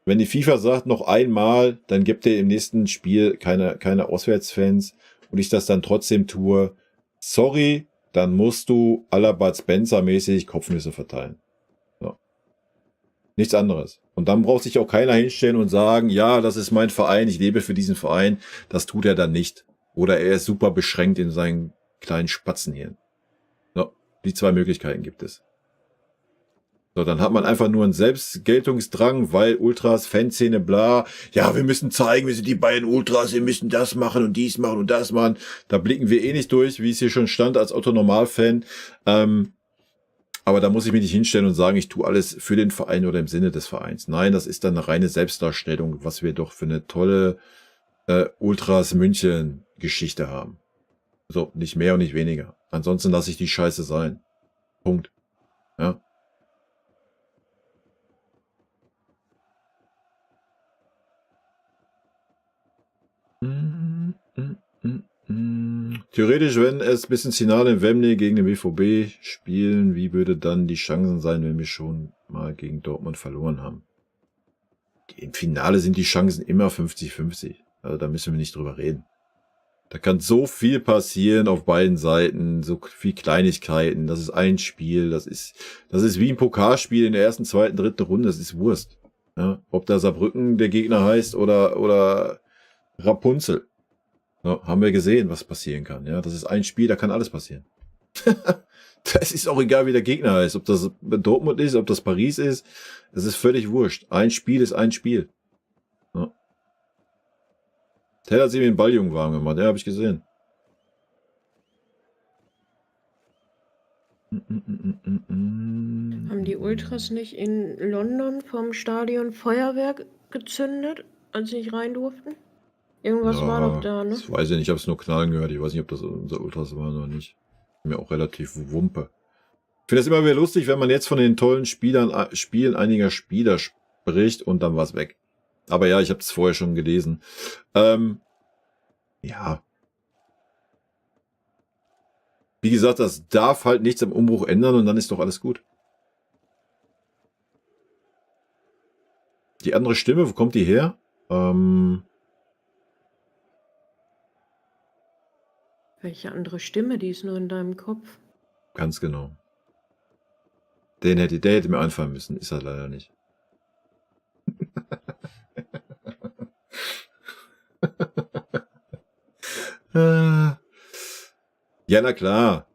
wenn die FIFA sagt, noch einmal, dann gibt ihr im nächsten Spiel keine Auswärtsfans und ich das dann trotzdem tue, sorry, dann musst du à la Bud Spencer mäßig Kopfnüsse verteilen. So. Nichts anderes. Und dann braucht sich auch keiner hinstellen und sagen, ja, das ist mein Verein, ich lebe für diesen Verein. Das tut er dann nicht. Oder er ist super beschränkt in seinen kleinen Spatzenhirn. So. Die 2 Möglichkeiten gibt es. So, dann hat man einfach nur einen Selbstgeltungsdrang, weil Ultras, Fanszene, bla. Ja, wir müssen zeigen, wir sind die beiden Ultras, wir müssen das machen und dies machen und das machen. Da blicken wir eh nicht durch, wie es hier schon stand als Otto-Normal-Fan. Aber da muss ich mich nicht hinstellen und sagen, ich tue alles für den Verein oder im Sinne des Vereins. Nein, das ist dann eine reine Selbstdarstellung, was wir doch für eine tolle Ultras München-Geschichte haben. So, nicht mehr und nicht weniger. Ansonsten lasse ich die Scheiße sein. Punkt. Ja. Theoretisch, wenn es bis ins Finale in Wembley gegen den BVB spielen, wie würde dann die Chancen sein, wenn wir schon mal gegen Dortmund verloren haben? Im Finale sind die Chancen immer 50-50. Also da müssen wir nicht drüber reden. Da kann so viel passieren auf beiden Seiten, so viel Kleinigkeiten. Das ist ein Spiel, das ist wie ein Pokalspiel in der ersten, zweiten, dritten Runde, das ist Wurst. Ja, ob da Saarbrücken der Gegner heißt oder Rapunzel. Ja, haben wir gesehen, was passieren kann. Ja, das ist ein Spiel, da kann alles passieren. Das ist auch egal, wie der Gegner heißt. Ob das Dortmund ist, ob das Paris ist. Es ist völlig wurscht. Ein Spiel ist ein Spiel. Ja. Tell hat sich mir den Balljungen warm gemacht. Ja, habe ich gesehen. Haben die Ultras nicht in London vom Stadion Feuerwerk gezündet, als sie nicht rein durften? Irgendwas war doch da, ne? Das weiß ich nicht, ich habe es nur knallen gehört. Ich weiß nicht, ob das unser Ultras waren oder nicht. Mir auch relativ Wumpe. Ich finde es immer wieder lustig, wenn man jetzt von den tollen Spielen einiger Spieler spricht und dann war es weg. Aber ja, ich habe es vorher schon gelesen. Ja. Wie gesagt, das darf halt nichts am Umbruch ändern und dann ist doch alles gut. Die andere Stimme, wo kommt die her? Welche andere Stimme? Die ist nur in deinem Kopf. Ganz genau. Der hätte mir einfallen müssen. Ist er leider nicht. Ja, na klar.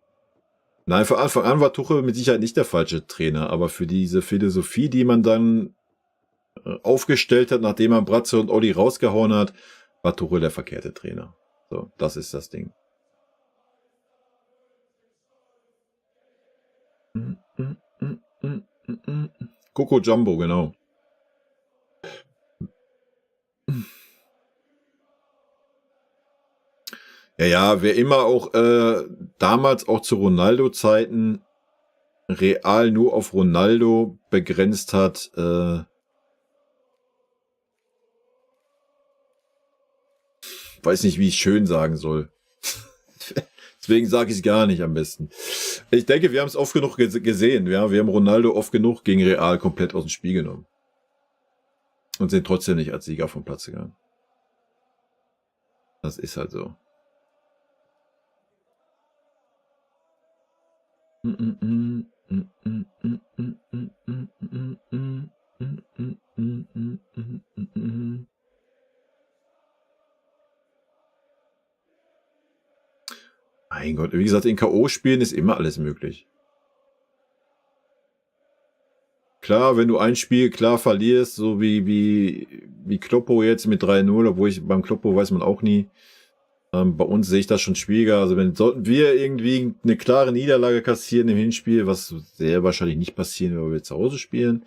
Nein, von Anfang an war Tuchel mit Sicherheit nicht der falsche Trainer, aber für diese Philosophie, die man dann aufgestellt hat, nachdem man Bratze und Olli rausgehauen hat, war Tuchel der verkehrte Trainer. So, das ist das Ding. Coco Jumbo, genau. Ja, wer immer auch damals auch zu Ronaldo-Zeiten Real nur auf Ronaldo begrenzt hat, weiß nicht, wie ich schön sagen soll. Deswegen sage ich es gar nicht am besten. Ich denke, wir haben es oft genug gesehen. Ja? Wir haben Ronaldo oft genug gegen Real komplett aus dem Spiel genommen. Und sind trotzdem nicht als Sieger vom Platz gegangen. Das ist halt so. Mein Gott, wie gesagt, in K.O.-Spielen ist immer alles möglich. Klar, wenn du ein Spiel klar verlierst, so wie Kloppo jetzt mit 3-0, obwohl beim Kloppo weiß man auch nie. Bei uns sehe ich das schon schwieriger. Also sollten wir irgendwie eine klare Niederlage kassieren im Hinspiel, was sehr wahrscheinlich nicht passieren, wenn wir zu Hause spielen,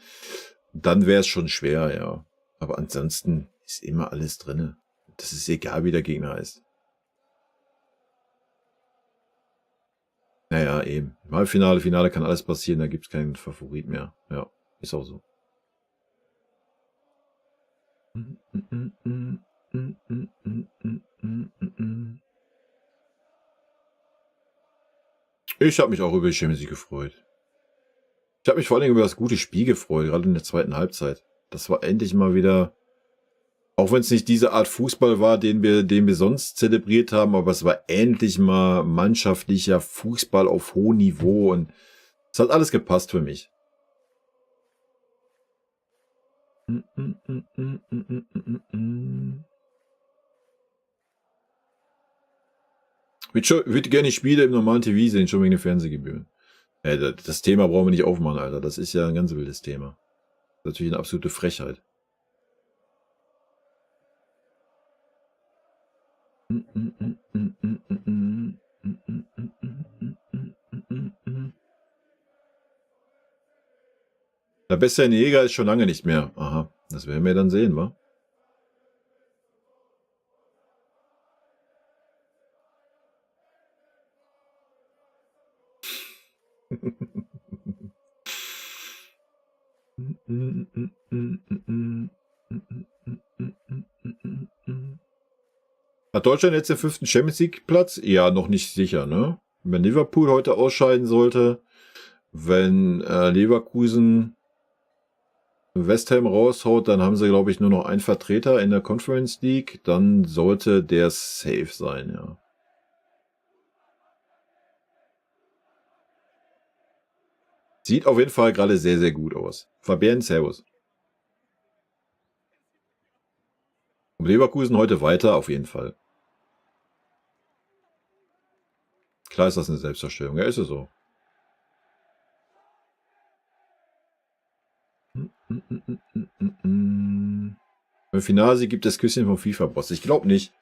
dann wäre es schon schwer, ja. Aber ansonsten ist immer alles drinne. Das ist egal, wie der Gegner ist. Naja, eben. Im Halbfinale, Finale kann alles passieren, da gibt es keinen Favorit mehr. Ja, ist auch so. Ich habe mich auch über die Champions League gefreut. Ich habe mich vor allem über das gute Spiel gefreut, gerade in der zweiten Halbzeit. Das war endlich mal wieder, auch wenn es nicht diese Art Fußball war, den wir sonst zelebriert haben, aber es war endlich mal mannschaftlicher Fußball auf hohem Niveau und es hat alles gepasst für mich. Ich würde gerne Spiele im normalen TV sehen, schon wegen den Fernsehgebühren. Das Thema brauchen wir nicht aufmachen, Alter. Das ist ja ein ganz wildes Thema. Das ist natürlich eine absolute Frechheit. Der beste Jäger ist schon lange nicht mehr. Aha, das werden wir dann sehen, wa? Hat Deutschland jetzt den 5. Champions League Platz? Ja, noch nicht sicher, ne? Wenn Liverpool heute ausscheiden sollte, wenn Leverkusen West Ham raushaut, dann haben sie, glaube ich, nur noch einen Vertreter in der Conference League. Dann sollte der safe sein, ja. Sieht auf jeden Fall gerade sehr, sehr gut aus. Fabian, servus. Und Leverkusen heute weiter, auf jeden Fall. Klar ist das eine Selbstzerstörung. Ja, ist es so. Im Finale gibt es Küsschen vom FIFA-Boss. Ich glaube nicht.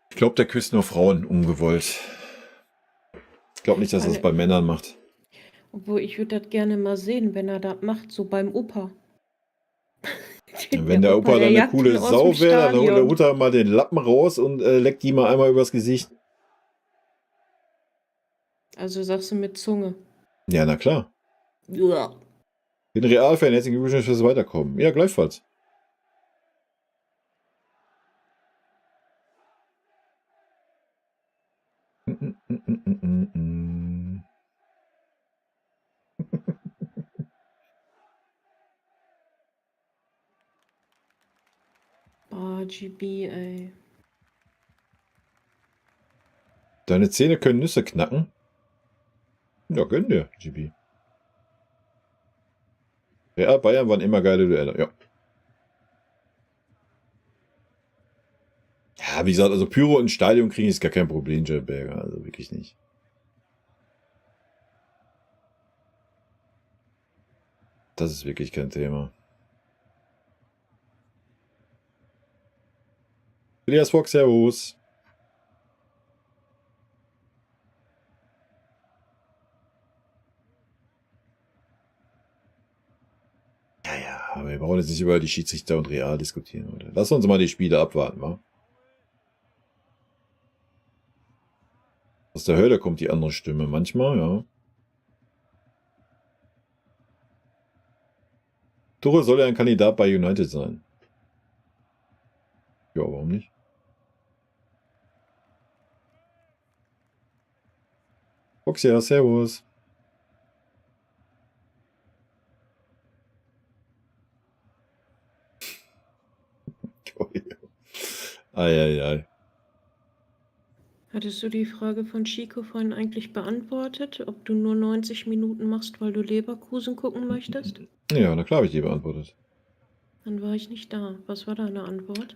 Ich glaube, der küsst nur Frauen ungewollt. Ich glaube nicht, dass er das bei Männern macht. Obwohl, ich würde das gerne mal sehen, wenn er das macht, so beim Opa. Wenn der Opa dann eine coole Sau wäre, dann holt der Mutter mal den Lappen raus und leckt die mal einmal übers Gesicht. Also sagst du mit Zunge. Ja, na klar. Ja. Den Realfan, herzlichen Glückwunsch fürs Weiterkommen. Ja, gleichfalls. GB, ey. Deine Zähne können Nüsse knacken? Ja, gönn dir, GB. Ja, Bayern waren immer geile Duelle, ja. Ja, wie gesagt, also Pyro ins Stadion kriegen ist gar kein Problem, Berger, also wirklich nicht. Das ist wirklich kein Thema. Elias Fox, servus. Ja, aber wir brauchen jetzt nicht über die Schiedsrichter und Real diskutieren, oder? Lass uns mal die Spiele abwarten, wa? Aus der Hölle kommt die andere Stimme manchmal, ja. Tuchel soll ja ein Kandidat bei United sein. Ja, warum nicht? Foxia, servus. Eieiei. Hattest du die Frage von Chico vorhin eigentlich beantwortet, ob du nur 90 Minuten machst, weil du Leverkusen gucken möchtest? Ja, na klar habe ich die beantwortet. Dann war ich nicht da. Was war deine Antwort?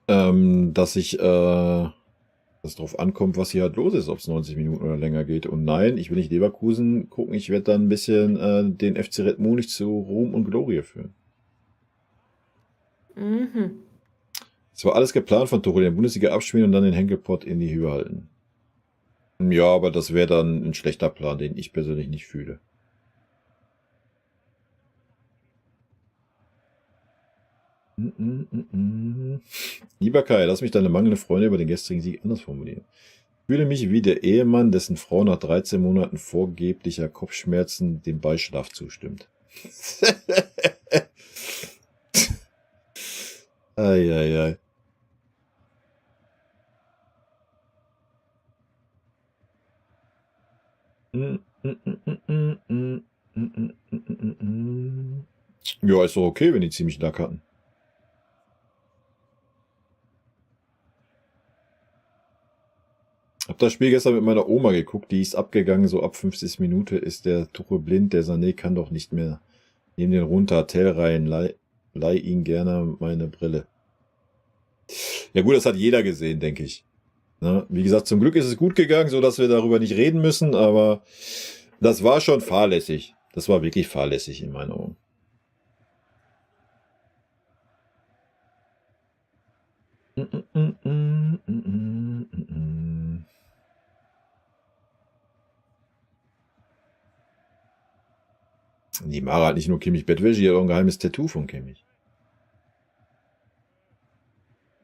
Dass es darauf ankommt, was hier halt los ist, ob es 90 Minuten oder länger geht. Und nein, ich will nicht Leverkusen gucken, ich werde dann ein bisschen den FC Red Munich zu Ruhm und Glorie führen. Mhm. Es war alles geplant von Tuchel, den Bundesliga abspielen und dann den Henkelpott in die Höhe halten. Ja, aber das wäre dann ein schlechter Plan, den ich persönlich nicht fühle. Lieber Kai, lass mich deine mangelnde Freude über den gestrigen Sieg anders formulieren. Ich fühle mich wie der Ehemann, dessen Frau nach 13 Monaten vorgeblicher Kopfschmerzen dem Beischlaf zustimmt. Eieiei. Ja, ist doch okay, wenn die ziemlich Lack hatten. Hab das Spiel gestern mit meiner Oma geguckt, die ist abgegangen, so ab 50 Minuten ist der Tuchel blind, der Sané kann doch nicht mehr. Nehm den runter, Tell rein, leih ihn gerne meine Brille. Ja gut, das hat jeder gesehen, denke ich. Ne? Wie gesagt, zum Glück ist es gut gegangen, sodass wir darüber nicht reden müssen, aber das war schon fahrlässig. Das war wirklich fahrlässig in meinen Augen. Die Mara hat nicht nur Kimmich Bettwäsche, die hat auch ein geheimes Tattoo von Kimmich.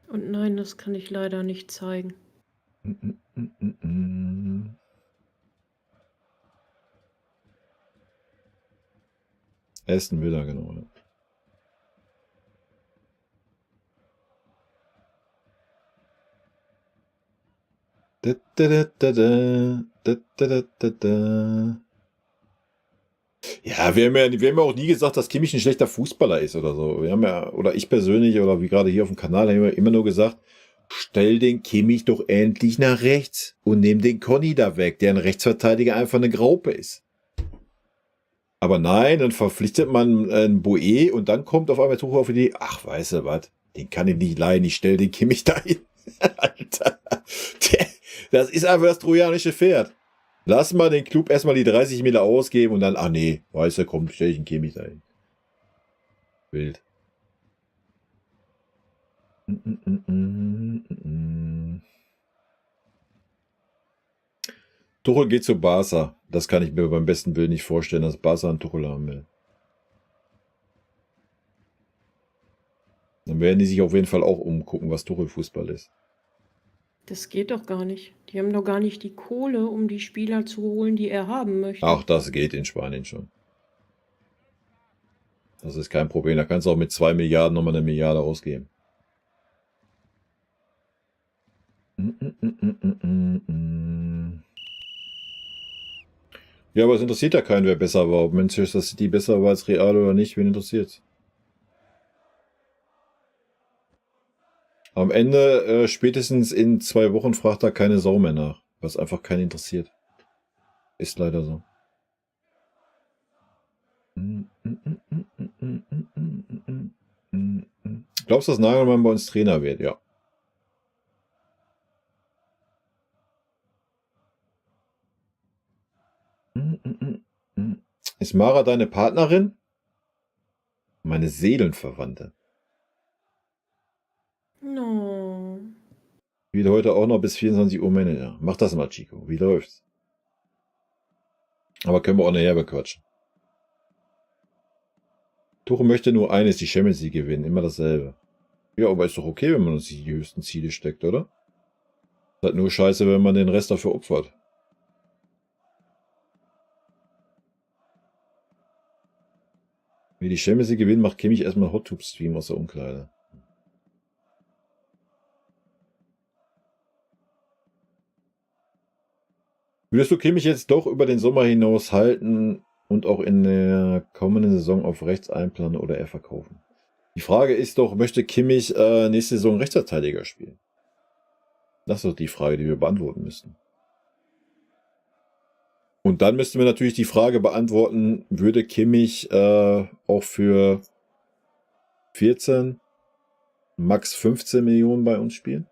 Und nein, das kann ich leider nicht zeigen. Aston Villa, genau. Ja. Da, da, da, da, da, da, da, da, da. Ja, wir haben ja auch nie gesagt, dass Kimmich ein schlechter Fußballer ist oder so. Wir haben ja, oder ich persönlich, oder wie gerade hier auf dem Kanal, haben wir immer nur gesagt, stell den Kimmich doch endlich nach rechts und nimm den Conny da weg, der ein Rechtsverteidiger einfach eine Graupe ist. Aber nein, dann verpflichtet man einen Boe und dann kommt auf einmal Tuchel auf die Idee, ach, weißt du was, den kann ich nicht leihen, ich stell den Kimmich dahin. Alter, das ist einfach das trojanische Pferd. Lass mal den Club erstmal die 30 Mille ausgeben und dann, ach nee, weißt du, komm, stell ich einen Kimmich dahin. Wild. Tuchel geht zu Barca. Das kann ich mir beim besten Willen nicht vorstellen, dass Barca einen Tuchel haben will. Dann werden die sich auf jeden Fall auch umgucken, was Tuchel-Fußball ist. Das geht doch gar nicht. Die haben doch gar nicht die Kohle, um die Spieler zu holen, die er haben möchte. Ach, das geht in Spanien schon. Das ist kein Problem. Da kannst du auch mit 2 Milliarden nochmal 1 Milliarde ausgeben. Ja, aber es interessiert ja keinen, wer besser war. Ob Manchester City besser war als Real oder nicht, wen interessiert's? Am Ende, spätestens in 2 Wochen, fragt da keine Sau mehr nach. Was einfach keinen interessiert. Ist leider so. Glaubst du, dass Nagelmann bei uns Trainer wird? Ja. Ist Mara deine Partnerin? Meine Seelenverwandte. No. Wieder heute auch noch bis 24 Uhr Manager. Mach das mal, Chico. Wie läuft's? Aber können wir auch nachher bequatschen. Tuchel möchte nur eines, die Champions League gewinnen. Immer dasselbe. Ja, aber ist doch okay, wenn man uns die höchsten Ziele steckt, oder? Ist halt nur scheiße, wenn man den Rest dafür opfert. Wie die Champions League gewinnen, macht Kimmich erstmal einen Hot-Tube-Stream aus der Umkleide. Würdest du Kimmich jetzt doch über den Sommer hinaus halten und auch in der kommenden Saison auf rechts einplanen oder eher verkaufen? Die Frage ist doch, möchte Kimmich nächste Saison Rechtsverteidiger spielen? Das ist doch die Frage, die wir beantworten müssten. Und dann müssten wir natürlich die Frage beantworten, würde Kimmich auch für 14, max 15 Millionen bei uns spielen?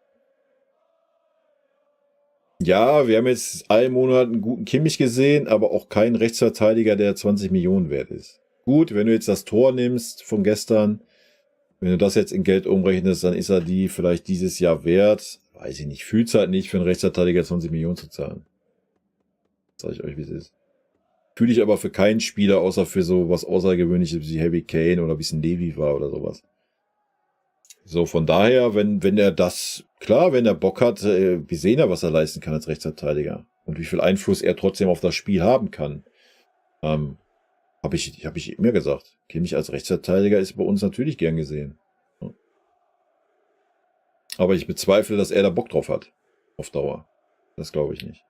Ja, wir haben jetzt einen Monat einen guten Kimmich gesehen, aber auch keinen Rechtsverteidiger, der 20 Millionen wert ist. Gut, wenn du jetzt das Tor nimmst von gestern, wenn du das jetzt in Geld umrechnest, dann ist er die vielleicht dieses Jahr wert. Weiß ich nicht, fühlt's halt nicht für einen Rechtsverteidiger 20 Millionen zu zahlen. Sag ich euch, wie es ist. Fühle ich aber für keinen Spieler, außer für so was Außergewöhnliches wie Harry Kane oder wie es ein Levi war oder sowas. So, von daher, wenn er das, klar, wenn er Bock hat, wir sehen ja, was er leisten kann als Rechtsverteidiger und wie viel Einfluss er trotzdem auf das Spiel haben kann. Hab ich immer gesagt. Kimmich als Rechtsverteidiger ist bei uns natürlich gern gesehen. Aber ich bezweifle, dass er da Bock drauf hat. Auf Dauer. Das glaube ich nicht.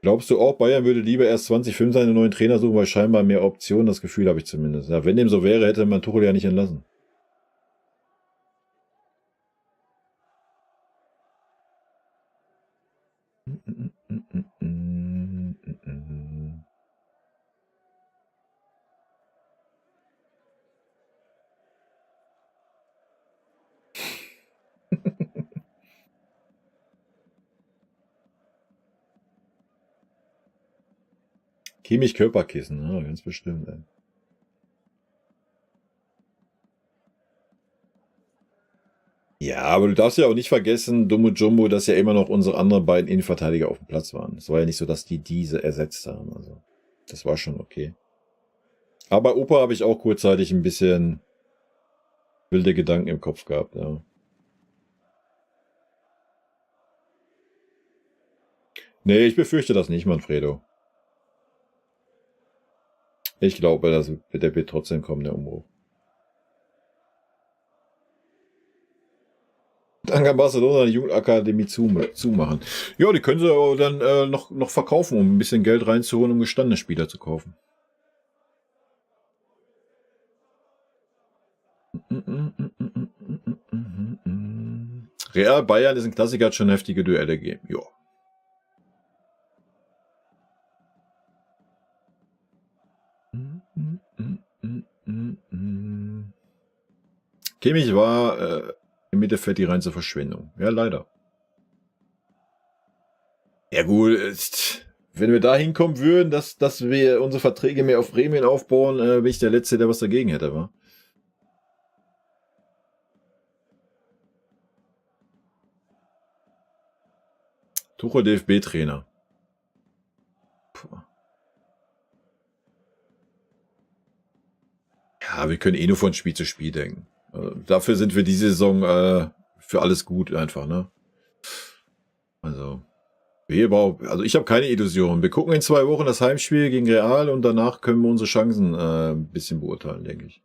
Glaubst du auch, Bayern würde lieber erst 2025 einen neuen Trainer suchen, weil scheinbar mehr Optionen, das Gefühl habe ich zumindest. Ja, wenn dem so wäre, hätte man Tuchel ja nicht entlassen. Kimmich Körperkissen, ja, ganz bestimmt. Ey. Ja, aber du darfst ja auch nicht vergessen, Dumbo Jumbo, dass ja immer noch unsere anderen beiden Innenverteidiger auf dem Platz waren. Es war ja nicht so, dass die diese ersetzt haben. Also, das war schon okay. Aber bei Opa habe ich auch kurzzeitig ein bisschen wilde Gedanken im Kopf gehabt, ja. Nee, ich befürchte das nicht, Manfredo. Ich glaube, der wird trotzdem kommen, der Umbruch. Dann kann Barcelona die Jugendakademie zumachen. Ja, die können sie aber dann noch verkaufen, um ein bisschen Geld reinzuholen, um gestandene Spieler zu kaufen. Real Bayern ist ein Klassiker, hat schon heftige Duelle gegeben. Ja. Kimmich war im Mittelfeld die reinste Verschwendung. Ja, leider. Ja gut, wenn wir da hinkommen würden, dass wir unsere Verträge mehr auf Prämien aufbauen, bin ich der Letzte, der was dagegen hätte, wa? Tuchel DFB-Trainer. Ja, wir können eh nur von Spiel zu Spiel denken. Dafür sind wir diese Saison für alles gut einfach, ne? Also, ich habe keine Illusion. Wir gucken in 2 Wochen das Heimspiel gegen Real und danach können wir unsere Chancen ein bisschen beurteilen, denke ich.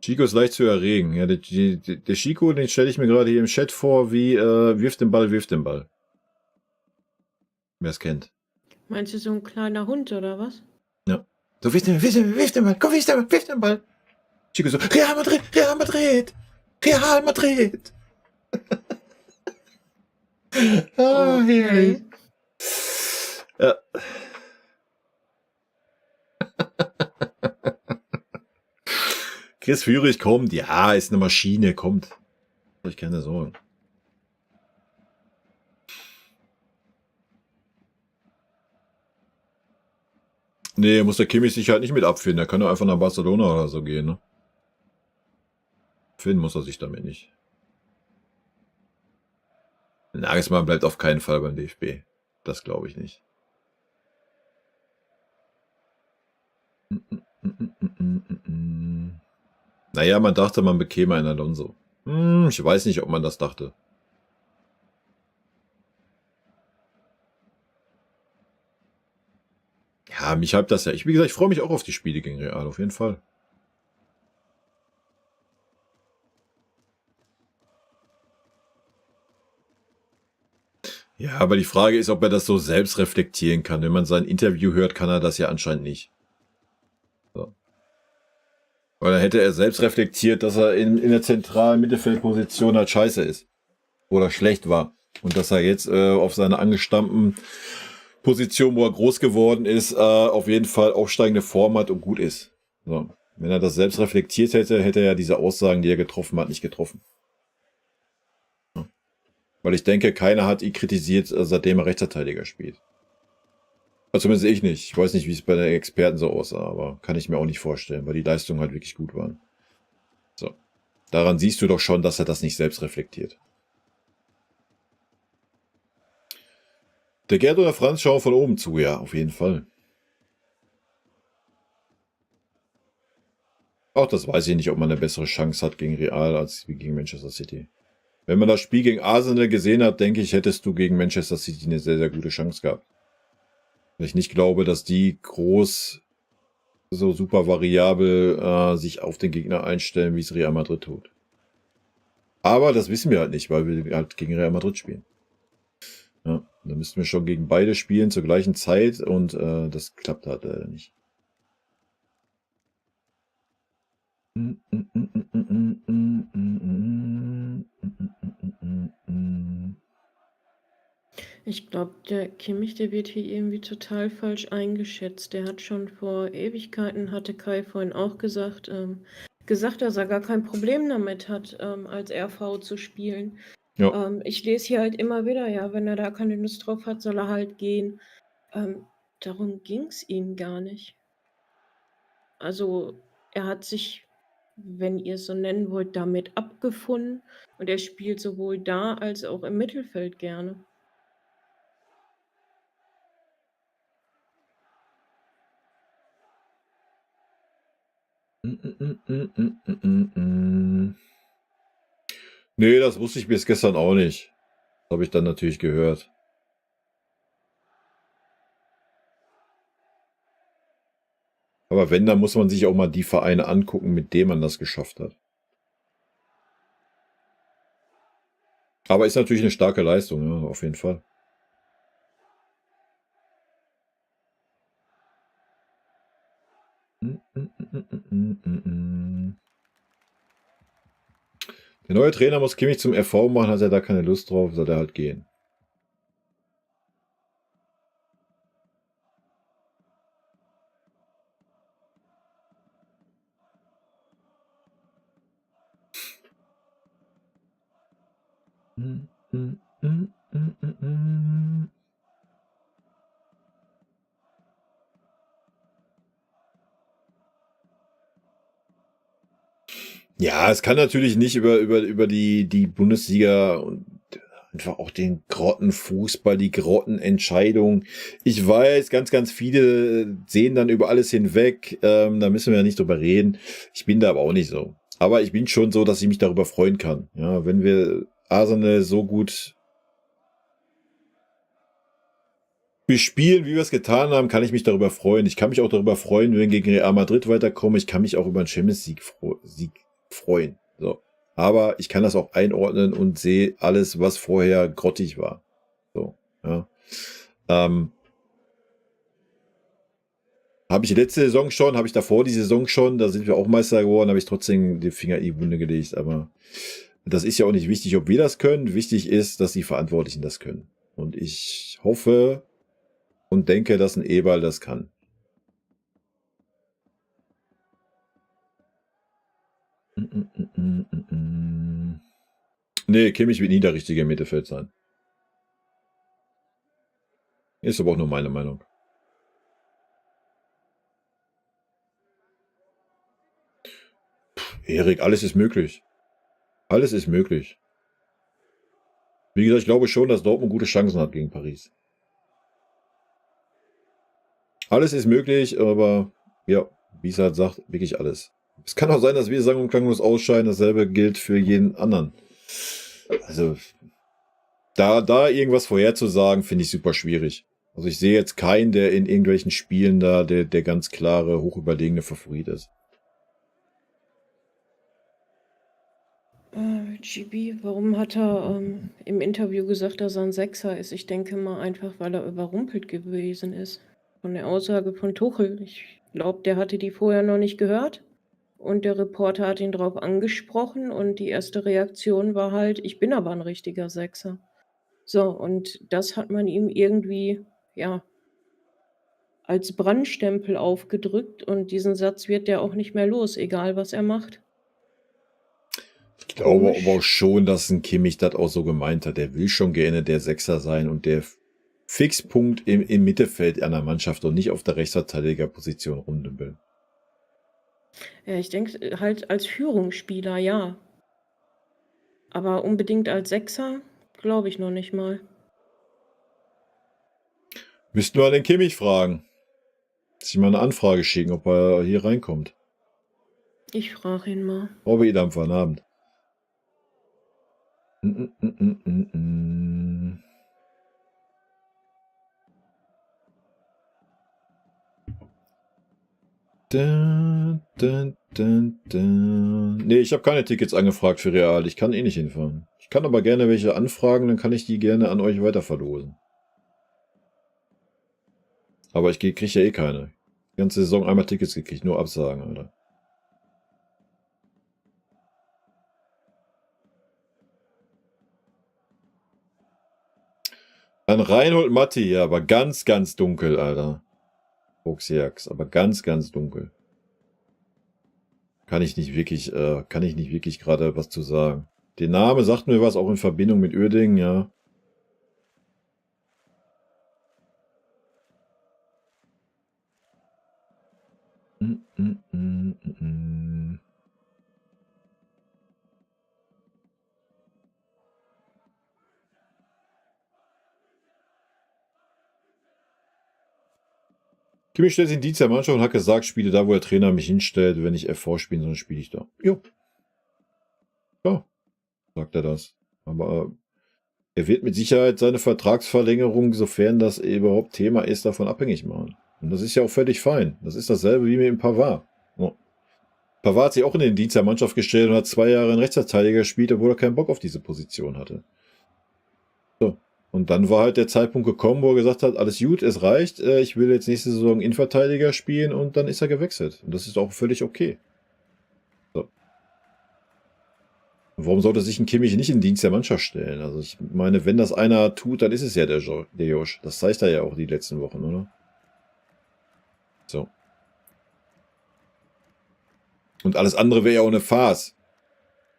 Chico ist leicht zu erregen. Ja, der Chico, den stelle ich mir gerade hier im Chat vor, wie wirft den Ball. Wer es kennt. Meinst du so ein kleiner Hund oder was? Ja. So, wirf den Ball, komm, wirf den Ball. Chico so, Real Madrid. Ah, herrlich. Ja. Chris Führig kommt, ja, ist eine Maschine, kommt. Soll ich keine Sorgen. Nee, muss der Kimmich sich halt nicht mit abfinden. Der kann doch einfach nach Barcelona oder so gehen, ne? Finden muss er sich damit nicht. Nagelsmann bleibt auf keinen Fall beim DFB. Das glaube ich nicht. Naja, man dachte, man bekäme einen Alonso. Ich weiß nicht, ob man das dachte. Ja, mich hypt das ja. Wie gesagt, ich freue mich auch auf die Spiele gegen Real, auf jeden Fall. Ja, aber die Frage ist, ob er das so selbst reflektieren kann. Wenn man sein Interview hört, kann er das ja anscheinend nicht. So. Weil dann hätte er selbst reflektiert, dass er in der zentralen Mittelfeldposition halt scheiße ist. Oder schlecht war. Und dass er jetzt auf seiner angestammten Position, wo er groß geworden ist, auf jeden Fall aufsteigende Form hat und gut ist. So. Wenn er das selbst reflektiert hätte, hätte er ja diese Aussagen, die er getroffen hat, nicht getroffen. Ja. Weil ich denke, keiner hat ihn kritisiert, seitdem er Rechtsverteidiger spielt. Also zumindest ich nicht. Ich weiß nicht, wie es bei den Experten so aussah, aber kann ich mir auch nicht vorstellen, weil die Leistungen halt wirklich gut waren. So. Daran siehst du doch schon, dass er das nicht selbst reflektiert. Der Gerd oder Franz schauen von oben zu, ja, auf jeden Fall. Auch das weiß ich nicht, ob man eine bessere Chance hat gegen Real als gegen Manchester City. Wenn man das Spiel gegen Arsenal gesehen hat, denke ich, hättest du gegen Manchester City eine sehr, sehr gute Chance gehabt. Weil ich nicht glaube, dass die groß so super variabel sich auf den Gegner einstellen, wie es Real Madrid tut. Aber das wissen wir halt nicht, weil wir halt gegen Real Madrid spielen. Ja, da müssten wir schon gegen beide spielen zur gleichen Zeit und das klappt halt leider nicht. Ich glaube, der Kimmich, der wird hier irgendwie total falsch eingeschätzt. Der hat schon vor Ewigkeiten, hatte Kai vorhin auch gesagt, gesagt, dass er gar kein Problem damit hat, als RV zu spielen. Ja. Ich lese hier halt immer wieder, ja, wenn er da keine Lust drauf hat, soll er halt gehen. Darum ging es ihm gar nicht. Also, er hat sich, wenn ihr es so nennen wollt, damit abgefunden und er spielt sowohl da als auch im Mittelfeld gerne. Nee, das wusste ich bis gestern auch nicht. Das habe ich dann natürlich gehört. Aber wenn, dann muss man sich auch mal die Vereine angucken, mit denen man das geschafft hat. Aber ist natürlich eine starke Leistung, ja, auf jeden Fall. Der neue Trainer muss Kimmich zum RV machen, hat er da keine Lust drauf, soll er halt gehen. Ja, es kann natürlich nicht über die Bundesliga und einfach auch den Grottenfußball, die Grottenentscheidung. Ich weiß, ganz viele sehen dann über alles hinweg. Da müssen wir ja nicht drüber reden. Ich bin da aber auch nicht so. Aber ich bin schon so, dass ich mich darüber freuen kann. Ja, wenn wir Arsenal so gut bespielen, wie wir es getan haben, kann ich mich darüber freuen. Ich kann mich auch darüber freuen, wenn wir gegen Real Madrid weiterkommen. Ich kann mich auch über einen Champions League Sieg freuen. So. Aber ich kann das auch einordnen und sehe alles, was vorher grottig war. So, ja. Habe ich letzte Saison schon, habe ich davor die Saison schon, da sind wir auch Meister geworden, habe ich trotzdem den Finger in die Wunde gelegt. Aber das ist ja auch nicht wichtig, ob wir das können. Wichtig ist, dass die Verantwortlichen das können. Und ich hoffe und denke, dass ein Eberl das kann. Nee, Kimmich wird nie der richtige im Mittelfeld sein. Ist aber auch nur meine Meinung. Erik, alles ist möglich. Alles ist möglich. Wie gesagt, ich glaube schon, dass Dortmund gute Chancen hat gegen Paris. Alles ist möglich, aber ja, wie es halt sagt, wirklich alles. Es kann auch sein, dass wir sang- und klanglos ausscheiden. Dasselbe gilt für jeden anderen. Also, da irgendwas vorherzusagen, finde ich super schwierig. Also ich sehe jetzt keinen, der in irgendwelchen Spielen da der ganz klare, hochüberlegene Favorit ist. GB, warum hat er im Interview gesagt, dass er ein Sechser ist? Ich denke mal einfach, weil er überrumpelt gewesen ist. Von der Aussage von Tuchel. Ich glaube, der hatte die vorher noch nicht gehört. Und der Reporter hat ihn drauf angesprochen und die erste Reaktion war halt, ich bin aber ein richtiger Sechser. So, und das hat man ihm irgendwie, ja, als Brandstempel aufgedrückt und diesen Satz wird der auch nicht mehr los, egal was er macht. Ich glaube Komisch. aber auch schon, dass ein Kimmich das auch so gemeint hat. Der will schon gerne der Sechser sein und der Fixpunkt im Mittelfeld einer Mannschaft und nicht auf der Rechtsverteidigerposition rumdümpeln. Ja, ich denke halt als Führungsspieler, ja. Aber unbedingt als Sechser, glaube ich noch nicht mal. Müssten wir den Kimmich fragen. Sich mal eine Anfrage schicken, ob er hier reinkommt. Ich frage ihn mal. Robbe Idam von Abend. Nee, ich habe keine Tickets angefragt für Real. Ich kann eh nicht hinfahren. Ich kann aber gerne welche anfragen, dann kann ich die gerne an euch weiter verlosen. Aber ich kriege ja eh keine. Die ganze Saison einmal Tickets gekriegt, nur Absagen, Alter. An Reinhold Matti, ja, aber ganz dunkel, Alter. Fuchsjagd, aber ganz dunkel. kann ich nicht wirklich gerade was zu sagen. Der Name sagt mir was, auch in Verbindung mit Uerdingen, ja. Kimmich stellt sich in Dienst der Mannschaft und hat gesagt, spiele da, wo der Trainer mich hinstellt. Wenn ich FV spiele, dann spiele ich da. Jo. Ja, sagt er das. Aber er wird mit Sicherheit seine Vertragsverlängerung, sofern das überhaupt Thema ist, davon abhängig machen. Und das ist ja auch völlig fein. Das ist dasselbe wie mit dem Pavard. Ja. Pavard hat sich auch in den Dienst der Mannschaft gestellt und hat 2 Jahre in Rechtsverteidiger gespielt, obwohl er keinen Bock auf diese Position hatte. So. Und dann war halt der Zeitpunkt gekommen, wo er gesagt hat, alles gut, es reicht, ich will jetzt nächste Saison Innenverteidiger spielen, und dann ist er gewechselt. Und das ist auch völlig okay. So. Warum sollte sich ein Kimmich nicht in den Dienst der Mannschaft stellen? Also ich meine, wenn das einer tut, dann ist es ja der Josh. Das zeigt er ja auch die letzten Wochen, oder? So. Und alles andere wäre ja auch eine Farce.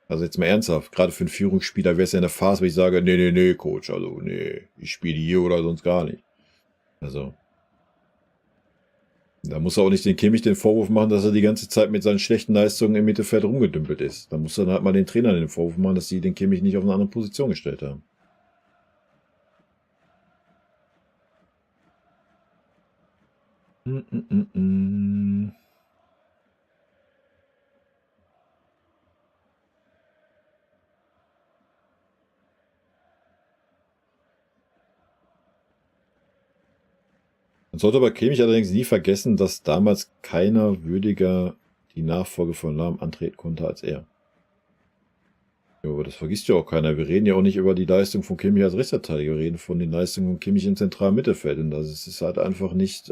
Also jetzt mal ernsthaft, gerade für einen Führungsspieler wäre es ja eine Farce, wenn ich sage, nee, Coach, also nee, ich spiele hier oder sonst gar nicht. Also, da muss er auch nicht den Kimmich den Vorwurf machen, dass er die ganze Zeit mit seinen schlechten Leistungen im Mittelfeld rumgedümpelt ist. Da muss er dann halt mal den Trainer den Vorwurf machen, dass sie den Kimmich nicht auf eine andere Position gestellt haben. Man sollte bei Kimmich allerdings nie vergessen, dass damals keiner würdiger die Nachfolge von Lahm antreten konnte als er. Ja, aber das vergisst ja auch keiner. Wir reden ja auch nicht über die Leistung von Kimmich als Rechtsverteidiger. Wir reden von den Leistungen von Kimmich im zentralen Mittelfeld. Und das ist halt einfach nicht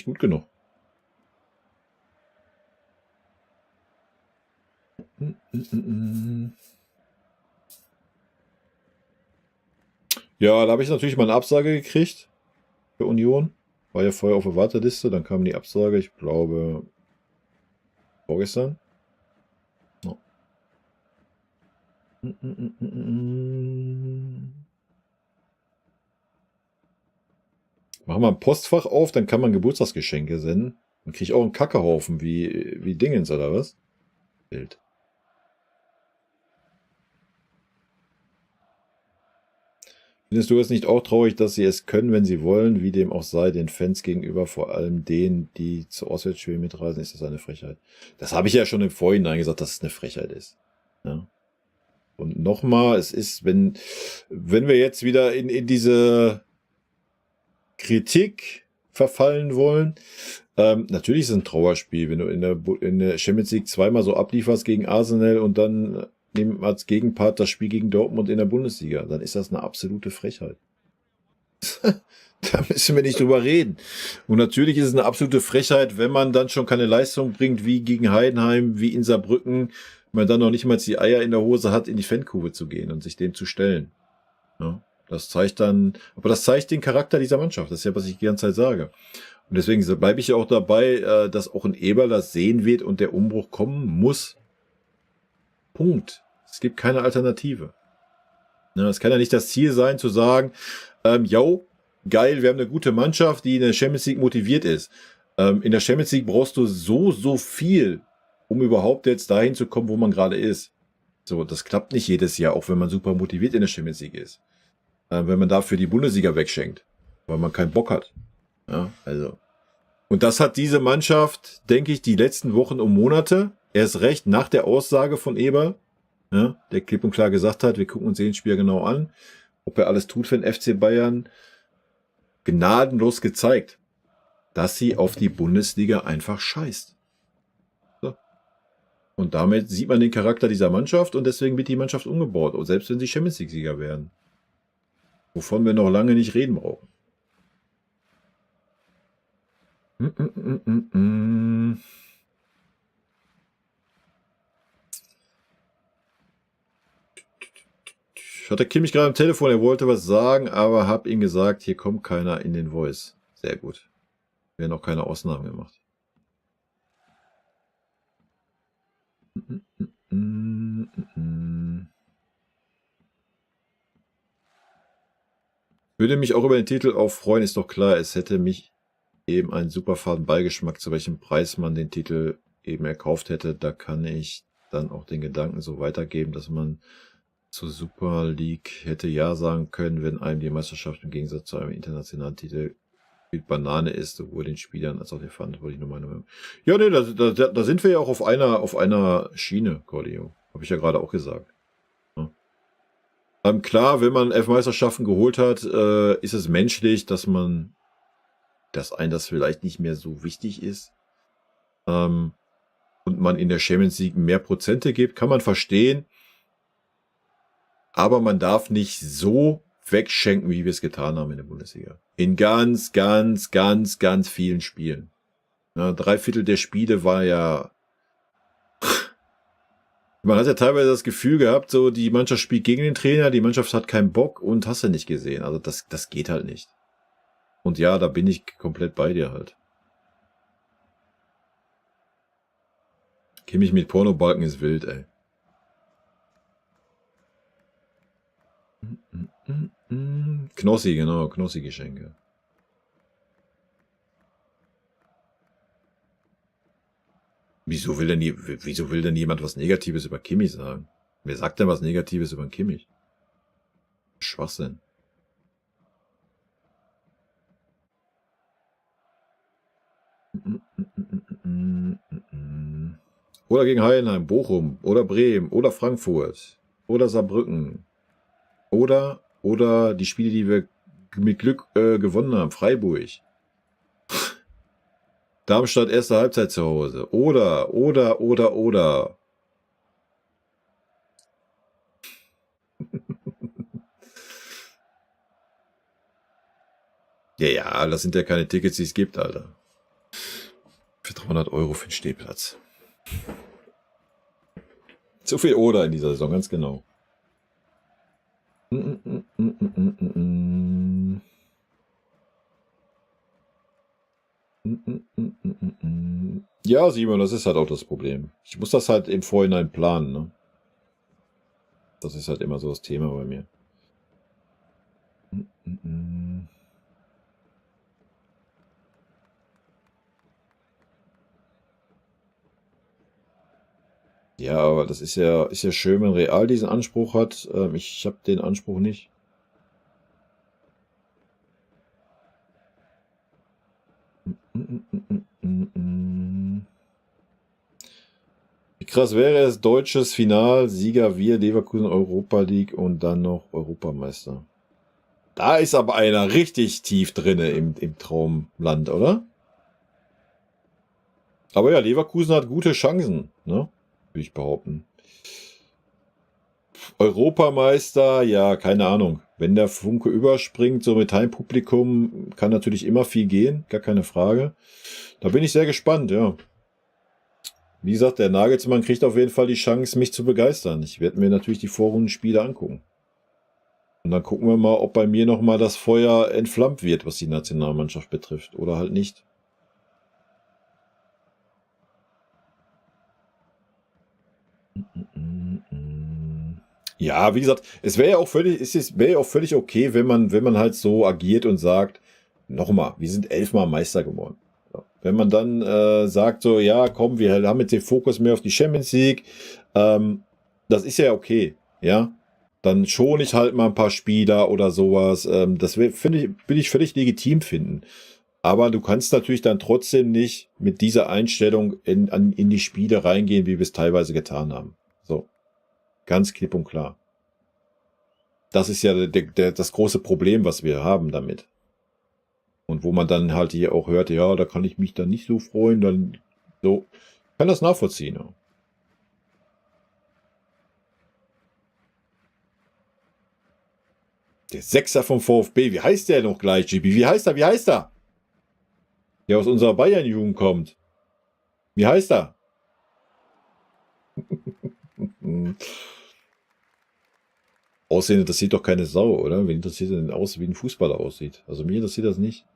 gut genug. Ja, da habe ich natürlich mal eine Absage gekriegt für Union. War ja vorher auf der Warteliste, dann kam die Absage, ich glaube, vorgestern. No. Machen wir ein Postfach auf, dann kann man Geburtstagsgeschenke senden. Dann kriege ich auch einen Kackehaufen wie Dingens, oder was? Bild. Findest du es nicht auch traurig, dass sie es können, wenn sie wollen, wie dem auch sei, den Fans gegenüber, vor allem denen, die zur Auswärtsspiele mitreisen? Ist das eine Frechheit? Das habe ich ja schon im Vorhinein gesagt, dass es eine Frechheit ist. Ja. Und nochmal, es ist, wenn wir jetzt wieder in diese Kritik verfallen wollen, natürlich ist es ein Trauerspiel, wenn du in der Champions League zweimal so ablieferst gegen Arsenal und dann nehmen als Gegenpart das Spiel gegen Dortmund in der Bundesliga, dann ist das eine absolute Frechheit. Da müssen wir nicht drüber reden. Und natürlich ist es eine absolute Frechheit, wenn man dann schon keine Leistung bringt, wie gegen Heidenheim, wie in Saarbrücken, man dann noch nicht mal die Eier in der Hose hat, in die Fankurve zu gehen und sich dem zu stellen. Ja, das zeigt den Charakter dieser Mannschaft. Das ist ja, was ich die ganze Zeit sage. Und deswegen bleibe ich ja auch dabei, dass auch ein Eberl das sehen wird und der Umbruch kommen muss. Punkt. Es gibt keine Alternative. Es kann ja nicht das Ziel sein, zu sagen, geil, wir haben eine gute Mannschaft, die in der Champions League motiviert ist. In der Champions League brauchst du so viel, um überhaupt jetzt dahin zu kommen, wo man gerade ist. So, das klappt nicht jedes Jahr, auch wenn man super motiviert in der Champions League ist. Wenn man dafür die Bundesliga wegschenkt, weil man keinen Bock hat. Ja, also. Und das hat diese Mannschaft, denke ich, die letzten Wochen und Monate, erst recht nach der Aussage von Eberl, ja, der klipp und klar gesagt hat, wir gucken uns den Spieler genau an, ob er alles tut für den FC Bayern, gnadenlos gezeigt, dass sie auf die Bundesliga einfach scheißt. So. Und damit sieht man den Charakter dieser Mannschaft und deswegen wird die Mannschaft umgebaut, und selbst wenn sie Champions League-Sieger werden. Wovon wir noch lange nicht reden brauchen. Ich hatte Kimmich gerade am Telefon, er wollte was sagen, aber habe ihm gesagt, hier kommt keiner in den Voice. Sehr gut. Werden auch keine Ausnahmen gemacht. Würde mich auch über den Titel auch freuen, ist doch klar. Es hätte mich eben einen super faden Beigeschmack, zu welchem Preis man den Titel eben erkauft hätte. Da kann ich dann auch den Gedanken so weitergeben, dass man zur Super League hätte ja sagen können, wenn einem die Meisterschaft im Gegensatz zu einem internationalen Titel mit Banane ist, sowohl den Spielern als auch den Verantwortlichen nur meine Meinung. Ja, nee, da sind wir ja auch auf einer Schiene, Cordio. Habe ich ja gerade auch gesagt. Ja. Klar, wenn man 11 Meisterschaften geholt hat, ist es menschlich, dass einem das vielleicht nicht mehr so wichtig ist. Und man in der Champions League mehr Prozente gibt, kann man verstehen. Aber man darf nicht so wegschenken, wie wir es getan haben in der Bundesliga. In ganz vielen Spielen. Ja, 3/4 der Spiele war ja... Man hat ja teilweise das Gefühl gehabt, so die Mannschaft spielt gegen den Trainer, die Mannschaft hat keinen Bock und hast du nicht gesehen. Also das geht halt nicht. Und ja, da bin ich komplett bei dir halt. Kimmich mit Pornobalken ist wild, ey. Knossi, genau, Knossi-Geschenke. Wieso will denn jemand was Negatives über Kimmich sagen? Wer sagt denn was Negatives über Kimmich? Schwachsinn. Oder gegen Heidenheim, Bochum, oder Bremen, oder Frankfurt, oder Saarbrücken. Oder die Spiele, die wir mit Glück gewonnen haben, Freiburg. Darmstadt erste Halbzeit zu Hause. Oder. Ja, das sind ja keine Tickets, die es gibt, Alter. Für 300 € für den Stehplatz. Zu viel Oder in dieser Saison, ganz genau. Ja, Simon, das ist halt auch das Problem. Ich muss das halt im Vorhinein planen, ne? Das ist halt immer so das Thema bei mir. Ja, aber das ist ja schön, wenn Real diesen Anspruch hat. Ich habe den Anspruch nicht. Wie krass wäre es, deutsches Finalsieger, wir Leverkusen Europa League und dann noch Europameister. Da ist aber einer richtig tief drinne im Traumland, oder? Aber ja, Leverkusen hat gute Chancen, ne? Würde ich behaupten. Europameister, ja, keine Ahnung. Wenn der Funke überspringt, so mit Heimpublikum, kann natürlich immer viel gehen, gar keine Frage. Da bin ich sehr gespannt, ja. Wie gesagt, der Nagelsmann kriegt auf jeden Fall die Chance, mich zu begeistern. Ich werde mir natürlich die Vorrundenspiele angucken. Und dann gucken wir mal, ob bei mir nochmal das Feuer entflammt wird, was die Nationalmannschaft betrifft. Oder halt nicht. Ja, wie gesagt, es wäre ja auch völlig okay, wenn man halt so agiert und sagt, nochmal, wir sind 11-mal Meister geworden. Ja. Wenn man dann sagt so, ja, komm, wir haben jetzt den Fokus mehr auf die Champions League, das ist ja okay, ja. Dann schone ich halt mal ein paar Spieler oder sowas. Das will ich völlig legitim finden. Aber du kannst natürlich dann trotzdem nicht mit dieser Einstellung in die Spiele reingehen, wie wir es teilweise getan haben. So. Ganz klipp und klar. Das ist ja das große Problem, was wir haben damit. Und wo man dann halt hier auch hört, ja, da kann ich mich dann nicht so freuen, dann so. Ich kann das nachvollziehen. Ja. Der Sechser vom VfB, wie heißt der noch gleich, GB? Wie heißt er? Der aus unserer Bayern-Jugend kommt. Wie heißt er? Aussehen interessiert doch keine Sau, oder? Wen interessiert denn aus, wie ein Fußballer aussieht? Also mir interessiert das nicht.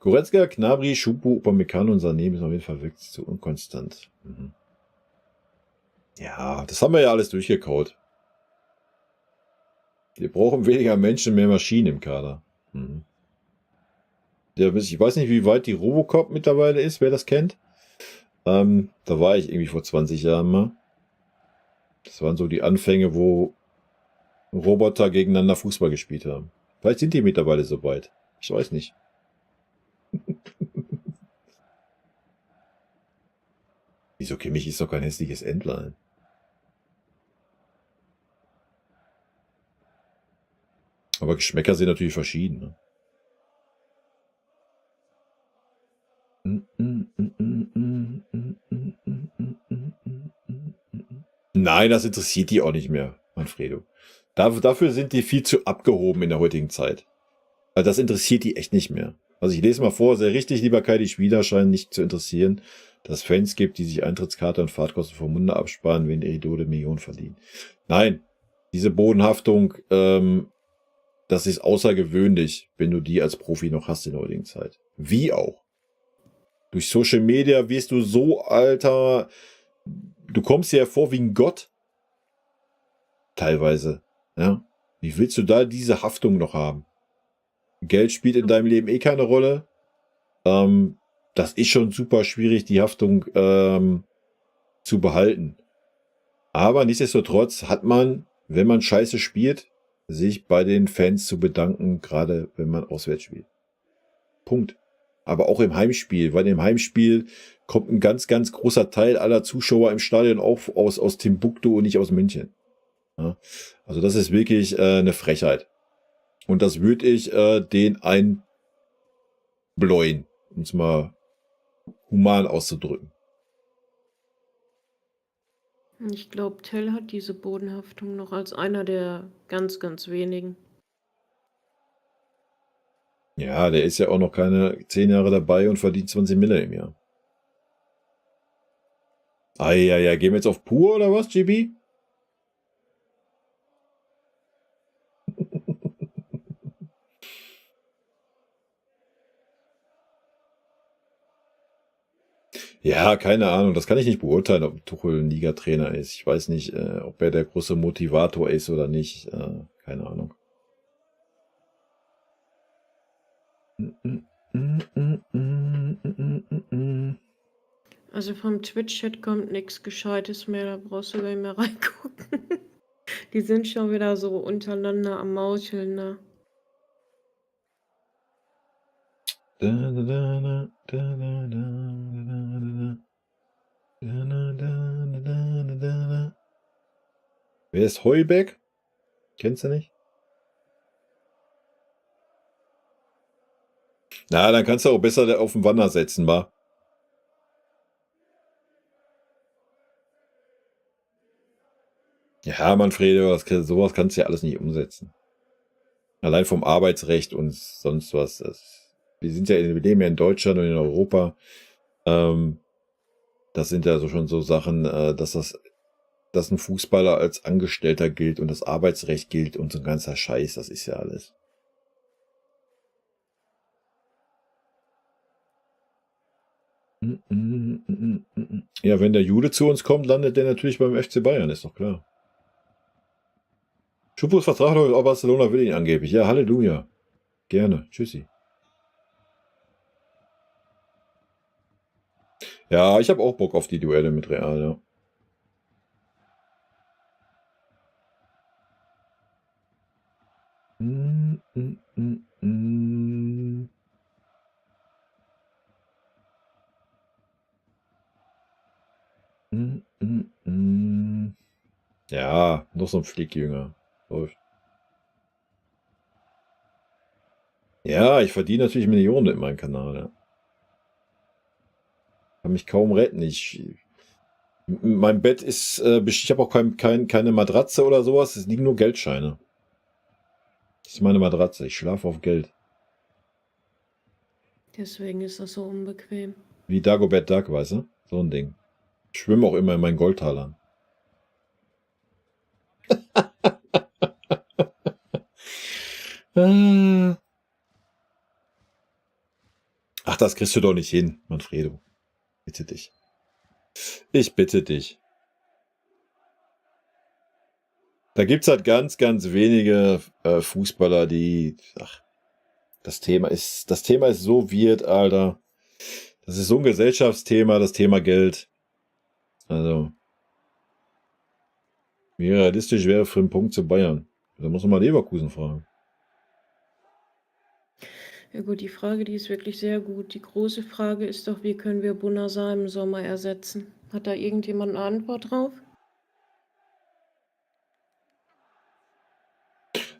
Goretzka, Gnabry, Schupo, Upamecano und Sané ist auf jeden Fall wirklich zu unkonstant. Mhm. Ja, das haben wir ja alles durchgekaut. Wir brauchen weniger Menschen, mehr Maschinen im Kader. Mhm. Ja, ich weiß nicht, wie weit die Robocop mittlerweile ist, wer das kennt. Da war ich irgendwie vor 20 Jahren mal. Das waren so die Anfänge, wo Roboter gegeneinander Fußball gespielt haben. Vielleicht sind die mittlerweile so weit. Ich weiß nicht. Wieso Kimmich ist doch kein hässliches Entlein? Aber Geschmäcker sind natürlich verschieden. Ne? Nein, das interessiert die auch nicht mehr, Manfredo. Dafür sind die viel zu abgehoben in der heutigen Zeit. Also das interessiert die echt nicht mehr. Also ich lese mal vor, sehr richtig, lieber Kai, die Spieler scheinen nicht zu interessieren, dass es Fans gibt, die sich Eintrittskarte und Fahrtkosten vom Munde absparen, wenn der Idole Millionen verdienen. Nein, diese Bodenhaftung, das ist außergewöhnlich, wenn du die als Profi noch hast in der heutigen Zeit. Wie auch. Durch Social Media wirst du so, Alter, du kommst dir hervor wie ein Gott. Teilweise. Ja. Wie willst du da diese Haftung noch haben? Geld spielt in deinem Leben eh keine Rolle. Das ist schon super schwierig, die Haftung zu behalten. Aber nichtsdestotrotz hat man, wenn man Scheiße spielt, sich bei den Fans zu bedanken, gerade wenn man auswärts spielt. Punkt. Aber auch im Heimspiel, weil im Heimspiel kommt ein ganz, ganz großer Teil aller Zuschauer im Stadion auch aus Timbuktu und nicht aus München. Ja, also das ist wirklich eine Frechheit. Und das würde ich den einbläuen, um es mal human auszudrücken. Ich glaube, Tell hat diese Bodenhaftung noch als einer der ganz, ganz wenigen. Ja, der ist ja auch noch keine 10 Jahre dabei und verdient 20 Mille im Jahr. Ja, gehen wir jetzt auf pur oder was, GB? Ja, keine Ahnung. Das kann ich nicht beurteilen, ob Tuchel ein Liga-Trainer ist. Ich weiß nicht, ob er der große Motivator ist oder nicht. Keine Ahnung. Also vom Twitch-Chat kommt nichts Gescheites mehr, da brauchst du gar nicht mehr reingucken. Die sind schon wieder so untereinander am Mauscheln, ne? Wer ist Heubeck? Kennst du nicht? Na, dann kannst du auch besser auf den Wanner setzen, wa? Ja, Manfredo, sowas kannst du ja alles nicht umsetzen. Allein vom Arbeitsrecht und sonst was. Wir leben ja in Deutschland und in Europa. Das sind ja so schon so Sachen, dass ein Fußballer als Angestellter gilt und das Arbeitsrecht gilt und so ein ganzer Scheiß, das ist ja alles. Ja, wenn der Jude zu uns kommt, landet der natürlich beim FC Bayern, ist doch klar. Schupos Vertrag läuft, auch Barcelona will ihn angeblich. Ja, Halleluja. Gerne. Tschüssi. Ja, ich habe auch Bock auf die Duelle mit Real, ja. Ja, noch so ein Flickjünger. Läuft. Ja, ich verdiene natürlich Millionen mit meinem Kanal. Ja. Kann mich kaum retten. Mein Bett ist, ich habe auch keine Matratze oder sowas. Es liegen nur Geldscheine. Das ist meine Matratze. Ich schlafe auf Geld. Deswegen ist das so unbequem. Wie Dagobert Duck, weißt du? So ein Ding. Ich schwimme auch immer in meinen Goldtalern. Ach, das kriegst du doch nicht hin, Manfredo. Bitte dich. Ich bitte dich. Da gibt es halt ganz, ganz wenige Fußballer, die. Ach, das Thema ist so weird, Alter. Das ist so ein Gesellschaftsthema, das Thema Geld. Also. Wie realistisch wäre für einen Punkt zu Bayern? Da muss man mal Leverkusen fragen. Ja gut, die Frage, die ist wirklich sehr gut. Die große Frage ist doch, wie können wir Bunasar im Sommer ersetzen? Hat da irgendjemand eine Antwort drauf?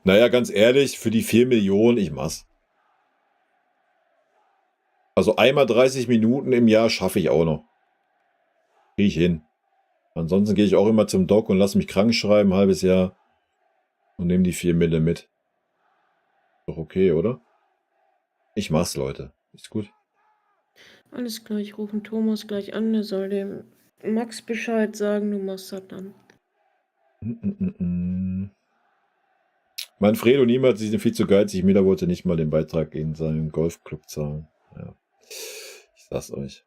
Naja, ganz ehrlich, für die 4 Millionen, ich mach's. Also einmal 30 Minuten im Jahr schaffe ich auch noch. Kriege ich hin. Ansonsten gehe ich auch immer zum Doc und lasse mich krank schreiben, ein halbes Jahr. Und nehme die 4 Mille mit. Doch okay, oder? Ich mach's, Leute. Ist gut. Alles klar, ich rufe den Thomas gleich an, der soll dem Max Bescheid sagen, du machst das dann. Manfredo niemals, sie sind viel zu geizig. Miller wollte nicht mal den Beitrag in seinen Golfclub zahlen. Ja. Ich sag's euch.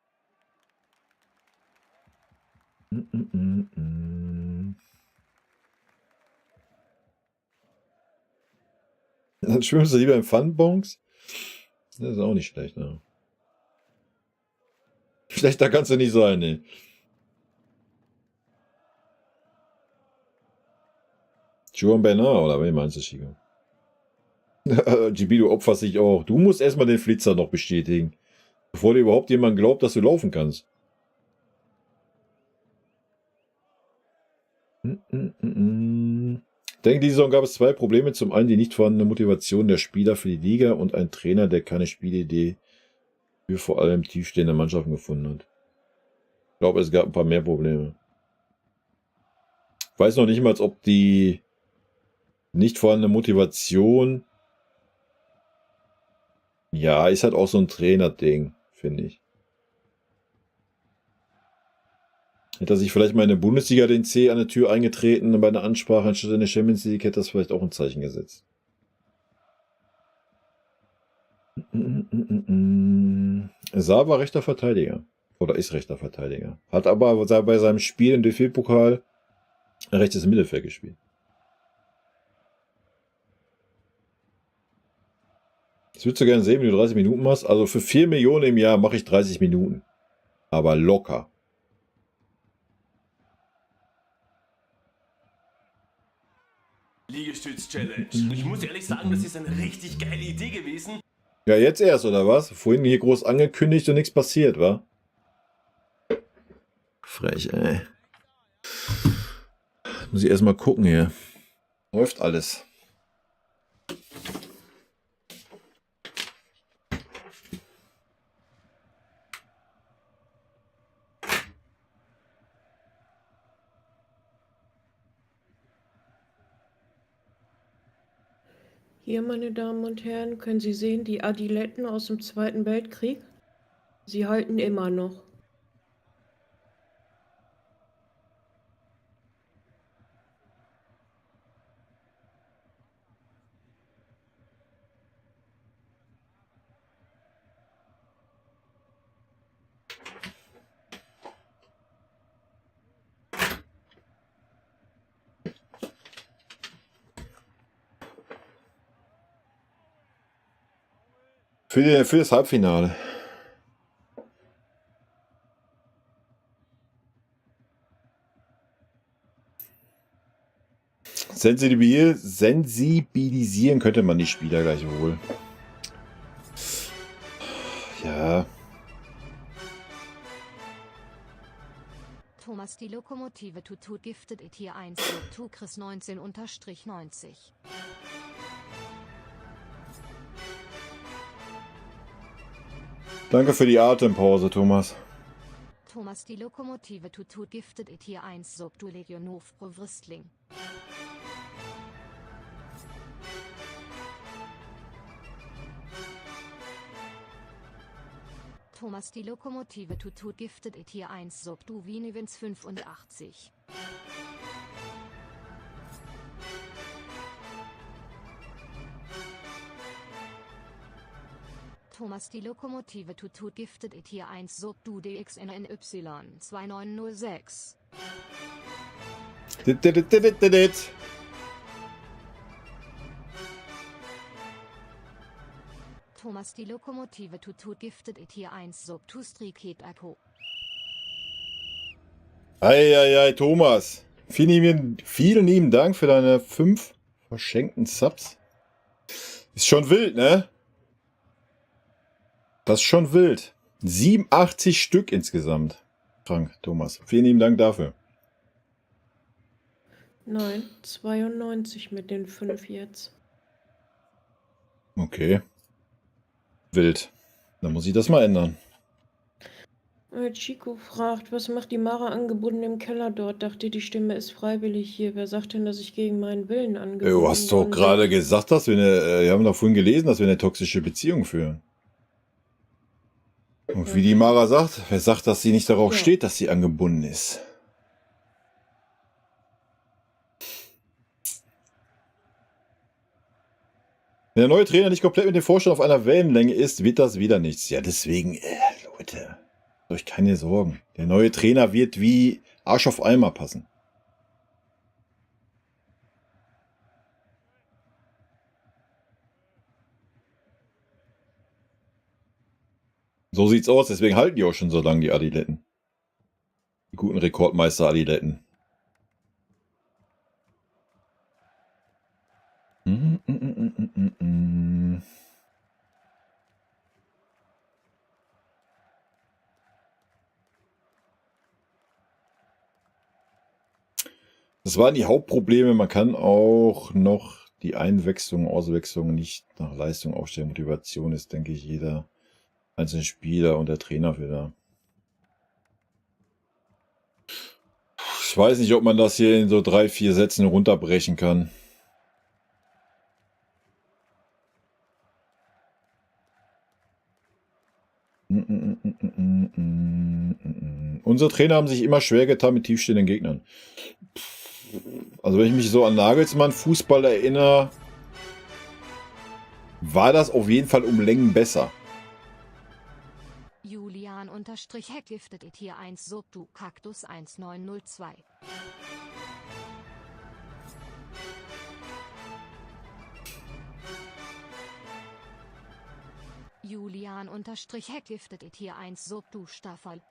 Dann schwimmst du lieber im Funbonks? Das ist auch nicht schlecht, ne? Schlechter kannst du nicht sein, ne? Juan Bernard, oder wen meinst du, Chico? GB, du opferst dich auch. Du musst erstmal den Flitzer noch bestätigen. Bevor dir überhaupt jemand glaubt, dass du laufen kannst. Ich denke, diese Saison gab es 2 Probleme. Zum einen die nicht vorhandene Motivation der Spieler für die Liga und ein Trainer, der keine Spielidee für vor allem tiefstehende Mannschaften gefunden hat. Ich glaube, es gab ein paar mehr Probleme. Ich weiß noch nicht mal, ob die nicht vorhandene Motivation, ja, ist halt auch so ein Trainer-Ding, finde ich. Hätte er sich vielleicht mal in der Bundesliga den C an der Tür eingetreten und bei einer Ansprache anstatt in der Champions League, hätte das vielleicht auch ein Zeichen gesetzt. Saar war rechter Verteidiger. Oder ist rechter Verteidiger. Hat aber bei seinem Spiel im DFB-Pokal rechtes Mittelfeld gespielt. Das würdest du gerne sehen, wenn du 30 Minuten machst. Also für 4 Millionen im Jahr mache ich 30 Minuten. Aber locker. Liegestütz-Challenge. Ich muss ehrlich sagen, das ist eine richtig geile Idee gewesen. Ja, jetzt erst, oder was? Vorhin hier groß angekündigt und nichts passiert, wa? Frech, ey. Muss ich erstmal gucken hier. Läuft alles. Hier, meine Damen und Herren, können Sie sehen, die Adiletten aus dem Zweiten Weltkrieg? Sie halten immer noch. Für das Halbfinale. Sensibilisieren könnte man die Spieler gleich wohl. Ja. Thomas die Lokomotive tut giftet it hier 1 tu Chris 19-90. Danke für die Atempause, Thomas. Thomas die Lokomotive tut giftet it hier 1 du Legionov pro Wrestling. Thomas die Lokomotive tut giftet it hier 1 du Wien Events 85. Thomas die Lokomotive tut giftet it hier 1 du DXNNY 2906. Thomas die Lokomotive Tutut giftet it hier 1 Sub to Streak Echo. Eieiei, Thomas. Vielen lieben Dank für deine 5 verschenkten Subs. Ist schon wild, ne? Das ist schon wild. 87 Stück insgesamt. Frank, Thomas. Vielen lieben Dank dafür. Nein, 92 mit den 5 jetzt. Okay. Wild. Dann muss ich das mal ändern. Chico fragt, was macht die Mara angebunden im Keller dort? Dachte, die Stimme ist freiwillig hier. Wer sagt denn, dass ich gegen meinen Willen angebunden Du hast doch worden gerade bin? gesagt, dass wir haben doch vorhin gelesen, dass wir eine toxische Beziehung führen. Und wie die Mara sagt, wer sagt, dass sie nicht darauf Ja. steht, dass sie angebunden ist? Wenn der neue Trainer nicht komplett mit dem Vorstand auf einer Wellenlänge ist, wird das wieder nichts. Ja, deswegen, Leute, macht euch keine Sorgen. Der neue Trainer wird wie Arsch auf Eimer passen. So sieht's aus, deswegen halten die auch schon so lange, die Adiletten. Die guten Rekordmeister-Adiletten. Das waren die Hauptprobleme. Man kann auch noch die Einwechslung, Auswechslung nicht nach Leistung aufstellen. Motivation ist, denke ich, jeder einzelne Spieler und der Trainer wieder. Ich weiß nicht, ob man das hier in so 3, 4 Sätzen runterbrechen kann. Unsere Trainer haben sich immer schwer getan mit tiefstehenden Gegnern. Also wenn ich mich so an Nagelsmann Fußball erinnere, war das auf jeden Fall um Längen besser. Julian-Heck giftet it hier 1 Sub du Kaktus 1902. Julian-Heck giftet it hier 1 Sub du Staffel.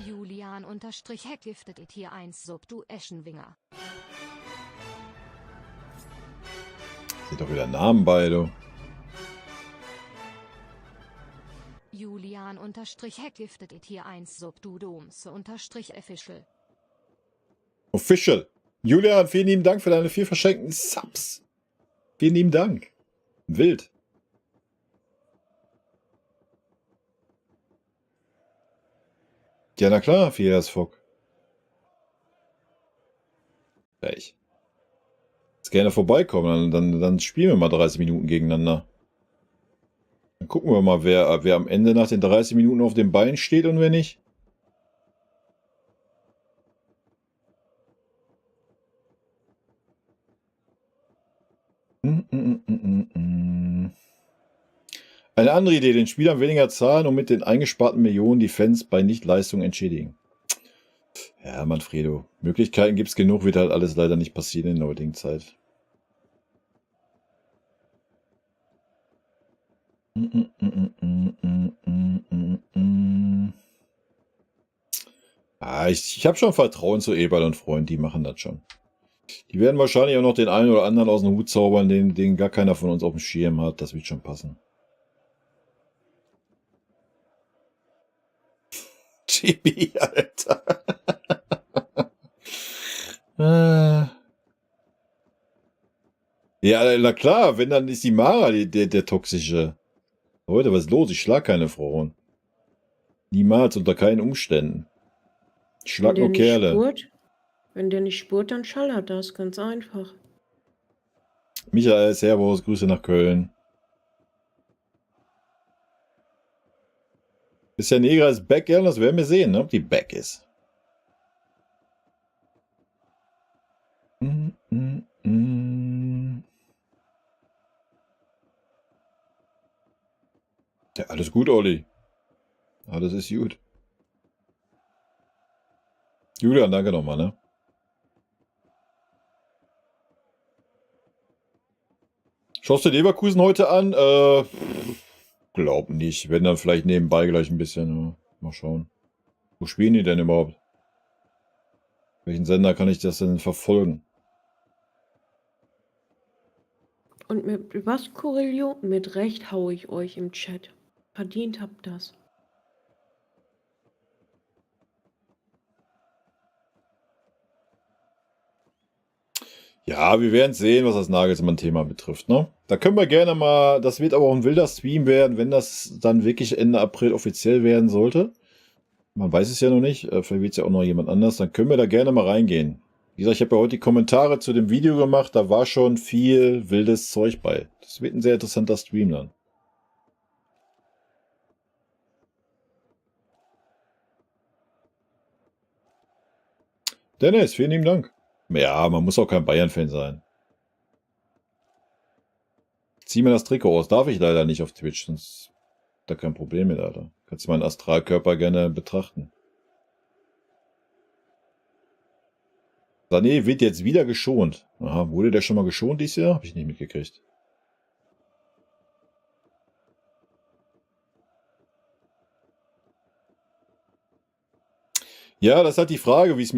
Julian-Heck giftet it hier 1 Sub du Eschenwinger. Sind doch wieder Namen bei, du. Julian-Heck giftet it hier 1 Sub du Domse-Official. Official. Julian, vielen lieben Dank für deine 4 verschenkten Subs. Vielen lieben Dank. Wild. Ja, na klar, Phileas Fogg. Gleich. Jetzt gerne vorbeikommen, dann spielen wir mal 30 Minuten gegeneinander. Dann gucken wir mal, wer am Ende nach den 30 Minuten auf dem Bein steht und wer nicht. Eine andere Idee, den Spielern weniger zahlen und mit den eingesparten Millionen die Fans bei Nichtleistung entschädigen. Ja, Manfredo, Möglichkeiten gibt es genug, wird halt alles leider nicht passieren in der heutigen Zeit. Ich habe schon Vertrauen zu Eberl und Freund, die machen das schon. Die werden wahrscheinlich auch noch den einen oder anderen aus dem Hut zaubern, den gar keiner von uns auf dem Schirm hat. Das wird schon passen. Chibi, Alter. Ja, na klar, wenn dann ist die Mara der toxische. Leute, was ist los? Ich schlag keine Frauen. Niemals, unter keinen Umständen. Ich schlag nur Kerle. Spurt, wenn der nicht spurt, dann schallert das, ganz einfach. Michael, Servus, Grüße nach Köln. Bisher Negra ist back, ja, das werden wir sehen, ne, ob die back ist. Ja, alles gut, Olli. Alles ist gut. Julian, danke nochmal, ne? Schaust du Leverkusen heute an? Glaub nicht. Wenn dann vielleicht nebenbei gleich ein bisschen. Ja. Mal schauen. Wo spielen die denn überhaupt? Welchen Sender kann ich das denn verfolgen? Und mit was, Corillo? Mit Recht hau ich euch im Chat. Verdient habt das. Ja, wir werden sehen, was das Nagelsmann-Thema betrifft, ne? Da können wir gerne mal, das wird aber auch ein wilder Stream werden, wenn das dann wirklich Ende April offiziell werden sollte. Man weiß es ja noch nicht, vielleicht wird es ja auch noch jemand anders, dann können wir da gerne mal reingehen. Wie gesagt, ich habe ja heute die Kommentare zu dem Video gemacht, da war schon viel wildes Zeug bei. Das wird ein sehr interessanter Stream dann. Dennis, vielen lieben Dank. Ja, man muss auch kein Bayern-Fan sein. Zieh mir das Trikot aus. Darf ich leider nicht auf Twitch, sonst da kein Problem mit, Alter. Kannst du meinen Astralkörper gerne betrachten. Sané wird jetzt wieder geschont. Aha, wurde der schon mal geschont dieses Jahr? Habe ich nicht mitgekriegt. Ja, das ist halt die Frage, wie es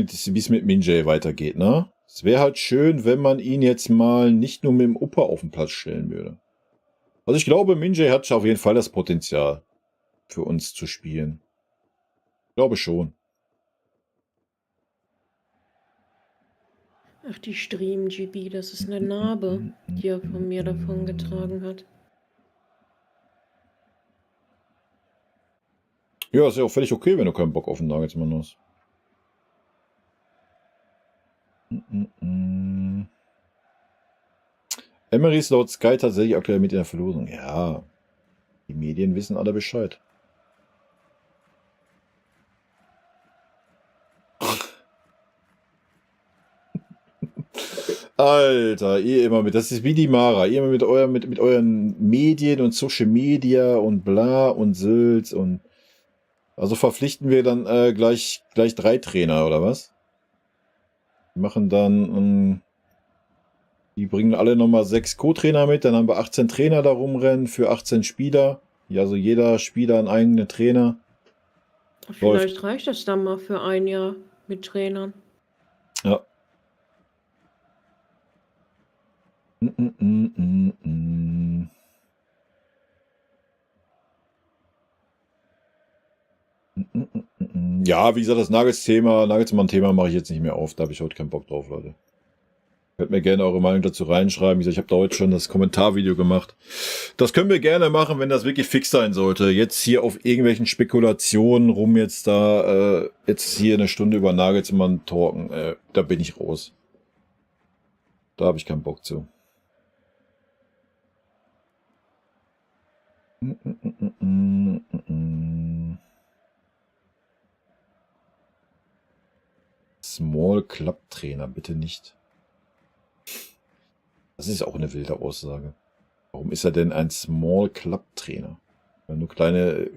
mit Minjay weitergeht, ne? Es wäre halt schön, wenn man ihn jetzt mal nicht nur mit dem Upper auf den Platz stellen würde. Also ich glaube, Minjay hat auf jeden Fall das Potenzial, für uns zu spielen. Ich glaube schon. Ach, die Stream-GB, das ist eine Narbe, die er von mir davon getragen hat. Ja, ist ja auch völlig okay, wenn du keinen Bock auf den Nagelsmann hast. Emery ist laut Sky tatsächlich aktuell mit in der Verlosung. Ja, die Medien wissen alle Bescheid. Alter, ihr immer mit, das ist wie die Mara, ihr immer mit euren Medien und Social Media und bla und Sülz und also verpflichten wir dann gleich 3 Trainer oder was? Die machen dann, die bringen alle nochmal 6 Co-Trainer mit, dann haben wir 18 Trainer da rumrennen für 18 Spieler. Ja, also jeder Spieler einen eigenen Trainer. Vielleicht reicht das dann mal für ein Jahr mit Trainern. Ja. Ja, wie gesagt, das Nagelsmann-Thema mache ich jetzt nicht mehr auf. Da habe ich heute keinen Bock drauf, Leute. Könnt mir gerne eure Meinung dazu reinschreiben. Wie gesagt, ich habe da heute schon das Kommentarvideo gemacht. Das können wir gerne machen, wenn das wirklich fix sein sollte. Jetzt hier auf irgendwelchen Spekulationen rum jetzt da, jetzt hier eine Stunde über Nagelsmann talken, da bin ich raus. Da habe ich keinen Bock zu. Small Club Trainer, bitte nicht. Das ist auch eine wilde Aussage. Warum ist er denn ein Small Club Trainer? Weil er nur kleine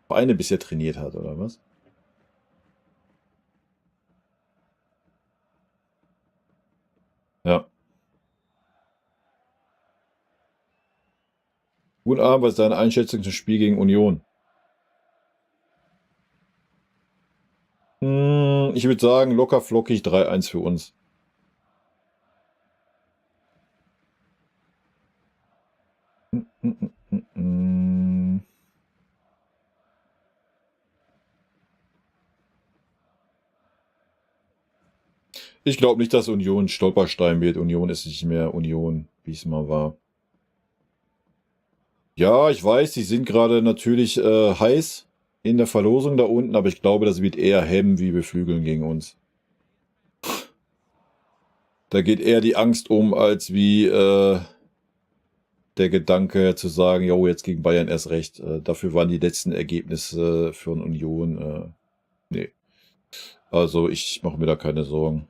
Vereine bisher trainiert hat, oder was? Ja. Guten Abend, was ist deine Einschätzung zum Spiel gegen Union? Ich würde sagen, locker flockig 3-1 für uns. Ich glaube nicht, dass Union Stolperstein wird. Union ist nicht mehr Union, wie es mal war. Ja, ich weiß, die sind gerade natürlich heiß in der Verlosung da unten, aber ich glaube, das wird eher hemmen wie beflügeln gegen uns. Da geht eher die Angst um, als wie der Gedanke zu sagen, jo, jetzt gegen Bayern erst recht. Dafür waren die letzten Ergebnisse von Union. Nee. Also ich mache mir da keine Sorgen.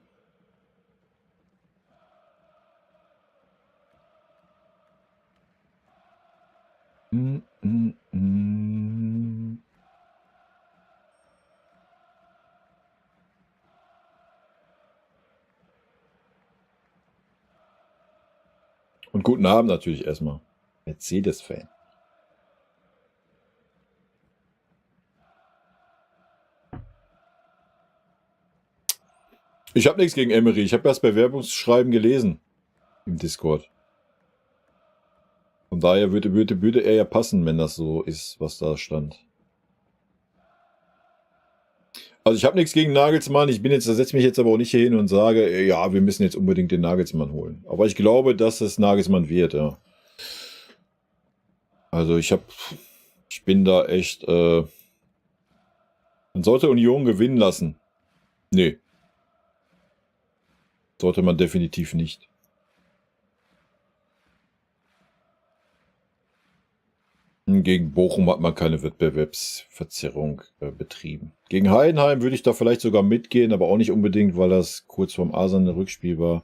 Und guten Abend natürlich erstmal. Mercedes-Fan. Ich habe nichts gegen Emery. Ich habe das Bewerbungsschreiben gelesen. Im Discord. Von daher würde er ja passen, wenn das so ist, was da stand. Also ich habe nichts gegen Nagelsmann. Setze mich jetzt aber auch nicht hier hin und sage, ja, wir müssen jetzt unbedingt den Nagelsmann holen. Aber ich glaube, dass es Nagelsmann wird, ja. Also ich bin da echt, man sollte Union gewinnen lassen. Nee. Sollte man definitiv nicht. Gegen Bochum hat man keine Wettbewerbsverzerrung betrieben. Gegen Heidenheim würde ich da vielleicht sogar mitgehen, aber auch nicht unbedingt, weil das kurz vorm Asaner Rückspiel war.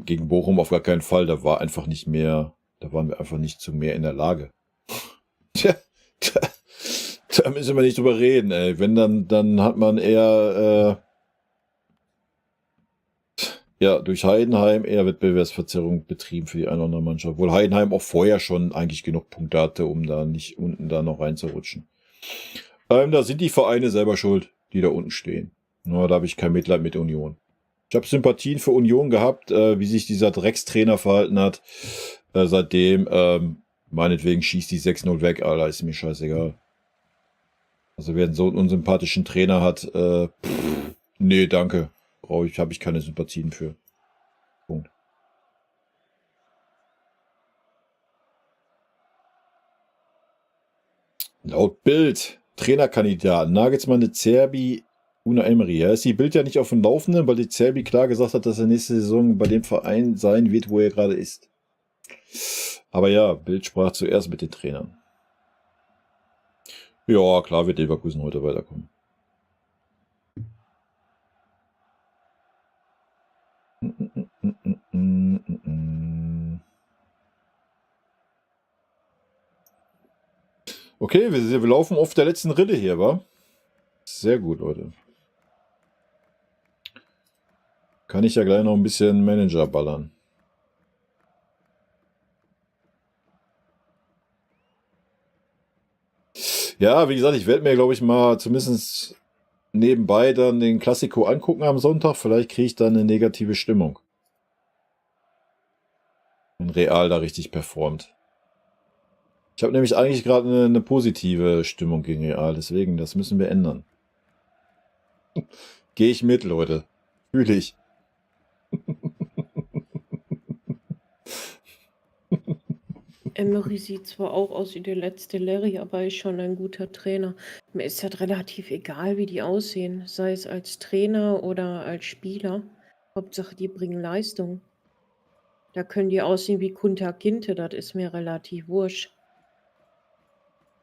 Gegen Bochum auf gar keinen Fall. Da waren wir einfach nicht zu mehr in der Lage. Tja, da müssen wir nicht drüber reden, ey. Wenn dann hat man eher durch Heidenheim eher Wettbewerbsverzerrung betrieben für die eine oder andere Mannschaft. Obwohl Heidenheim auch vorher schon eigentlich genug Punkte hatte, um da nicht unten da noch reinzurutschen. Da sind die Vereine selber schuld, die da unten stehen. Da habe ich kein Mitleid mit Union. Ich habe Sympathien für Union gehabt, wie sich dieser Dreckstrainer verhalten hat. Seitdem, meinetwegen schießt die 6-0 weg, Alter, ist mir scheißegal. Also wer so einen unsympathischen Trainer hat, nee, danke. Habe ich keine Sympathien für. Punkt. Laut Bild, Trainerkandidat, Nagelsmann, De Zerbi, Una Emery. Ja, ist die Bild ja nicht auf dem Laufenden, weil De Zerbi klar gesagt hat, dass er nächste Saison bei dem Verein sein wird, wo er gerade ist. Aber ja, Bild sprach zuerst mit den Trainern. Ja, klar wird Leverkusen heute weiterkommen. Okay, wir laufen auf der letzten Rille hier, wa? Sehr gut, Leute. Kann ich ja gleich noch ein bisschen Manager ballern. Ja, wie gesagt, ich werde mir, glaube ich, mal zumindest nebenbei dann den Klassiko angucken am Sonntag. Vielleicht kriege ich dann eine negative Stimmung. Wenn Real da richtig performt. Ich habe nämlich eigentlich gerade eine positive Stimmung gegen Real. Deswegen, das müssen wir ändern. Gehe ich mit, Leute. Fühle ich. Emery sieht zwar auch aus wie der letzte Larry, aber ist schon ein guter Trainer. Mir ist halt relativ egal, wie die aussehen, sei es als Trainer oder als Spieler. Hauptsache, die bringen Leistung. Da können die aussehen wie Kunta Kinte, das ist mir relativ wurscht.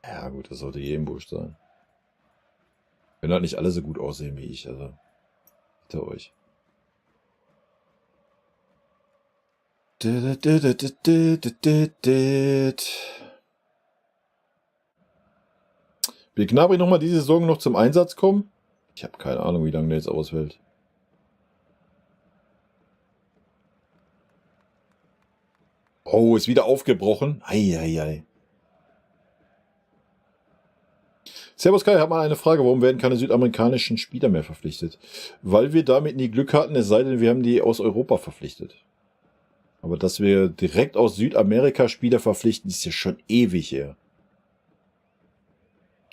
Ja gut, das sollte jedem wurscht sein. Wenn halt nicht alle so gut aussehen wie ich, also bitte euch. Will Gnabry nochmal diese Saison noch zum Einsatz kommen? Ich habe keine Ahnung, wie lange der jetzt ausfällt. Oh, ist wieder aufgebrochen. Eieiei. Servus Kai, ich habe mal eine Frage. Warum werden keine südamerikanischen Spieler mehr verpflichtet? Weil wir damit nie Glück hatten, es sei denn, wir haben die aus Europa verpflichtet. Aber dass wir direkt aus Südamerika Spieler verpflichten, ist ja schon ewig her.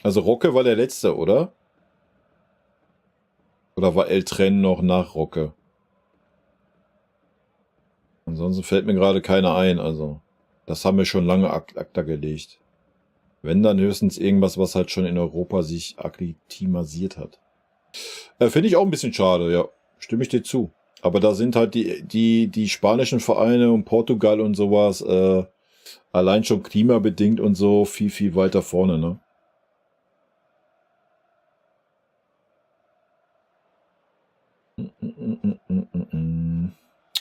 Also Rocke war der letzte, oder? Oder war El Tren noch nach Rocke? Ansonsten fällt mir gerade keiner ein. Also das haben wir schon lange acta gelegt. Wenn, dann höchstens irgendwas, was halt schon in Europa sich akklimatisiert hat. Finde ich auch ein bisschen schade, ja. Stimme ich dir zu. Aber da sind halt die spanischen Vereine und Portugal und sowas allein schon klimabedingt und so viel, viel weiter vorne, ne?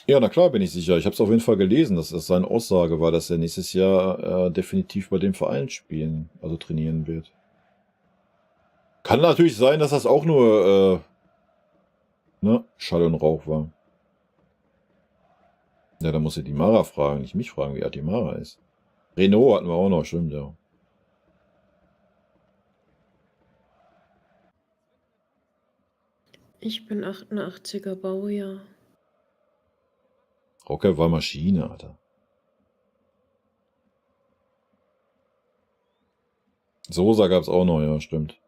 Ja, na klar bin ich sicher. Ich habe es auf jeden Fall gelesen, dass das seine Aussage war, dass er nächstes Jahr definitiv bei dem Verein spielen, also trainieren wird. Kann natürlich sein, dass das auch nur Schall und Rauch war. Ja, da muss sie die Mara fragen, nicht mich fragen, wie alt die Mara ist. Renault hatten wir auch noch, stimmt, ja. Ich bin 88er Baujahr. Rocker war Maschine, Alter. Sosa gab's auch noch, ja, stimmt.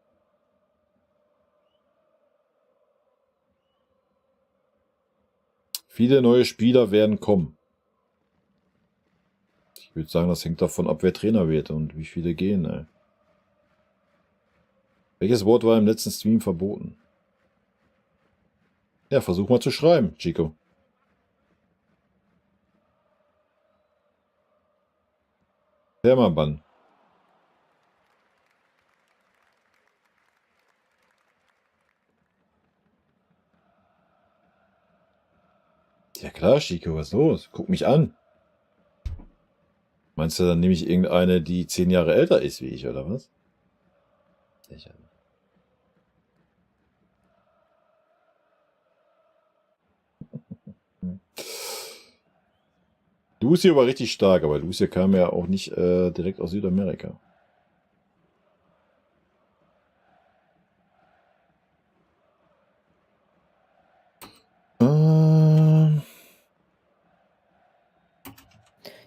Viele neue Spieler werden kommen. Ich würde sagen, das hängt davon ab, wer Trainer wird und wie viele gehen, ey. Welches Wort war im letzten Stream verboten? Ja, versuch mal zu schreiben, Chico. Permaban. Ja klar, Chico, was ist los? Guck mich an. Meinst du, dann nehme ich irgendeine, die 10 Jahre älter ist wie ich, oder was? Sicher. Lucio war richtig stark, aber Lucio kam ja auch nicht direkt aus Südamerika.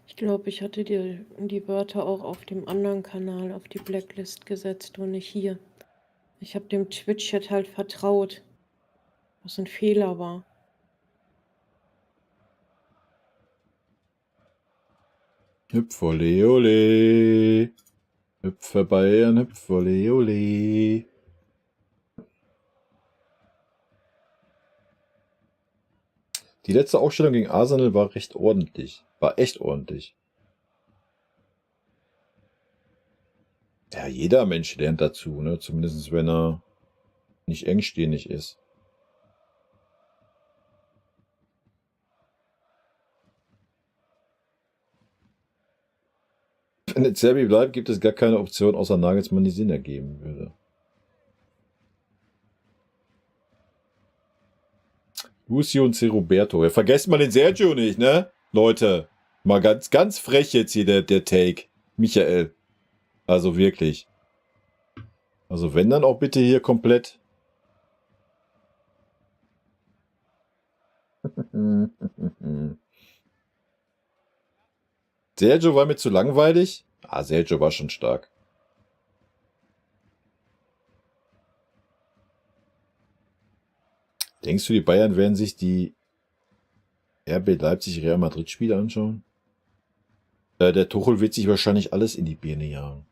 Ich glaube, ich hatte die Wörter auch auf dem anderen Kanal auf die Blacklist gesetzt und nicht hier. Ich habe dem Twitch-Chat halt vertraut, was ein Fehler war. Hüpf, ole, ole. Hüpfe Bayern, hüpf, ole, ole. Die letzte Aufstellung gegen Arsenal war recht ordentlich. War echt ordentlich. Ja, jeder Mensch lernt dazu, ne? Zumindest wenn er nicht engstirnig ist. Wenn der Zerbi bleibt, gibt es gar keine Option, außer Nagelsmann, die Sinn ergeben würde. Lucio und C. Roberto. Ja, vergesst mal den Sergio nicht, ne? Leute, mal ganz, ganz frech jetzt hier der Take. Michael. Also wirklich. Also wenn, dann auch bitte hier komplett. Sergio war mir zu langweilig. Ah, Sergio war schon stark. Denkst du, die Bayern werden sich die RB Leipzig Real Madrid Spiele anschauen? Der Tuchel wird sich wahrscheinlich alles in die Birne jagen.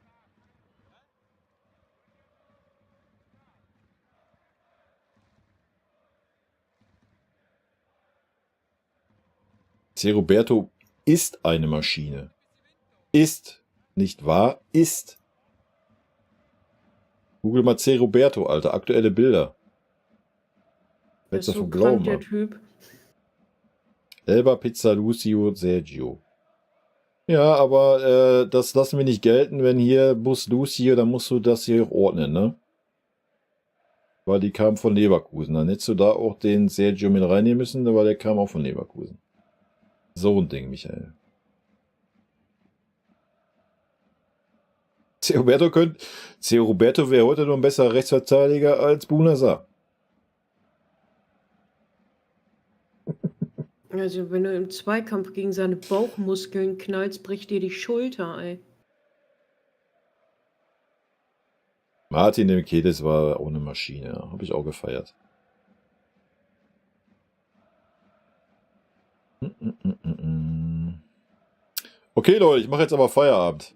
C. Roberto ist eine Maschine. Ist. Nicht wahr? Ist. Google mal C. Roberto, Alter. Aktuelle Bilder. Der ist Willst du so davon krank, glauben, der Mann? Typ. Elba, Pizza, Lucio, Sergio. Ja, aber das lassen wir nicht gelten, wenn hier Bus Lucio, dann musst du das hier ordnen, ne? Weil die kam von Leverkusen. Dann hättest du da auch den Sergio mit reinnehmen müssen, weil der kam auch von Leverkusen. So ein Ding, Michael. C. Roberto wäre heute noch ein besserer Rechtsverteidiger als Bunazar. Also, wenn du im Zweikampf gegen seine Bauchmuskeln knallst, bricht dir die Schulter, ey. Martin Demichelis war auch eine Maschine. Habe ich auch gefeiert. Okay, Leute, ich mache jetzt aber Feierabend.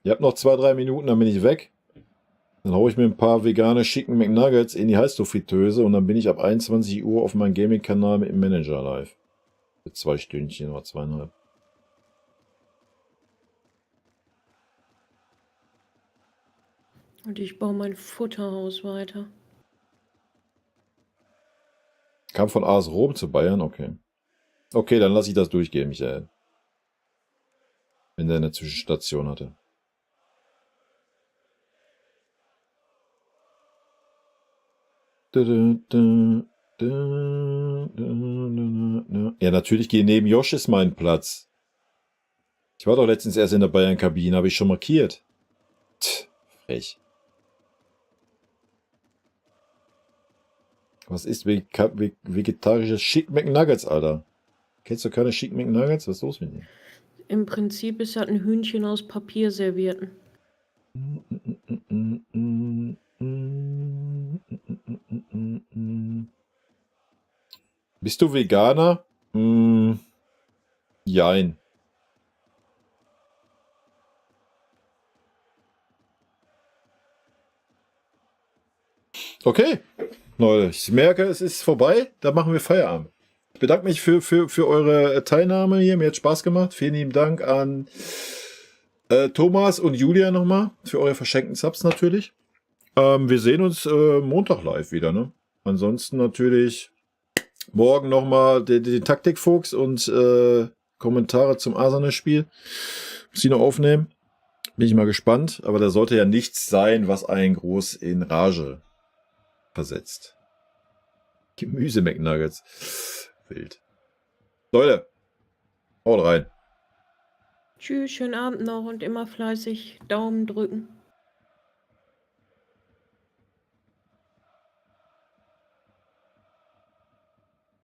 Ihr habt noch 2-3 Minuten, dann bin ich weg. Dann haue ich mir ein paar vegane schicken McNuggets in die Heißluftfritteuse und dann bin ich ab 21 Uhr auf meinem Gaming-Kanal mit dem Manager live. Für 2 Stündchen oder 2,5. Und ich baue mein Futterhaus weiter. Kam von AS Rom zu Bayern, okay. Okay, dann lasse ich das durchgehen, Michael. Wenn der eine Zwischenstation hatte. Da, da, da, da. Ja, natürlich gehe neben Josh ist mein Platz. Ich war doch letztens erst in der Bayern-Kabine, habe ich schon markiert. Frech. Was ist vegetarisches Chick McNuggets, Alter? Kennst du keine Chick McNuggets? Was ist los mit dir? Im Prinzip ist das ein Hühnchen aus Papierservietten. Bist du Veganer? Jein. Okay, Leute, ich merke, es ist vorbei. Da machen wir Feierabend. Ich bedanke mich für eure Teilnahme hier. Mir hat Spaß gemacht. Vielen lieben Dank an Thomas und Julia nochmal für eure verschenkten Subs natürlich. Wir sehen uns Montag live wieder. Ne? Ansonsten natürlich morgen nochmal den Taktikfuchs und Kommentare zum Arsenal-Spiel. Muss ich noch aufnehmen. Bin ich mal gespannt. Aber da sollte ja nichts sein, was einen groß in Rage versetzt. Gemüse-McNuggets. Wild. Leute, haut rein. Tschüss, schönen Abend noch und immer fleißig Daumen drücken.